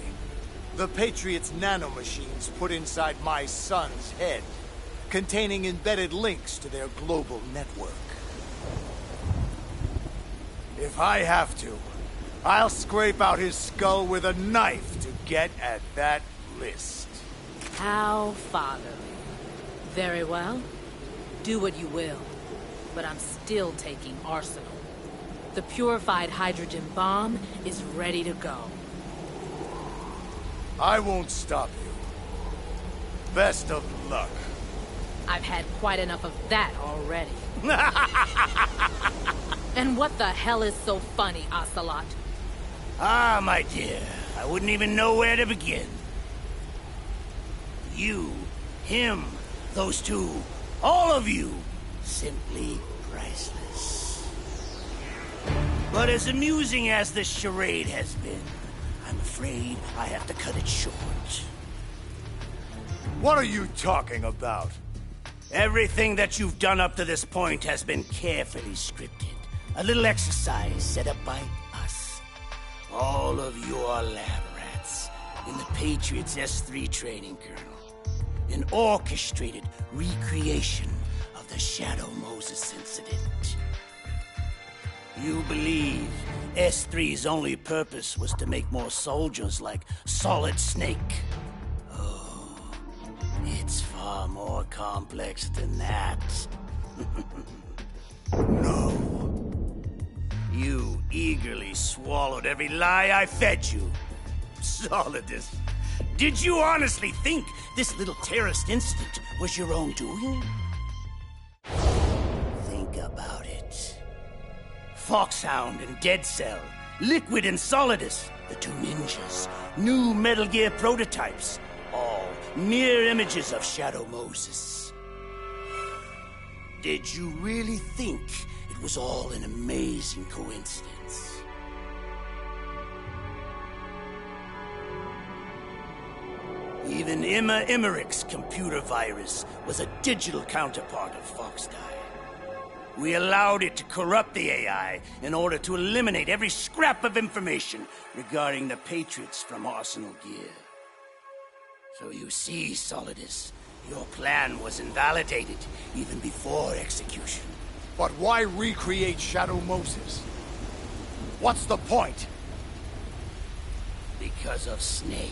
The Patriots' nanomachines put inside my son's head, containing embedded links to their global network. If I have to, I'll scrape out his skull with a knife to get at that list. How fatherly. Very well. Do what you will. But I'm still taking Arsenal. The purified hydrogen bomb is ready to go. I won't stop you. Best of luck. I've had quite enough of that already. And what the hell is so funny, Ocelot? Ah, my dear, I wouldn't even know where to begin. You, him, those two, all of you, simply priceless. But as amusing as this charade has been, I'm afraid I have to cut it short. What are you talking about? Everything that you've done up to this point has been carefully scripted. A little exercise set up by us. All of you are lab rats in the Patriots S3 training kernel. An orchestrated recreation of the Shadow Moses incident. You believe S3's only purpose was to make more soldiers like Solid Snake. Oh, it's far more complex than that. No. You eagerly swallowed every lie I fed you. Solidus, did you honestly think this little terrorist incident was your own doing? Think about it. Foxhound and Dead Cell, Liquid and Solidus, the two ninjas, new Metal Gear prototypes, all mere images of Shadow Moses. Did you really think it was all an amazing coincidence? Even Emma Emmerich's computer virus was a digital counterpart of Foxdie. We allowed it to corrupt the AI in order to eliminate every scrap of information regarding the Patriots from Arsenal Gear. So you see, Solidus, your plan was invalidated even before execution. But why recreate Shadow Moses? What's the point? Because of Snake.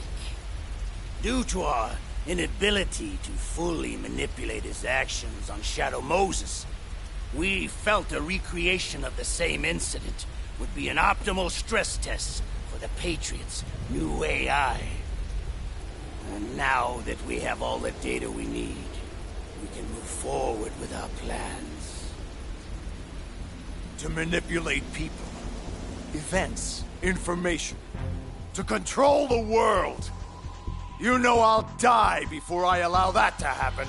Due to our inability to fully manipulate his actions on Shadow Moses, we felt a recreation of the same incident would be an optimal stress test for the Patriots' new AI. And now that we have all the data we need, we can move forward with our plans. To manipulate people, events, information. To control the world. You know I'll die before I allow that to happen.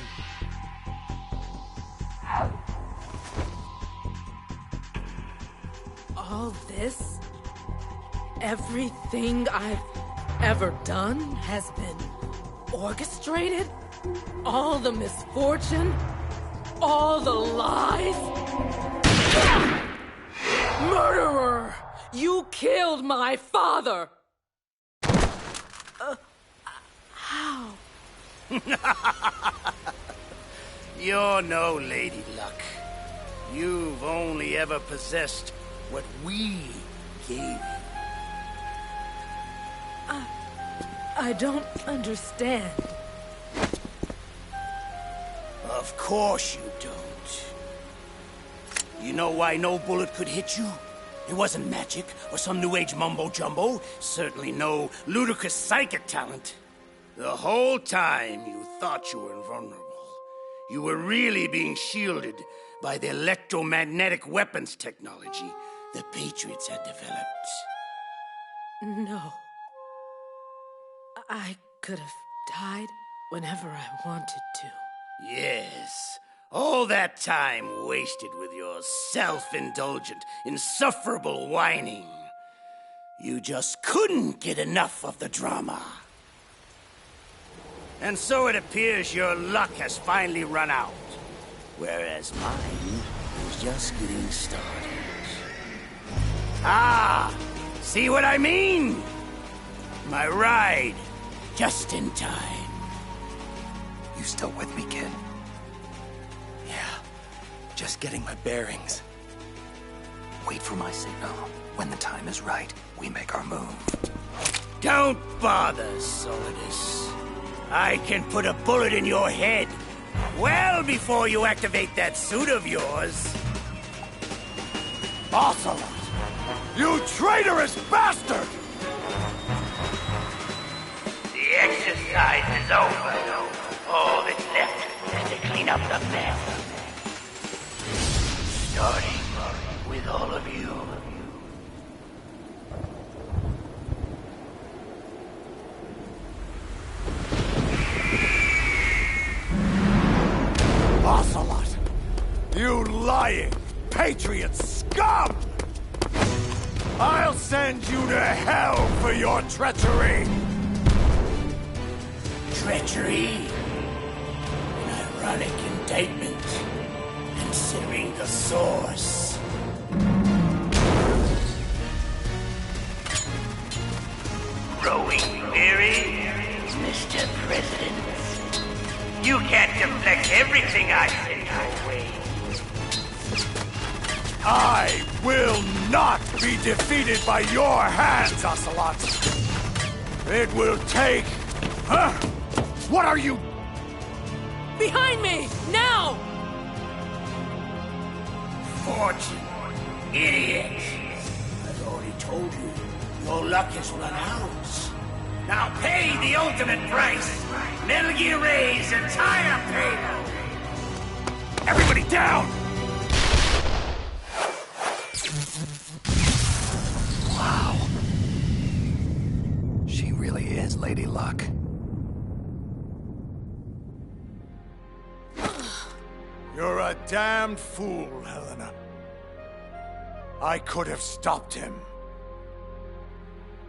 All this? Everything I've ever done has been orchestrated? All the misfortune? All the lies? Murderer! You killed my father! How? You're no Lady Luck. You've only ever possessed what we gave you. I don't understand. Of course you don't. You know why no bullet could hit you? It wasn't magic or some new age mumbo-jumbo. Certainly no ludicrous psychic talent. The whole time you thought you were invulnerable. You were really being shielded by the electromagnetic weapons technology the Patriots had developed. No. I could have died whenever I wanted to. Yes. All that time wasted with your self-indulgent, insufferable whining. You just couldn't get enough of the drama. And so it appears your luck has finally run out. Whereas mine is just getting started. Ah! See what I mean? My ride, just in time. You still with me, kid? Yeah. Just getting my bearings. Wait for my signal. When the time is right, we make our move. Don't bother, Solidus. I can put a bullet in your head well before you activate that suit of yours. Ocelot! You traitorous bastard! The exercise is over. All that's left is to clean up the mess. Starting with all of you. Ocelot! You lying, patriot scum! I'll send you to hell for your treachery! Treachery? An ironic indictment, considering the source. Growing weary, Mr. President? You can't deflect everything I send your way. I will not be defeated by your hands, Ocelot! It will take... Huh? What are you... Behind me! Now! Fortune. Idiot. I've already told you, your luck has run out. Now pay the ultimate price. Metal Gear Ray's entire payload. Everybody down! Wow. She really is Lady Luck. You're a damned fool, Helena. I could have stopped him.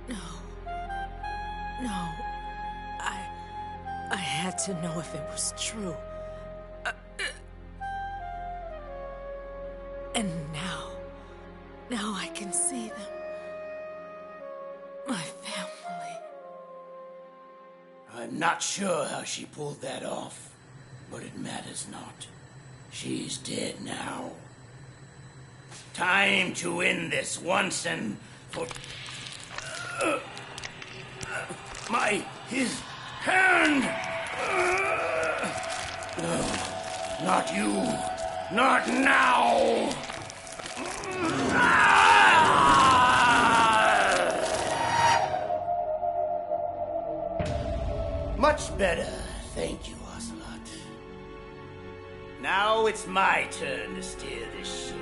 No. I had to know if it was true. And now I can see them. My family. I'm not sure how she pulled that off, but it matters not. She's dead now. Time to end this once and for... his hand! No, not you. Not now! Much better, thank you, Ocelot. Now it's my turn to steer this ship.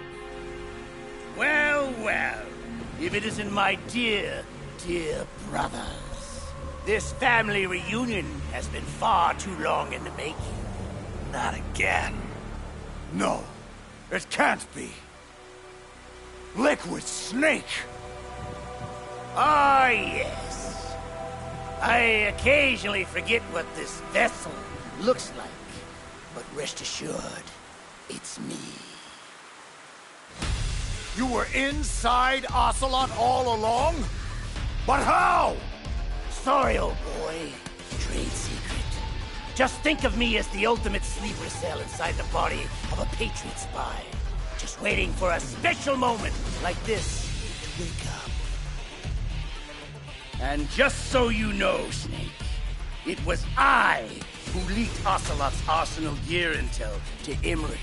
Well, well, if it isn't my dear, dear brothers. This family reunion has been far too long in the making. Not again. No, it can't be. Liquid Snake! Ah, yes. I occasionally forget what this vessel looks like, but rest assured, it's me. You were inside Ocelot all along? But how? Sorry, old boy. Trade secret. Just think of me as the ultimate sleeper cell inside the body of a Patriot spy. Just waiting for a special moment like this to wake up. And just so you know, Snake, it was I who leaked Ocelot's arsenal gear intel to Emmerich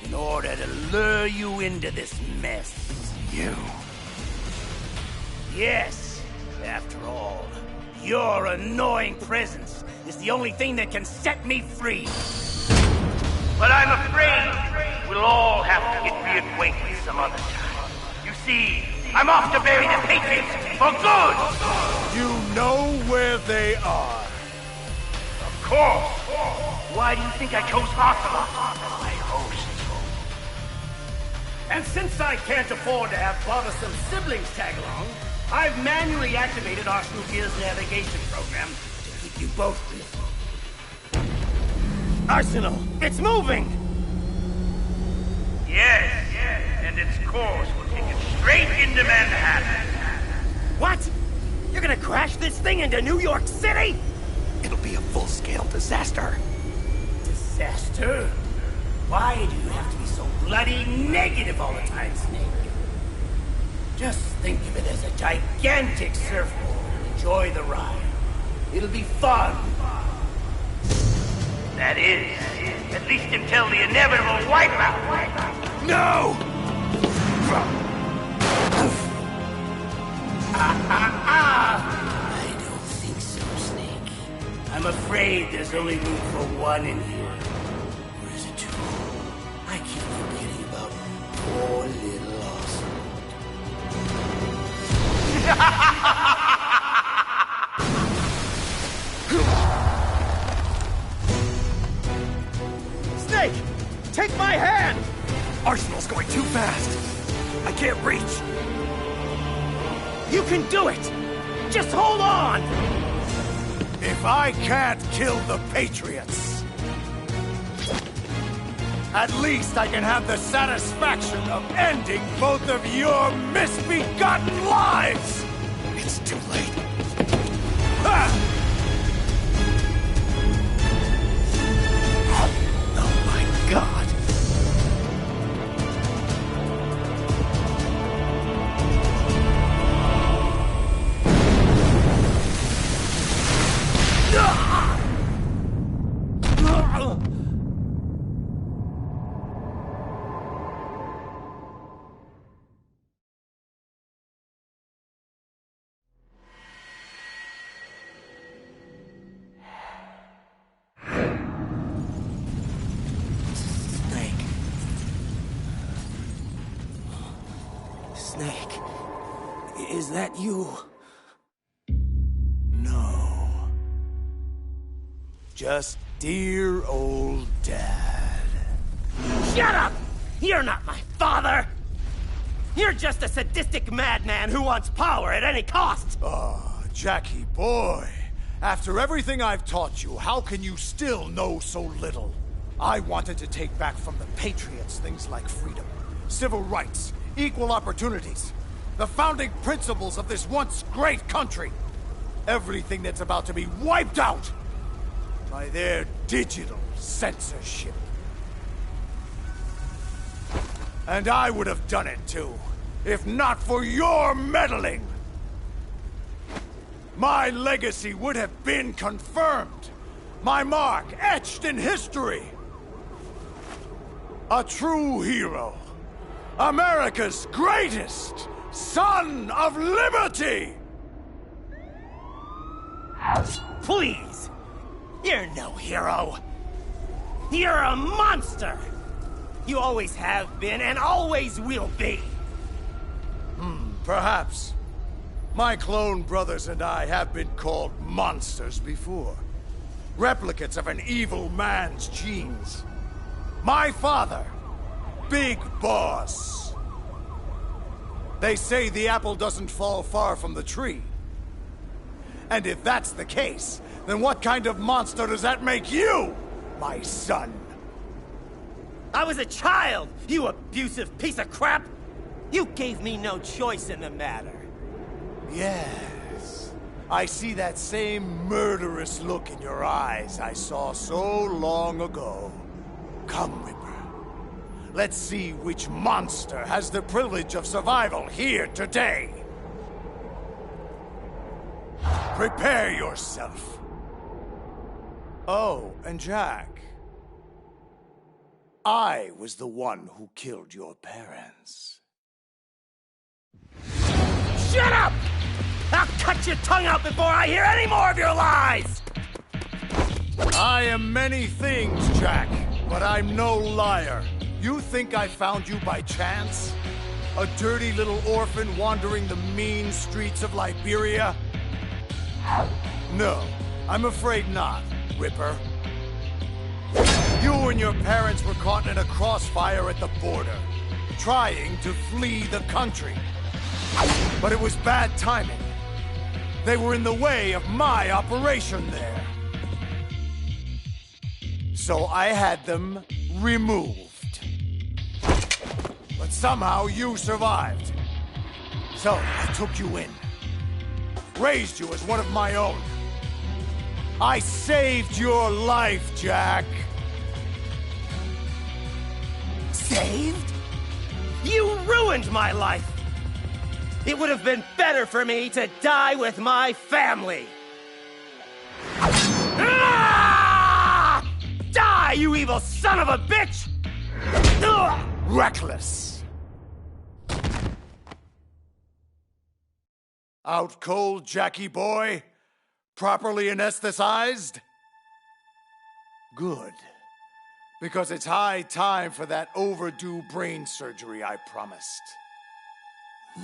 in order to lure you into this mess. You? Yes, after all, your annoying presence is the only thing that can set me free. But I'm afraid we'll all have to get reacquainted some other time. You see, I'm off to bury the Patriots for good! You know where they are. Of course! Why do you think I chose Ocelot as my host? And since I can't afford to have bothersome siblings tag along, I've manually activated Arsenal Gear's navigation program to keep you both busy. Arsenal, it's moving! Yes, and its course will take it straight into Manhattan. What? You're gonna crash this thing into New York City? It'll be a full-scale disaster. Disaster? Why do you have to be so bloody negative all the time, Snake? Just think of it as a gigantic surfboard and enjoy the ride. It'll be fun. That is, at least until the inevitable wipeout. No! I don't think so, Snake. I'm afraid there's only room for one in here. Or is it two? I keep forgetting about poor little Snake! Take my hand! Arsenal's going too fast. I can't reach. You can do it! Just hold on! If I can't kill the Patriots, at least I can have the satisfaction of ending both of your misbegotten lives! It's too late. Ha! Oh my God. Snake, is that you? No. Just dear old Dad. Shut up! You're not my father! You're just a sadistic madman who wants power at any cost! Oh, Jackie boy. After everything I've taught you, how can you still know so little? I wanted to take back from the Patriots things like freedom, civil rights, equal opportunities, the founding principles of this once great country. Everything that's about to be wiped out by their digital censorship. And I would have done it too, if not for your meddling. My legacy would have been confirmed, my mark etched in history. A true hero, America's greatest son of liberty! Please! You're no hero! You're a monster! You always have been and always will be! Perhaps. My clone brothers and I have been called monsters before. Replicates of an evil man's genes. My father, Big Boss. They say the apple doesn't fall far from the tree. And if that's the case, then what kind of monster does that make you, my son? I was a child, you abusive piece of crap! You gave me no choice in the matter. Yes. I see that same murderous look in your eyes I saw so long ago. Come, Ripper. Let's see which monster has the privilege of survival here today. Prepare yourself. Oh, and Jack. I was the one who killed your parents. Shut up! I'll cut your tongue out before I hear any more of your lies! I am many things, Jack, but I'm no liar. You think I found you by chance? A dirty little orphan wandering the mean streets of Liberia? No, I'm afraid not, Ripper. You and your parents were caught in a crossfire at the border, trying to flee the country. But it was bad timing. They were in the way of my operation there. So I had them removed. But somehow you survived. So I took you in. Raised you as one of my own. I saved your life, Jack. Saved? You ruined my life! It would have been better for me to die with my family! Ah! Die, you evil son of a bitch! Ugh! Reckless. Out cold, Jackie boy? Properly anesthetized? Good. Because it's high time for that overdue brain surgery I promised.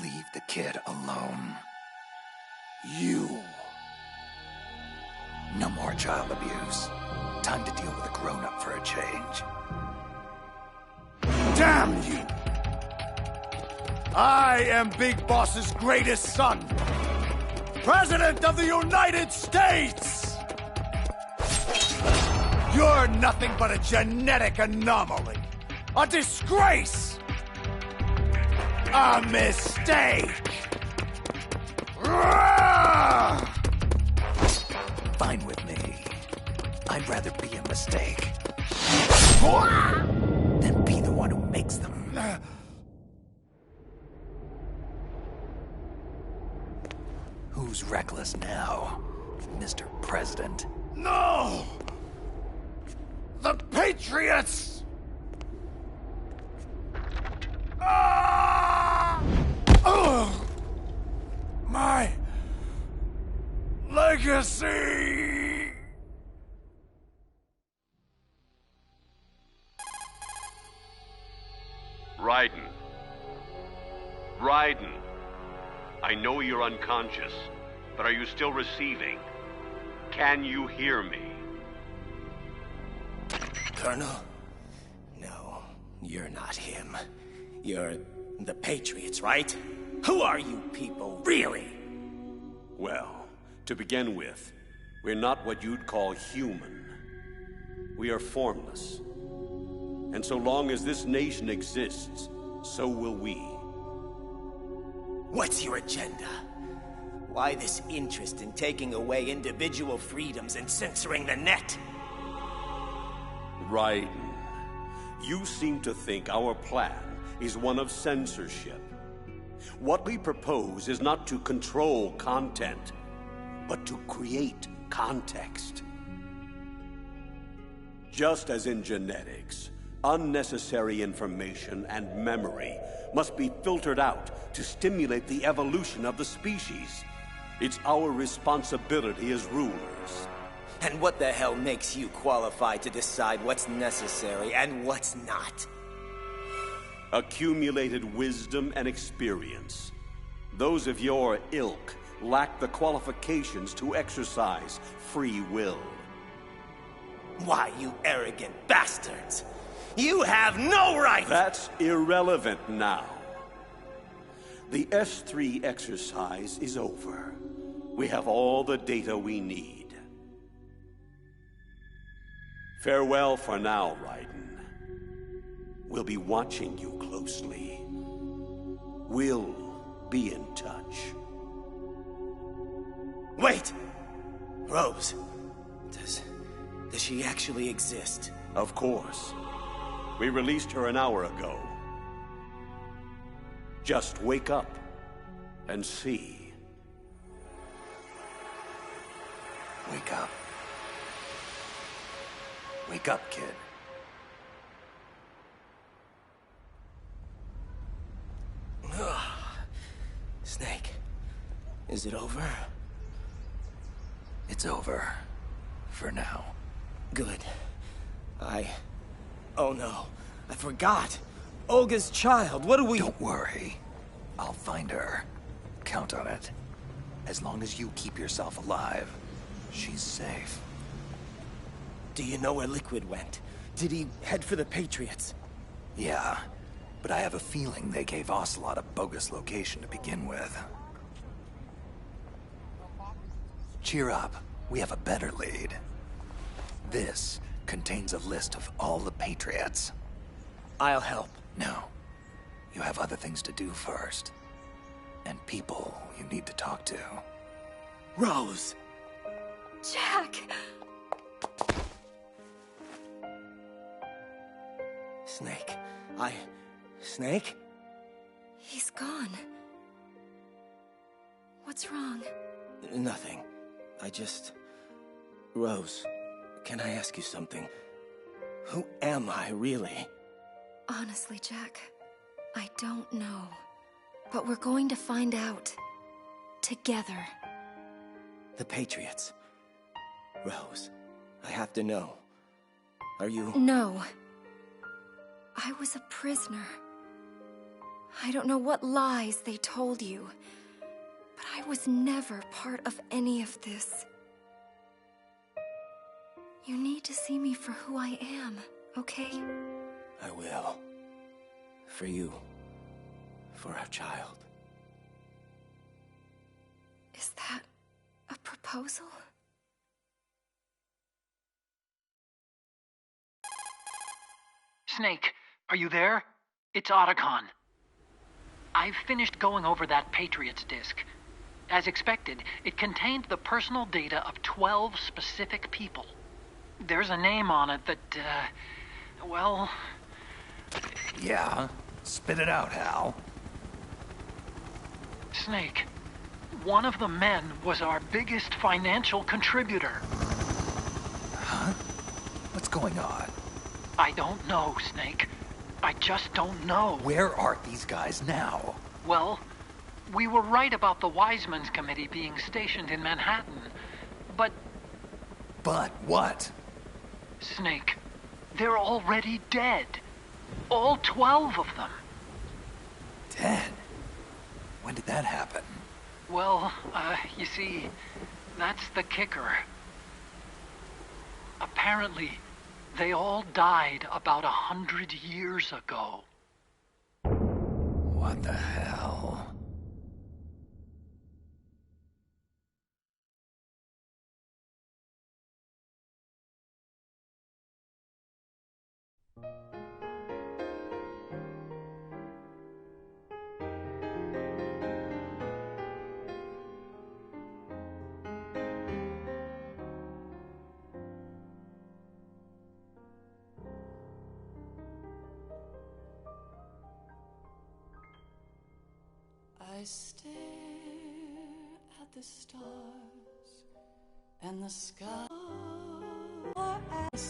Leave the kid alone. You. No more child abuse. Time to deal with a grown-up for a change. Damn you! I am Big Boss's greatest son. President of the United States! You're nothing but a genetic anomaly. A disgrace! A mistake! Fine with me. I'd rather be a mistake than be the one who makes them. Who's reckless now, Mr. President? No! The Patriots! My legacy! Raiden. Raiden. I know you're unconscious, but are you still receiving? Can you hear me? Colonel? No, you're not him. You're the Patriots, right? Who are you people, really? Well, to begin with, we're not what you'd call human. We are formless. And so long as this nation exists, so will we. What's your agenda? Why this interest in taking away individual freedoms and censoring the net? Raiden, you seem to think our plan is one of censorship. What we propose is not to control content, but to create context. Just as in genetics, unnecessary information and memory must be filtered out to stimulate the evolution of the species. It's our responsibility as rulers. And what the hell makes you qualified to decide what's necessary and what's not? Accumulated wisdom and experience. Those of your ilk lack the qualifications to exercise free will. Why, you arrogant bastards! You have no right! That's irrelevant now. The S3 exercise is over. We have all the data we need. Farewell for now, Raiden. We'll be watching you closely. We'll be in touch. Wait! Rose, does she actually exist? Of course. We released her an hour ago. Just wake up and see. Wake up. Wake up, kid. Snake, is it over? It's over. For now. Good. Oh no, I forgot. Olga's child, what do we... Don't worry. I'll find her. Count on it. As long as you keep yourself alive, she's safe. Do you know where Liquid went? Did he head for the Patriots? Yeah, but I have a feeling they gave Ocelot a bogus location to begin with. Cheer up. We have a better lead. This contains a list of all the Patriots. I'll help. No. You have other things to do first. And people you need to talk to. Rose! Jack! Snake. Snake? He's gone. What's wrong? Nothing. Rose, can I ask you something? Who am I, really? Honestly, Jack, I don't know. But we're going to find out. Together. The Patriots. Rose, I have to know. Are you... No. I was a prisoner. I don't know what lies they told you. But I was never part of any of this. You need to see me for who I am, okay? I will. For you. For our child. Is that a proposal? Snake, are you there? It's Otacon. I've finished going over that Patriots disk. As expected, it contained the personal data of 12 specific people. There's a name on it that, well... Yeah? Spit it out, Hal. Snake, one of the men was our biggest financial contributor. Huh? What's going on? I don't know, Snake. I just don't know. Where are these guys now? Well, we were right about the Wiseman's Committee being stationed in Manhattan, but... But what? Snake, they're already dead. All 12 of them. Dead? When did that happen? Well, you see, that's the kicker. Apparently, they all died about 100 years ago. What the hell? stare at the stars and the sky as